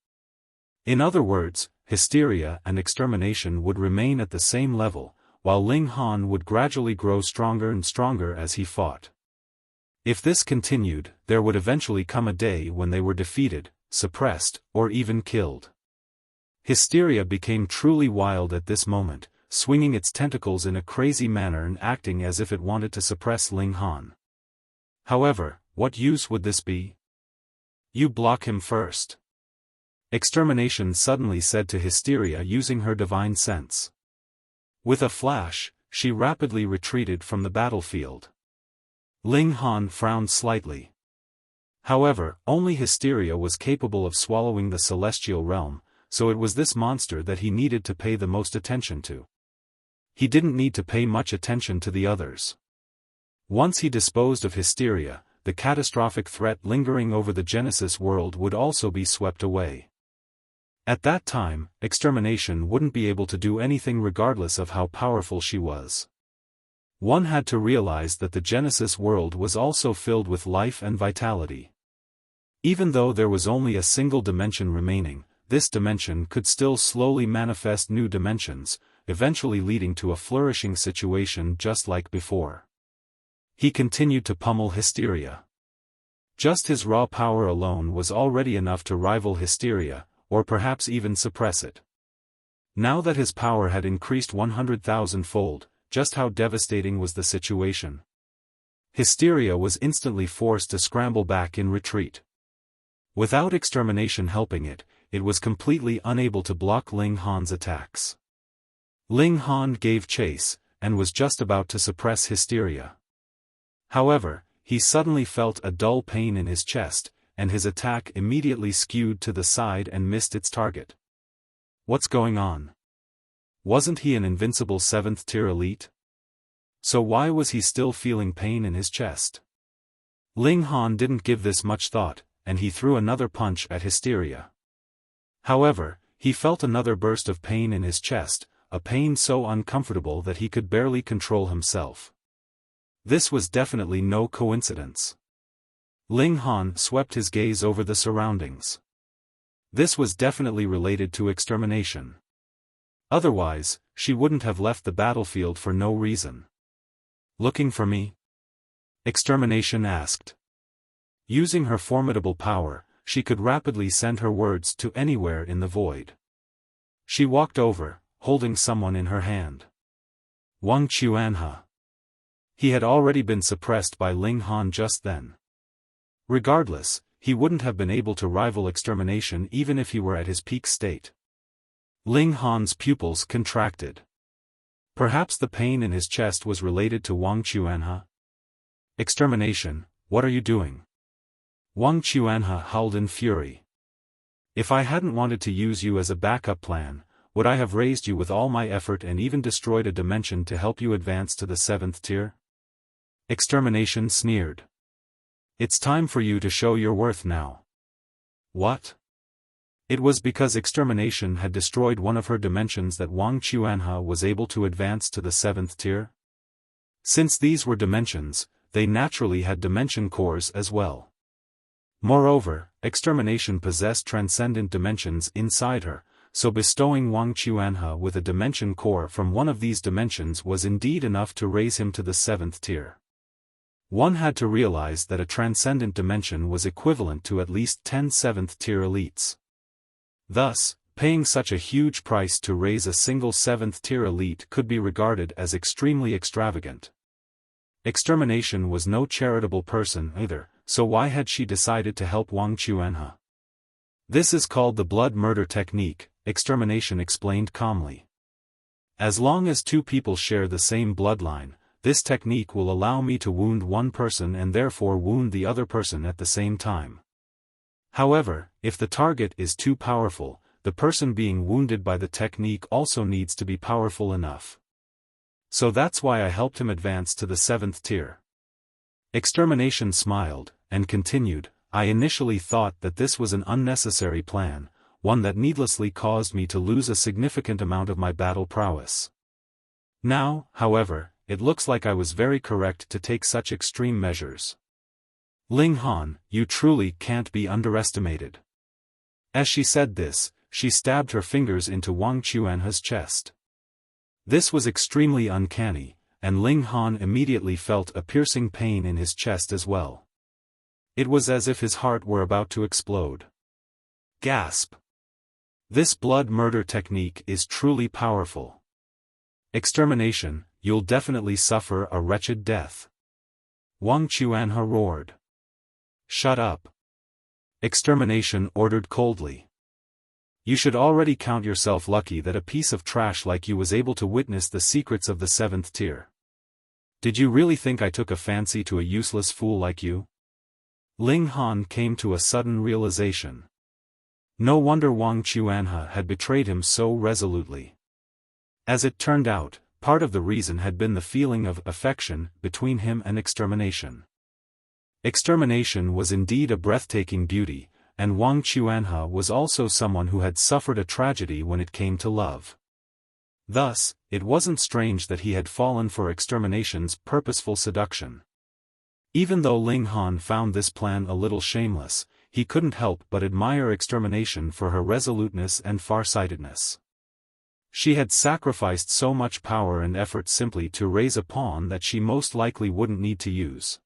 In other words, Hysteria and Extermination would remain at the same level, while Ling Han would gradually grow stronger and stronger as he fought. If this continued, there would eventually come a day when they were defeated, suppressed, or even killed. Hysteria became truly wild at this moment, swinging its tentacles in a crazy manner and acting as if it wanted to suppress Ling Han. However, what use would this be? "You block him first," Extermination suddenly said to Hysteria using her divine sense. With a flash, she rapidly retreated from the battlefield. Ling Han frowned slightly. However, only Hysteria was capable of swallowing the celestial realm, so it was this monster that he needed to pay the most attention to. He didn't need to pay much attention to the others. Once he disposed of Hysteria, the catastrophic threat lingering over the Genesis world would also be swept away. At that time, Extermination wouldn't be able to do anything regardless of how powerful she was. One had to realize that the Genesis world was also filled with life and vitality. Even though there was only a single dimension remaining, this dimension could still slowly manifest new dimensions, eventually leading to a flourishing situation just like before. He continued to pummel Hysteria. Just his raw power alone was already enough to rival Hysteria, or perhaps even suppress it. Now that his power had increased 100,000-fold, just how devastating was the situation? Hysteria was instantly forced to scramble back in retreat. Without Extermination helping it, it was completely unable to block Ling Han's attacks. Ling Han gave chase, and was just about to suppress Hysteria. However, he suddenly felt a dull pain in his chest, and his attack immediately skewed to the side and missed its target. What's going on? Wasn't he an invincible 7th-tier elite? So why was he still feeling pain in his chest? Ling Han didn't give this much thought, and he threw another punch at Hysteria. However, he felt another burst of pain in his chest, a pain so uncomfortable that he could barely control himself. This was definitely no coincidence. Ling Han swept his gaze over the surroundings. This was definitely related to extermination. Otherwise, she wouldn't have left the battlefield for no reason. "Looking for me?" Extermination asked. Using her formidable power, she could rapidly send her words to anywhere in the void. She walked over, holding someone in her hand. Wang Chuanhe. He had already been suppressed by Ling Han just then. Regardless, he wouldn't have been able to rival extermination even if he were at his peak state. Ling Han's pupils contracted. Perhaps the pain in his chest was related to Wang Chuanhe? "Extermination, what are you doing?" Wang Chuanhe howled in fury. "If I hadn't wanted to use you as a backup plan, would I have raised you with all my effort and even destroyed a dimension to help you advance to the 7th tier? Extermination sneered. "It's time for you to show your worth now." What? It was because extermination had destroyed one of her dimensions that Wang Chuanhe was able to advance to the 7th tier? Since these were dimensions, they naturally had dimension cores as well. Moreover, extermination possessed transcendent dimensions inside her, so bestowing Wang Chuanhe with a dimension core from one of these dimensions was indeed enough to raise him to the 7th tier. One had to realize that a transcendent dimension was equivalent to at least 10 7th-tier elites. Thus, paying such a huge price to raise a single 7th-tier elite could be regarded as extremely extravagant. Extermination was no charitable person either, so why had she decided to help Wang Chuanhe? "This is called the blood murder technique," Extermination explained calmly. "As long as two people share the same bloodline, this technique will allow me to wound one person and therefore wound the other person at the same time. However, if the target is too powerful, the person being wounded by the technique also needs to be powerful enough. So that's why I helped him advance to the 7th tier." Extermination smiled, and continued, "I initially thought that this was an unnecessary plan, one that needlessly caused me to lose a significant amount of my battle prowess. Now, however, it looks like I was very correct to take such extreme measures. Ling Han, you truly can't be underestimated." As she said this, she stabbed her fingers into Wang Chuanhe's chest. This was extremely uncanny, and Ling Han immediately felt a piercing pain in his chest as well. It was as if his heart were about to explode. Gasp! This blood murder technique is truly powerful. Extermination, you'll definitely suffer a wretched death. Wang Chuanhe roared. Shut up. Extermination ordered coldly. You should already count yourself lucky that a piece of trash like you was able to witness the secrets of the 7th tier. Did you really think I took a fancy to a useless fool like you? Ling Han came to a sudden realization. No wonder Wang Chuanhe had betrayed him so resolutely. As it turned out, part of the reason had been the feeling of affection between him and Extermination. Extermination was indeed a breathtaking beauty, and Wang Chuanhe was also someone who had suffered a tragedy when it came to love. Thus, it wasn't strange that he had fallen for Extermination's purposeful seduction. Even though Ling Han found this plan a little shameless, he couldn't help but admire Extermination for her resoluteness and farsightedness. She had sacrificed so much power and effort simply to raise a pawn that she most likely wouldn't need to use.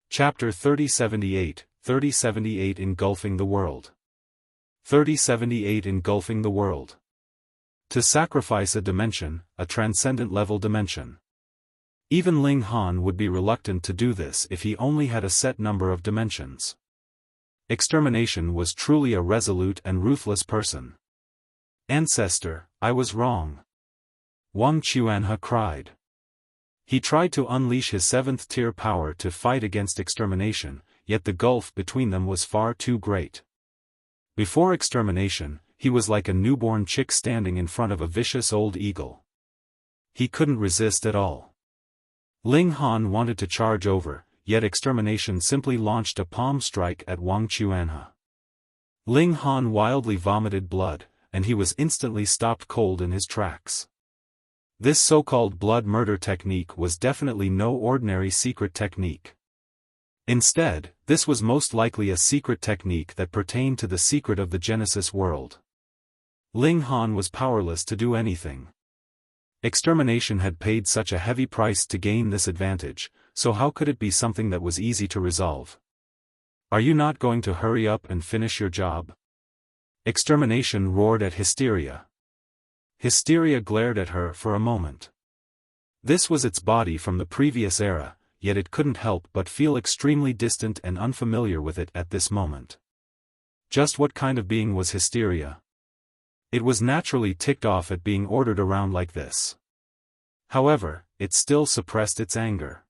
Chapter 3078, 3078 Engulfing the World. 3078 Engulfing the World. To sacrifice a dimension, a transcendent level dimension. Even Ling Han would be reluctant to do this if he only had a set number of dimensions. Extermination was truly a resolute and ruthless person. Ancestor, I was wrong. Wang Chuanhe cried. He tried to unleash his 7th-tier power to fight against Extermination, yet the gulf between them was far too great. Before Extermination, he was like a newborn chick standing in front of a vicious old eagle. He couldn't resist at all. Ling Han wanted to charge over, yet Extermination simply launched a palm strike at Wang Chuanhe. Ling Han wildly vomited blood, and he was instantly stopped cold in his tracks. This so-called blood murder technique was definitely no ordinary secret technique. Instead, this was most likely a secret technique that pertained to the secret of the Genesis world. Ling Han was powerless to do anything. Extermination had paid such a heavy price to gain this advantage, so how could it be something that was easy to resolve? Are you not going to hurry up and finish your job? Extermination roared at Hysteria. Hysteria glared at her for a moment. This was its body from the previous era, yet it couldn't help but feel extremely distant and unfamiliar with it at this moment. Just what kind of being was Hysteria? It was naturally ticked off at being ordered around like this. However, it still suppressed its anger.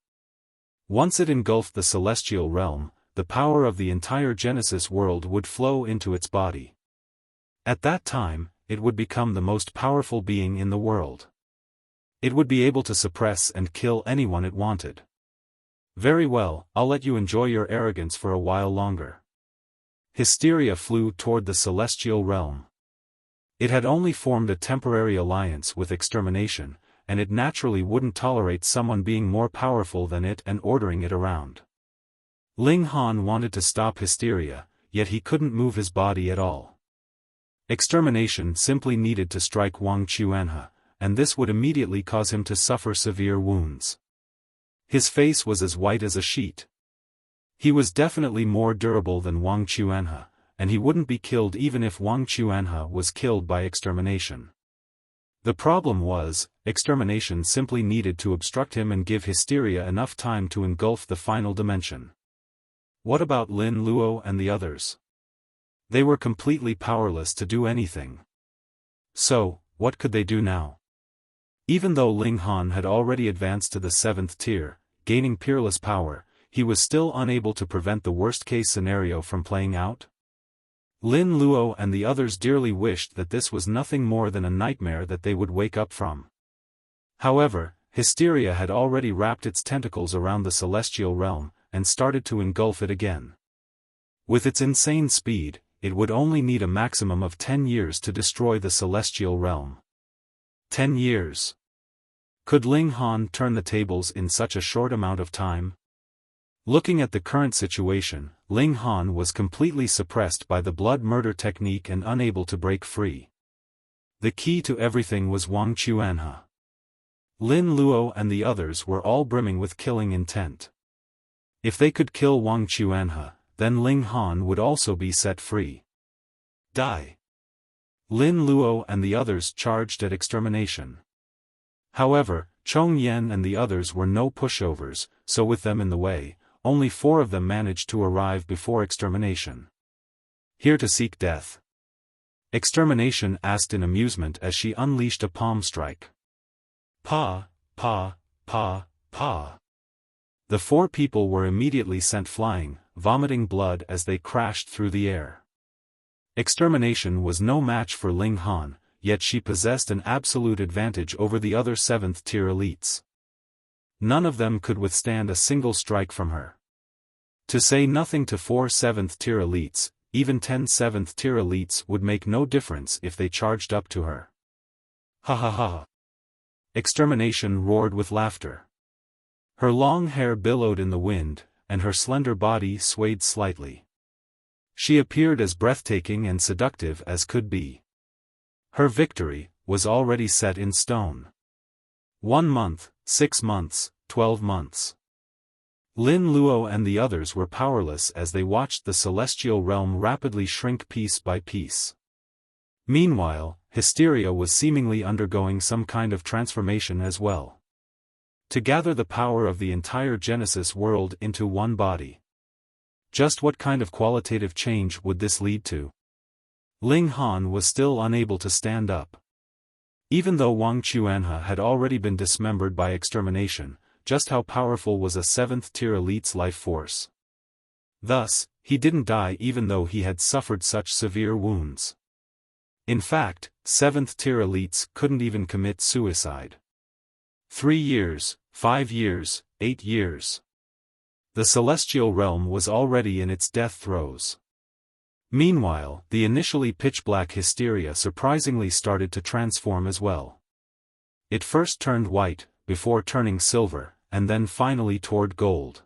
Once it engulfed the celestial realm, the power of the entire Genesis world would flow into its body. At that time, it would become the most powerful being in the world. It would be able to suppress and kill anyone it wanted. Very well, I'll let you enjoy your arrogance for a while longer. Hysteria flew toward the celestial realm. It had only formed a temporary alliance with extermination, and it naturally wouldn't tolerate someone being more powerful than it and ordering it around. Ling Han wanted to stop Hysteria, yet he couldn't move his body at all. Extermination simply needed to strike Wang Chuanhe, and this would immediately cause him to suffer severe wounds. His face was as white as a sheet. He was definitely more durable than Wang Chuanhe, and he wouldn't be killed even if Wang Chuanhe was killed by extermination. The problem was, extermination simply needed to obstruct him and give Hysteria enough time to engulf the final dimension. What about Lin Luo and the others? They were completely powerless to do anything. So, what could they do now? Even though Ling Han had already advanced to the 7th tier, gaining peerless power, he was still unable to prevent the worst-case scenario from playing out. Lin Luo and the others dearly wished that this was nothing more than a nightmare that they would wake up from. However, Hysteria had already wrapped its tentacles around the celestial realm, and started to engulf it again. With its insane speed, it would only need a maximum of 10 years to destroy the celestial realm. 10 years. Could Ling Han turn the tables in such a short amount of time? Looking at the current situation, Ling Han was completely suppressed by the blood murder technique and unable to break free. The key to everything was Wang Chuanhe. Lin Luo and the others were all brimming with killing intent. If they could kill Wang Chuanhe, then Ling Han would also be set free. Die! Lin Luo and the others charged at extermination. However, Chong Yen and the others were no pushovers, so with them in the way, only 4 of them managed to arrive before extermination. Here to seek death? Extermination asked in amusement as she unleashed a palm strike. Pa, pa, pa, pa. The 4 people were immediately sent flying, vomiting blood as they crashed through the air. Extermination was no match for Ling Han, yet she possessed an absolute advantage over the other 7th-tier elites. None of them could withstand a single strike from her. To say nothing to 4 7th-tier elites, even 10 7th-tier elites would make no difference if they charged up to her. Ha ha ha. Extermination roared with laughter. Her long hair billowed in the wind, and her slender body swayed slightly. She appeared as breathtaking and seductive as could be. Her victory was already set in stone. 1 month, 6 months, 12 months. Lin Luo and the others were powerless as they watched the celestial realm rapidly shrink piece by piece. Meanwhile, Hysteria was seemingly undergoing some kind of transformation as well. To gather the power of the entire Genesis world into one body. Just what kind of qualitative change would this lead to? Ling Han was still unable to stand up. Even though Wang Chuanhe had already been dismembered by extermination, just how powerful was a 7th-tier elite's life force? Thus, he didn't die even though he had suffered such severe wounds. In fact, 7th-tier elites couldn't even commit suicide. 3 years, 5 years, 8 years. The celestial realm was already in its death throes. Meanwhile, the initially pitch-black Hysteria surprisingly started to transform as well. It first turned white, before turning silver, and then finally toward gold.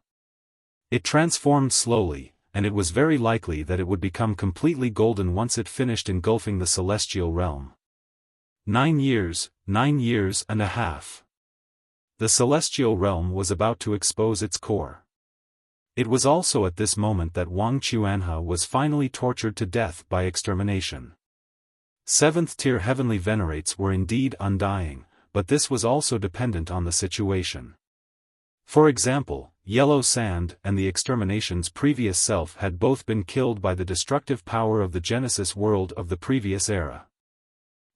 It transformed slowly, and it was very likely that it would become completely golden once it finished engulfing the celestial realm. 9 years and a half. The celestial realm was about to expose its core. It was also at this moment that Wang Chuanhe was finally tortured to death by extermination. 7th-tier heavenly venerates were indeed undying, but this was also dependent on the situation. For example, Yellow Sand and the extermination's previous self had both been killed by the destructive power of the Genesis world of the previous era.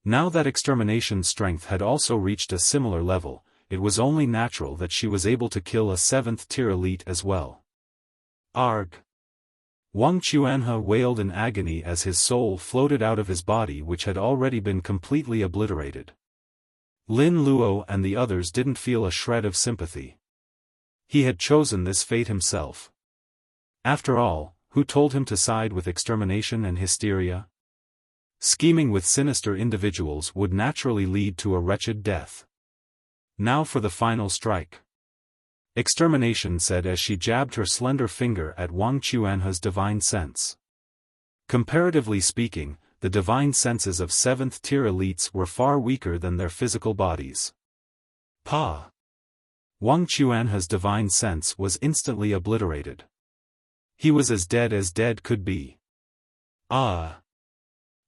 Now that extermination's strength had also reached a similar level, it was only natural that she was able to kill a 7th-tier elite as well. Arg! Wang Chuanhe wailed in agony as his soul floated out of his body, which had already been completely obliterated. Lin Luo and the others didn't feel a shred of sympathy. He had chosen this fate himself. After all, who told him to side with extermination and hysteria? Scheming with sinister individuals would naturally lead to a wretched death. Now for the final strike. Extermination said as she jabbed her slender finger at Wang Chuanhe's divine sense. Comparatively speaking, the divine senses of 7th-tier elites were far weaker than their physical bodies. Pa! Wang Chuanhe's divine sense was instantly obliterated. He was as dead could be. Ah!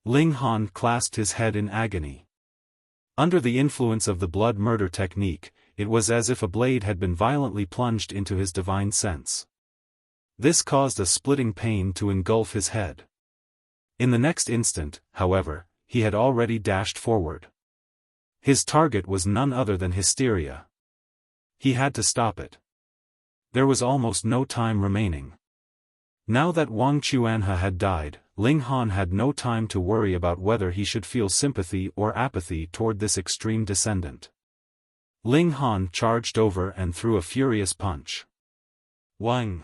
Ling Han clasped his head in agony. Under the influence of the blood murder technique, it was as if a blade had been violently plunged into his divine sense. This caused a splitting pain to engulf his head. In the next instant, however, he had already dashed forward. His target was none other than Hysteria. He had to stop it. There was almost no time remaining. Now that Wang Chuanhe had died, Ling Han had no time to worry about whether he should feel sympathy or apathy toward this extreme descendant. Ling Han charged over and threw a furious punch. Wang!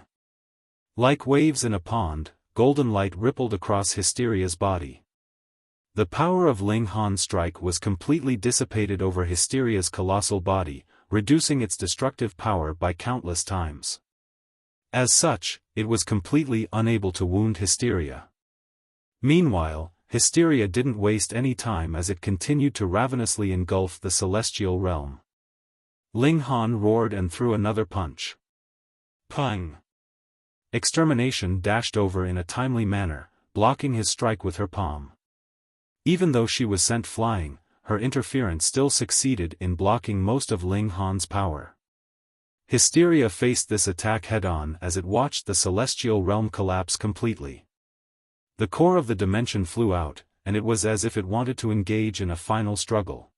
Like waves in a pond, golden light rippled across Hysteria's body. The power of Ling Han's strike was completely dissipated over Hysteria's colossal body, reducing its destructive power by countless times. As such, it was completely unable to wound Hysteria. Meanwhile, Hysteria didn't waste any time as it continued to ravenously engulf the celestial realm. Ling Han roared and threw another punch. Pang! Extermination dashed over in a timely manner, blocking his strike with her palm. Even though she was sent flying, her interference still succeeded in blocking most of Ling Han's power. Hysteria faced this attack head-on as it watched the celestial realm collapse completely. The core of the dimension flew out, and it was as if it wanted to engage in a final struggle.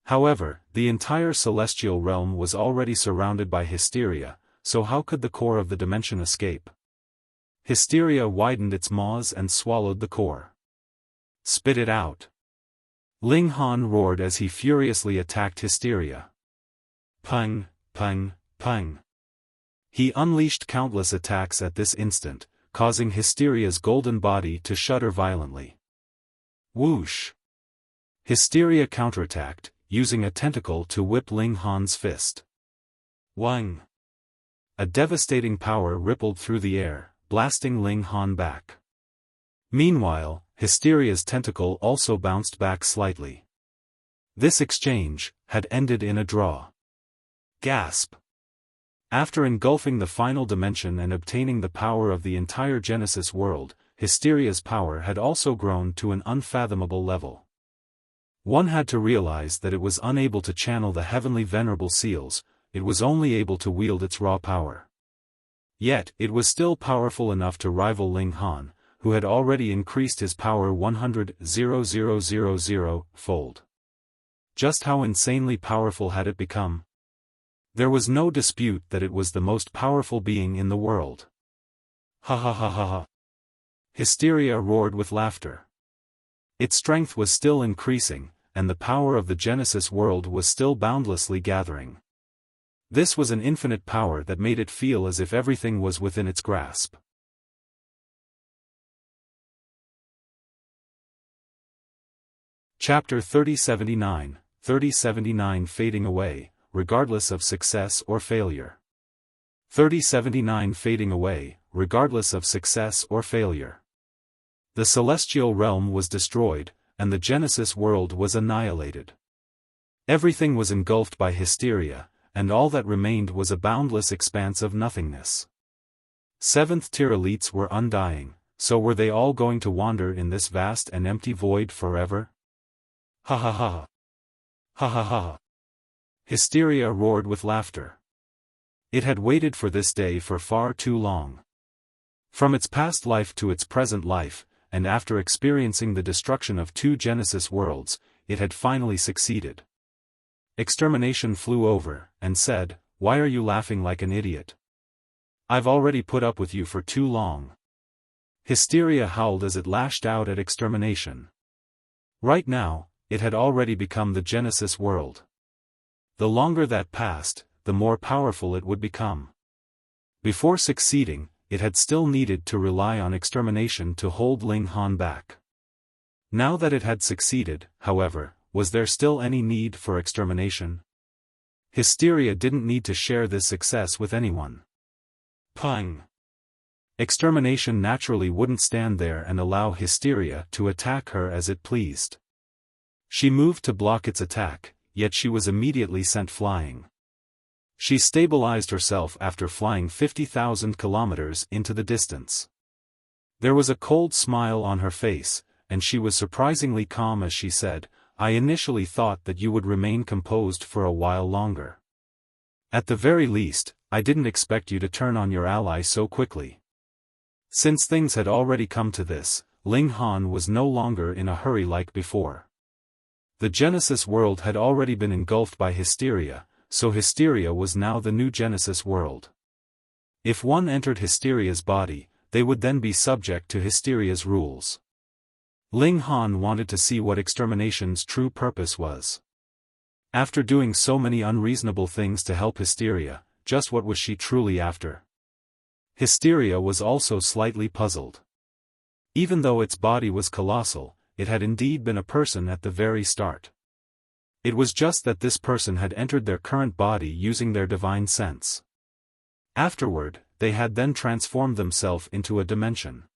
However, the entire celestial realm was already surrounded by Hysteria, so how could the core of the dimension escape? Hysteria widened its maws and swallowed the core. Spit it out! Ling Han roared as he furiously attacked Hysteria. Pang, pang, pang. He unleashed countless attacks at this instant, causing Hysteria's golden body to shudder violently. Whoosh! Hysteria counterattacked, using a tentacle to whip Ling Han's fist. Wang! A devastating power rippled through the air, blasting Ling Han back. Meanwhile, Hysteria's tentacle also bounced back slightly. This exchange had ended in a draw. Gasp! After engulfing the final dimension and obtaining the power of the entire Genesis world, Hysteria's power had also grown to an unfathomable level. One had to realize that it was unable to channel the heavenly Venerable seals, it was only able to wield its raw power. Yet, it was still powerful enough to rival Ling Han, who had already increased his power 100,000-fold. Just how insanely powerful had it become? There was no dispute that it was the most powerful being in the world. Ha ha ha ha ha. Hysteria roared with laughter. Its strength was still increasing, and the power of the Genesis world was still boundlessly gathering. This was an infinite power that made it feel as if everything was within its grasp. Chapter 3079, 3079 fading away, regardless of success or failure. 3079 fading away, regardless of success or failure. The celestial realm was destroyed, and the Genesis world was annihilated. Everything was engulfed by hysteria, and all that remained was a boundless expanse of nothingness. Seventh-tier elites were undying, so were they all going to wander in this vast and empty void forever? Ha ha ha. Ha ha ha. Hysteria roared with laughter. It had waited for this day for far too long. From its past life to its present life, and after experiencing the destruction of 2 Genesis worlds, it had finally succeeded. Extermination flew over, and said, "Why are you laughing like an idiot? I've already put up with you for too long." Hysteria howled as it lashed out at Extermination. Right now, it had already become the Genesis world. The longer that passed, the more powerful it would become. Before succeeding, it had still needed to rely on Extermination to hold Ling Han back. Now that it had succeeded, however, was there still any need for Extermination? Hysteria didn't need to share this success with anyone. Pang! Extermination naturally wouldn't stand there and allow Hysteria to attack her as it pleased. She moved to block its attack, yet she was immediately sent flying. She stabilized herself after flying 50,000 kilometers into the distance. There was a cold smile on her face, and she was surprisingly calm as she said, "I initially thought that you would remain composed for a while longer. At the very least, I didn't expect you to turn on your ally so quickly." Since things had already come to this, Ling Han was no longer in a hurry like before. The Genesis world had already been engulfed by Hysteria, so Hysteria was now the new Genesis world. If one entered Hysteria's body, they would then be subject to Hysteria's rules. Ling Han wanted to see what Extermination's true purpose was. After doing so many unreasonable things to help Hysteria, just what was she truly after? Hysteria was also slightly puzzled. Even though its body was colossal, it had indeed been a person at the very start. It was just that this person had entered their current body using their divine sense. Afterward, they had then transformed themselves into a dimension.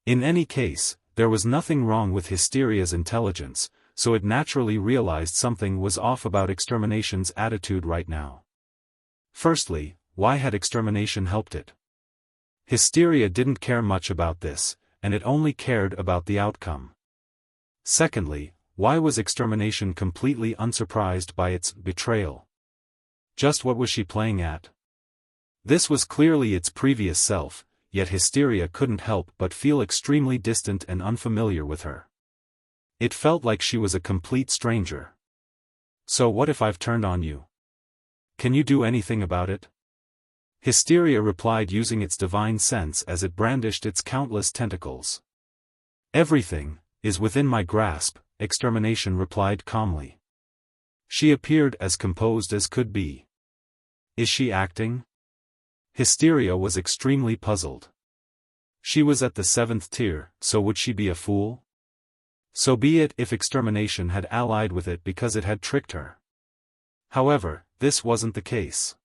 In any case, there was nothing wrong with Hysteria's intelligence, so it naturally realized something was off about Extermination's attitude right now. Firstly, why had Extermination helped it? Hysteria didn't care much about this, and it only cared about the outcome. Secondly, why was Extermination completely unsurprised by its betrayal? Just what was she playing at? This was clearly its previous self, yet Hysteria couldn't help but feel extremely distant and unfamiliar with her. It felt like she was a complete stranger. So what if I've turned on you? Can you do anything about it? Hysteria replied using its divine sense as it brandished its countless tentacles. Everything is within my grasp, Extermination replied calmly. She appeared as composed as could be. Is she acting? Hysteria was extremely puzzled. She was at the 7th tier, so would she be a fool? So be it if Extermination had allied with it because it had tricked her. However, this wasn't the case.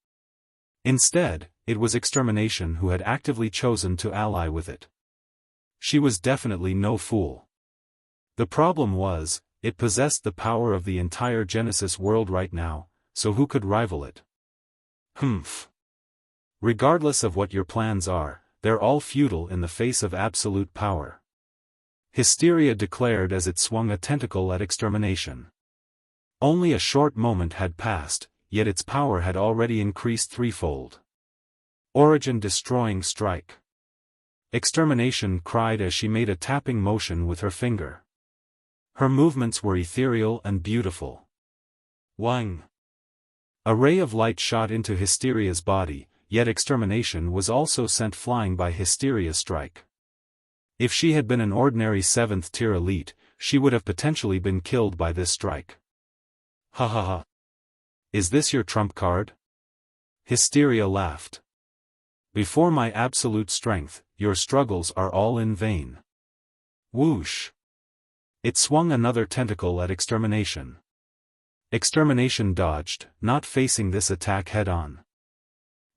Instead, it was Extermination who had actively chosen to ally with it. She was definitely no fool. The problem was, it possessed the power of the entire Genesis world right now, so who could rival it? Humph. Regardless of what your plans are, they're all futile in the face of absolute power. Hysteria declared as it swung a tentacle at Extermination. Only a short moment had passed, yet its power had already increased threefold. Origin-destroying strike. Extermination cried as she made a tapping motion with her finger. Her movements were ethereal and beautiful. Wang! A ray of light shot into Hysteria's body, yet Extermination was also sent flying by Hysteria's strike. If she had been an ordinary 7th tier elite, she would have potentially been killed by this strike. Ha ha ha. Is this your trump card? Hysteria laughed. Before my absolute strength, your struggles are all in vain. Whoosh! It swung another tentacle at Extermination. Extermination dodged, not facing this attack head-on.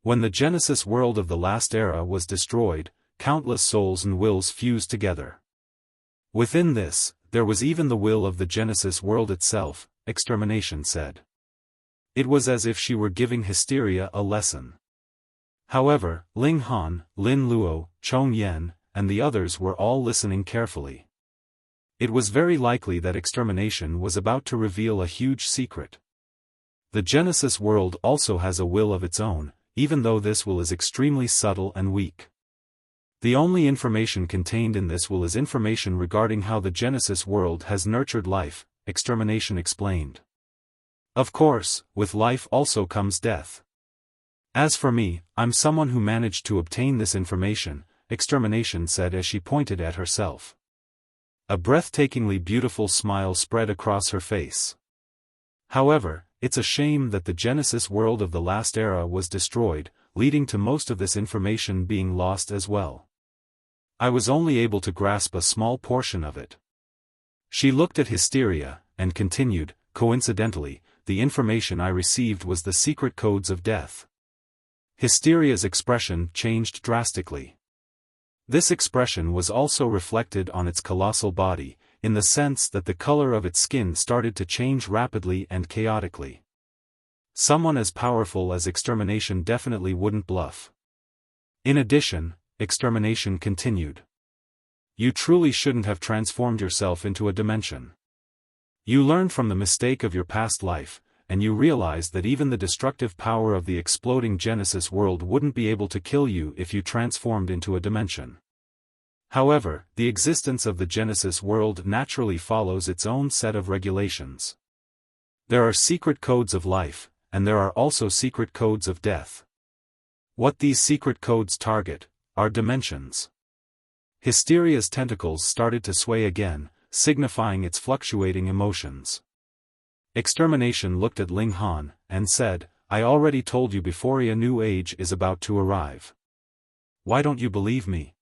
When the Genesis world of the last era was destroyed, countless souls and wills fused together. Within this, there was even the will of the Genesis world itself, Extermination said. It was as if she were giving Hysteria a lesson. However, Ling Han, Lin Luo, Chong Yen, and the others were all listening carefully. It was very likely that Extermination was about to reveal a huge secret. The Genesis world also has a will of its own, even though this will is extremely subtle and weak. The only information contained in this will is information regarding how the Genesis world has nurtured life, Extermination explained. Of course, with life also comes death. As for me, I'm someone who managed to obtain this information, Extermination said as she pointed at herself. A breathtakingly beautiful smile spread across her face. However, it's a shame that the Genesis world of the last era was destroyed, leading to most of this information being lost as well. I was only able to grasp a small portion of it. She looked at Hysteria, and continued, coincidentally, the information I received was the secret codes of death. Hysteria's expression changed drastically. This expression was also reflected on its colossal body, in the sense that the color of its skin started to change rapidly and chaotically. Someone as powerful as Extermination definitely wouldn't bluff. In addition, Extermination continued. You truly shouldn't have transformed yourself into a dimension. You learned from the mistake of your past life, and you realized that even the destructive power of the exploding Genesis world wouldn't be able to kill you if you transformed into a dimension. However, the existence of the Genesis world naturally follows its own set of regulations. There are secret codes of life, and there are also secret codes of death. What these secret codes target are dimensions. Hysteria's tentacles started to sway again, signifying its fluctuating emotions. Extermination looked at Ling Han, and said, I already told you before a new age is about to arrive. Why don't you believe me?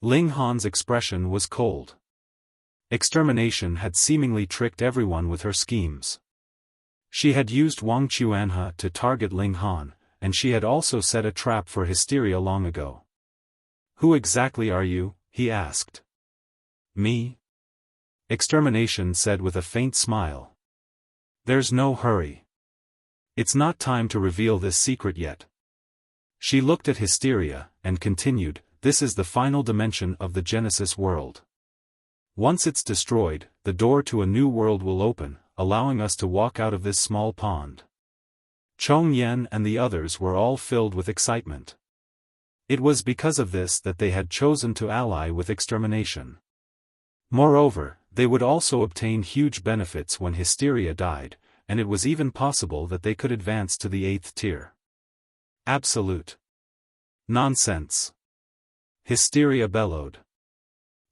Ling Han's expression was cold. Extermination had seemingly tricked everyone with her schemes. She had used Wang Chuanhe to target Ling Han, and she had also set a trap for Hysteria long ago. Who exactly are you? He asked. Me? Extermination said with a faint smile. There's no hurry. It's not time to reveal this secret yet. She looked at Hysteria, and continued, this is the final dimension of the Genesis world. Once it's destroyed, the door to a new world will open, allowing us to walk out of this small pond. Chong Yen and the others were all filled with excitement. It was because of this that they had chosen to ally with Extermination. Moreover, they would also obtain huge benefits when Hysteria died, and it was even possible that they could advance to the 8th tier. Absolute nonsense. Hysteria bellowed.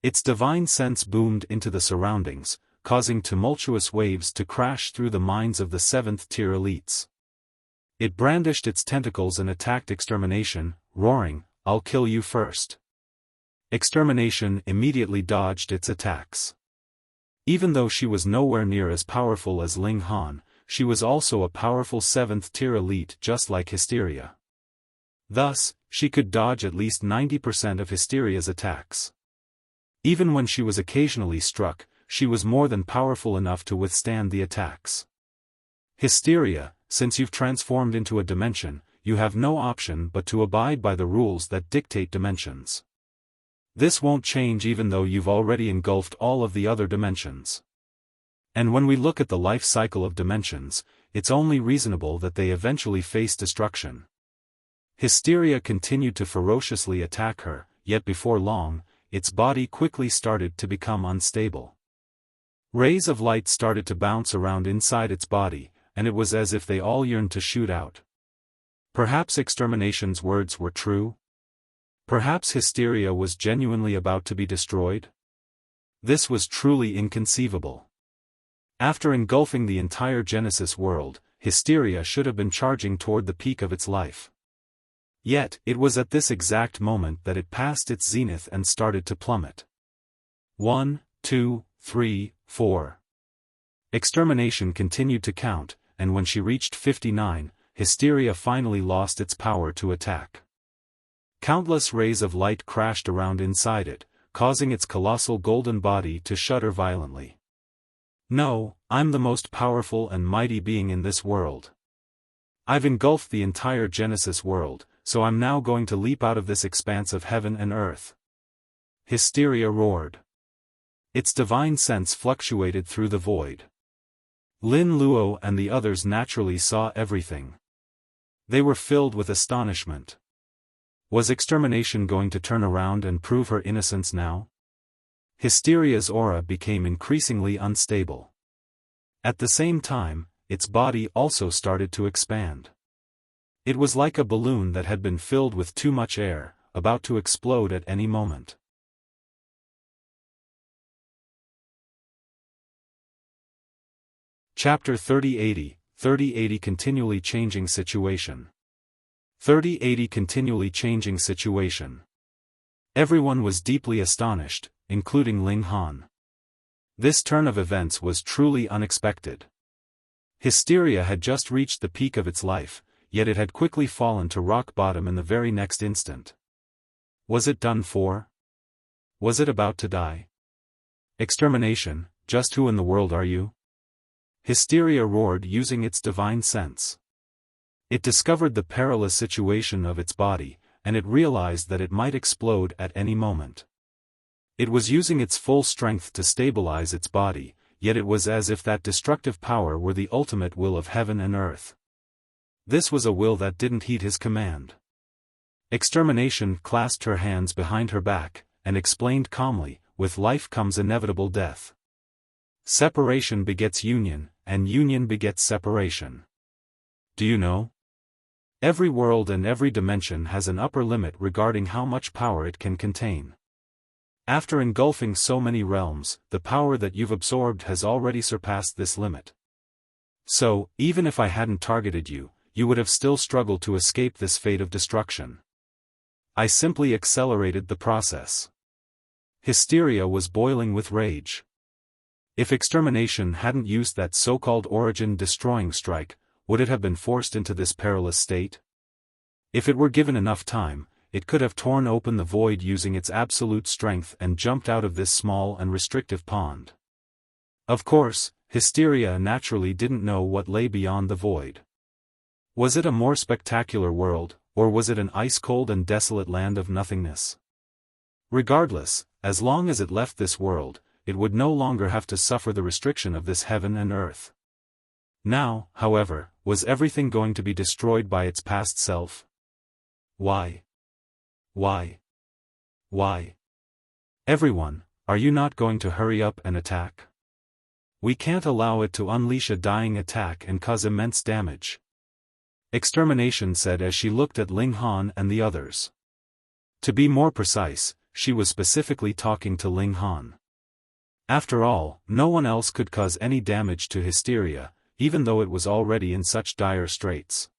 Its divine sense boomed into the surroundings, causing tumultuous waves to crash through the minds of the 7th tier elites. It brandished its tentacles and attacked Extermination, roaring, I'll kill you first. Extermination immediately dodged its attacks. Even though she was nowhere near as powerful as Ling Han, she was also a powerful 7th tier elite just like Hysteria. Thus, she could dodge at least 90% of Hysteria's attacks. Even when she was occasionally struck, she was more than powerful enough to withstand the attacks. Hysteria, since you've transformed into a dimension, you have no option but to abide by the rules that dictate dimensions. This won't change even though you've already engulfed all of the other dimensions. And when we look at the life cycle of dimensions, it's only reasonable that they eventually face destruction. Hysteria continued to ferociously attack her, yet before long, its body quickly started to become unstable. Rays of light started to bounce around inside its body, and it was as if they all yearned to shoot out. Perhaps Extermination's words were true? Perhaps Hysteria was genuinely about to be destroyed? This was truly inconceivable. After engulfing the entire Genesis world, Hysteria should have been charging toward the peak of its life. Yet, it was at this exact moment that it passed its zenith and started to plummet. 1, 2, 3, 4. Extermination continued to count, and when she reached 59, Hysteria finally lost its power to attack. Countless rays of light crashed around inside it, causing its colossal golden body to shudder violently. No, I'm the most powerful and mighty being in this world. I've engulfed the entire Genesis world, so I'm now going to leap out of this expanse of heaven and earth. Hysteria roared. Its divine sense fluctuated through the void. Lin Luo and the others naturally saw everything. They were filled with astonishment. Was extermination going to turn around and prove her innocence now? Hysteria's aura became increasingly unstable. At the same time, its body also started to expand. It was like a balloon that had been filled with too much air, about to explode at any moment. Chapter 3080, 3080 Continually Changing Situation. 3080 Continually Changing Situation. Everyone was deeply astonished, including Ling Han. This turn of events was truly unexpected. Hysteria had just reached the peak of its life, yet it had quickly fallen to rock bottom in the very next instant. Was it done for? Was it about to die? Extermination, just who in the world are you? Hysteria roared using its divine sense. It discovered the perilous situation of its body, and it realized that it might explode at any moment. It was using its full strength to stabilize its body, yet it was as if that destructive power were the ultimate will of heaven and earth. This was a will that didn't heed his command. Extermination clasped her hands behind her back, and explained calmly, with life comes inevitable death. Separation begets union, and union begets separation. Do you know? Every world and every dimension has an upper limit regarding how much power it can contain. After engulfing so many realms, the power that you've absorbed has already surpassed this limit. So, even if I hadn't targeted you, you would have still struggled to escape this fate of destruction. I simply accelerated the process. Hysteria was boiling with rage. If extermination hadn't used that so-called origin-destroying strike, would it have been forced into this perilous state? If it were given enough time, it could have torn open the void using its absolute strength and jumped out of this small and restrictive pond. Of course, Hysteria naturally didn't know what lay beyond the void. Was it a more spectacular world, or was it an ice-cold and desolate land of nothingness? Regardless, as long as it left this world, it would no longer have to suffer the restriction of this heaven and earth. Now, however, was everything going to be destroyed by its past self? Why? Why? Why? Everyone, are you not going to hurry up and attack? We can't allow it to unleash a dying attack and cause immense damage. Extermination said as she looked at Ling Han and the others. To be more precise, she was specifically talking to Ling Han. After all, no one else could cause any damage to Hysteria, even though it was already in such dire straits.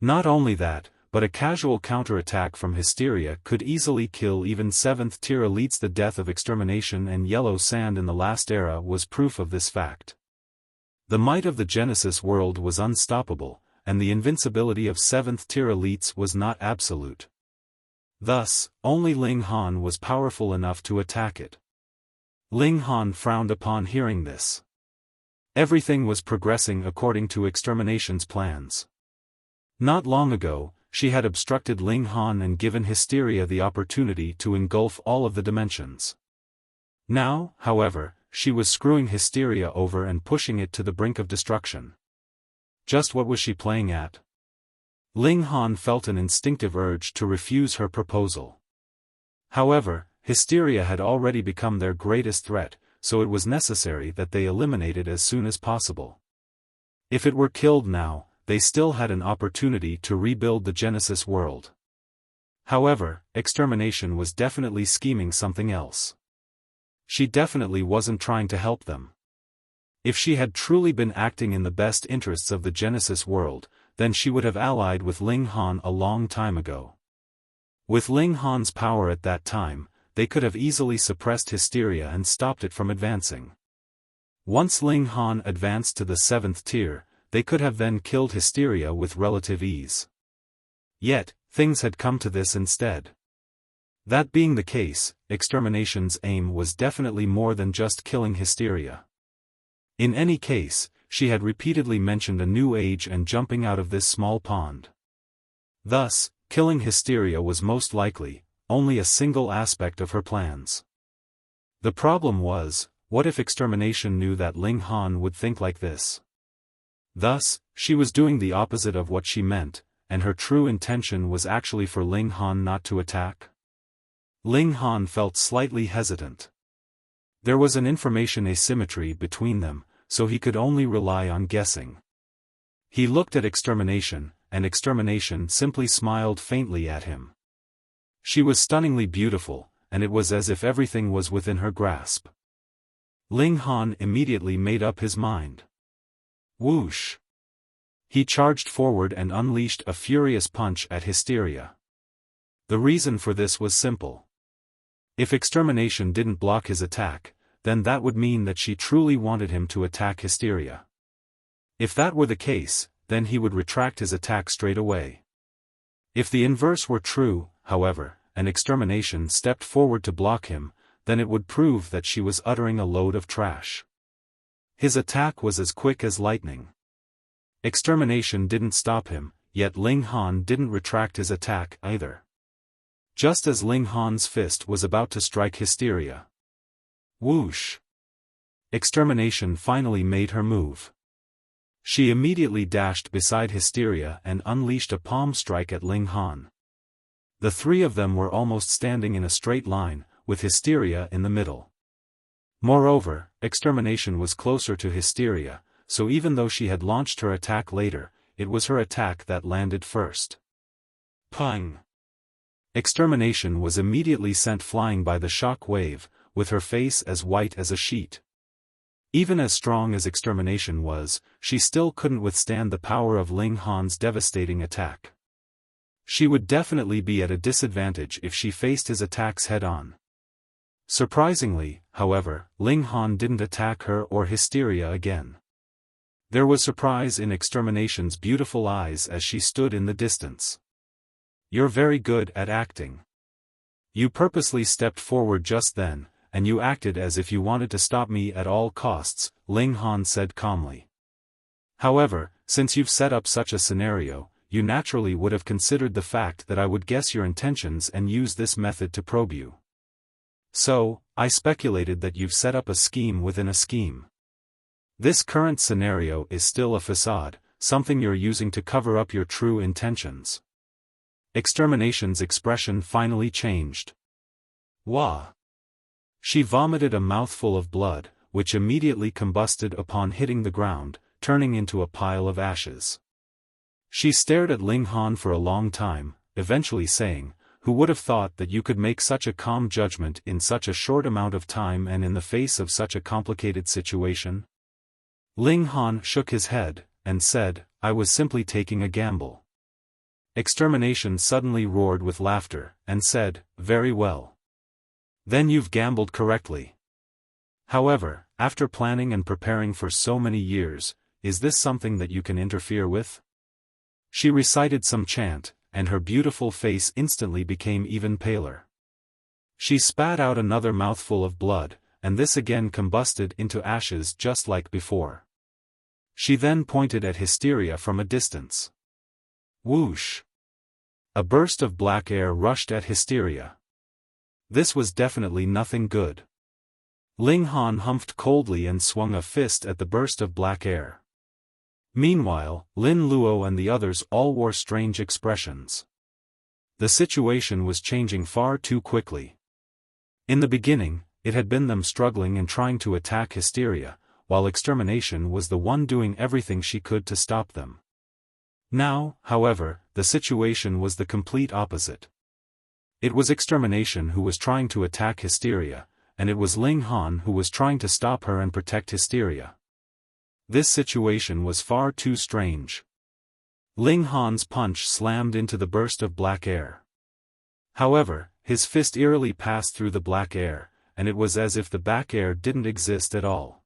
Not only that, but a casual counterattack from Hysteria could easily kill even 7th-tier elites. The death of extermination and yellow sand in the last era was proof of this fact. The might of the Genesis world was unstoppable, and the invincibility of 7th-tier elites was not absolute. Thus, only Ling Han was powerful enough to attack it. Ling Han frowned upon hearing this. Everything was progressing according to extermination's plans. Not long ago, she had obstructed Ling Han and given Hysteria the opportunity to engulf all of the dimensions. Now, however, she was screwing Hysteria over and pushing it to the brink of destruction. Just what was she playing at? Ling Han felt an instinctive urge to refuse her proposal. However, Hysteria had already become their greatest threat, so it was necessary that they eliminate it as soon as possible. If it were killed now, they still had an opportunity to rebuild the Genesis world. However, extermination was definitely scheming something else. She definitely wasn't trying to help them. If she had truly been acting in the best interests of the Genesis world, then she would have allied with Ling Han a long time ago. With Ling Han's power at that time, they could have easily suppressed Hysteria and stopped it from advancing. Once Ling Han advanced to the 7th tier, they could have then killed Hysteria with relative ease. Yet, things had come to this instead. That being the case, Extermination's aim was definitely more than just killing Hysteria. In any case, she had repeatedly mentioned a new age and jumping out of this small pond. Thus, killing Hysteria was most likely only a single aspect of her plans. The problem was, what if Extermination knew that Ling Han would think like this? Thus, she was doing the opposite of what she meant, and her true intention was actually for Ling Han not to attack? Ling Han felt slightly hesitant. There was an information asymmetry between them, so he could only rely on guessing. He looked at Extermination, and Extermination simply smiled faintly at him. She was stunningly beautiful, and it was as if everything was within her grasp. Ling Han immediately made up his mind. Whoosh! He charged forward and unleashed a furious punch at Hysteria. The reason for this was simple. If Extermination didn't block his attack, then that would mean that she truly wanted him to attack Hysteria. If that were the case, then he would retract his attack straight away. If the inverse were true, however, and Extermination stepped forward to block him, then it would prove that she was uttering a load of trash. His attack was as quick as lightning. Extermination didn't stop him, yet Ling Han didn't retract his attack either. Just as Ling Han's fist was about to strike Hysteria. Whoosh! Extermination finally made her move. She immediately dashed beside Hysteria and unleashed a palm strike at Ling Han. The three of them were almost standing in a straight line, with Hysteria in the middle. Moreover, Extermination was closer to Hysteria, so even though she had launched her attack later, it was her attack that landed first. Pang! Extermination was immediately sent flying by the shock wave, with her face as white as a sheet. Even as strong as Extermination was, she still couldn't withstand the power of Ling Han's devastating attack. She would definitely be at a disadvantage if she faced his attacks head-on. Surprisingly, however, Ling Han didn't attack her or Hysteria again. There was surprise in Extermination's beautiful eyes as she stood in the distance. "You're very good at acting. You purposely stepped forward just then, and you acted as if you wanted to stop me at all costs," Ling Han said calmly. "However, since you've set up such a scenario, you naturally would have considered the fact that I would guess your intentions and use this method to probe you. So, I speculated that you've set up a scheme within a scheme. This current scenario is still a facade, something you're using to cover up your true intentions." Extermination's expression finally changed. Wah! She vomited a mouthful of blood, which immediately combusted upon hitting the ground, turning into a pile of ashes. She stared at Ling Han for a long time, eventually saying, "Who would have thought that you could make such a calm judgment in such a short amount of time and in the face of such a complicated situation?" Ling Han shook his head, and said, "I was simply taking a gamble." Extermination suddenly roared with laughter, and said, "Very well. Then you've gambled correctly. However, after planning and preparing for so many years, is this something that you can interfere with?" She recited some chant, and her beautiful face instantly became even paler. She spat out another mouthful of blood, and this again combusted into ashes just like before. She then pointed at Hysteria from a distance. Whoosh! A burst of black air rushed at Hysteria. This was definitely nothing good. Ling Han humphed coldly and swung a fist at the burst of black air. Meanwhile, Lin Luo and the others all wore strange expressions. The situation was changing far too quickly. In the beginning, it had been them struggling and trying to attack Hysteria, while Extermination was the one doing everything she could to stop them. Now, however, the situation was the complete opposite. It was Extermination who was trying to attack Hysteria, and it was Ling Han who was trying to stop her and protect Hysteria. This situation was far too strange. Ling Han's punch slammed into the burst of black air. However, his fist eerily passed through the black air, and it was as if the black air didn't exist at all.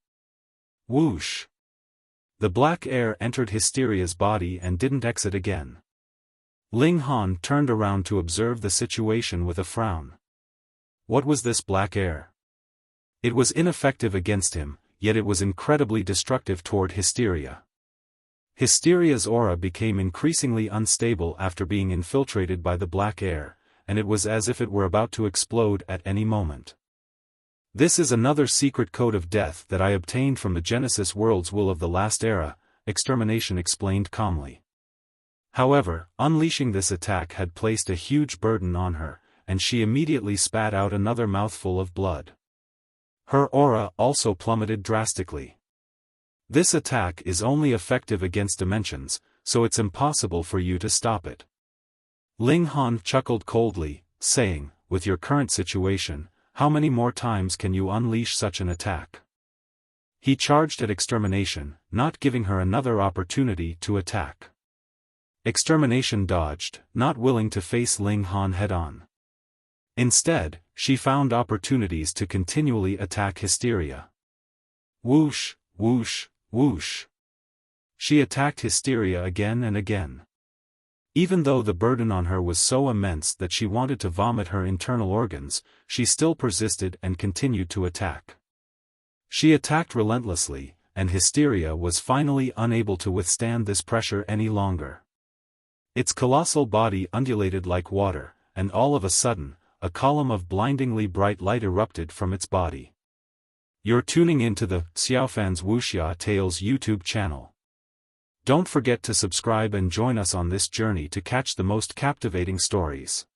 Whoosh! The black air entered Hysteria's body and didn't exit again. Ling Han turned around to observe the situation with a frown. What was this black air? It was ineffective against him, yet it was incredibly destructive toward Hysteria. Hysteria's aura became increasingly unstable after being infiltrated by the black air, and it was as if it were about to explode at any moment. This is another secret code of death that I obtained from the Genesis World's Will of the Last Era, Extermination explained calmly. However, unleashing this attack had placed a huge burden on her, and she immediately spat out another mouthful of blood. Her aura also plummeted drastically. This attack is only effective against dimensions, so it's impossible for you to stop it. Ling Han chuckled coldly, saying, with your current situation, how many more times can you unleash such an attack? He charged at Extermination, not giving her another opportunity to attack. Extermination dodged, not willing to face Ling Han head-on. Instead, she found opportunities to continually attack Hysteria. Whoosh, whoosh, whoosh. She attacked Hysteria again and again. Even though the burden on her was so immense that she wanted to vomit her internal organs, she still persisted and continued to attack. She attacked relentlessly, and Hysteria was finally unable to withstand this pressure any longer. Its colossal body undulated like water, and all of a sudden, a column of blindingly bright light erupted from its body. You're tuning into the Xiaofan's Wuxia Tales YouTube channel. Don't forget to subscribe and join us on this journey to catch the most captivating stories.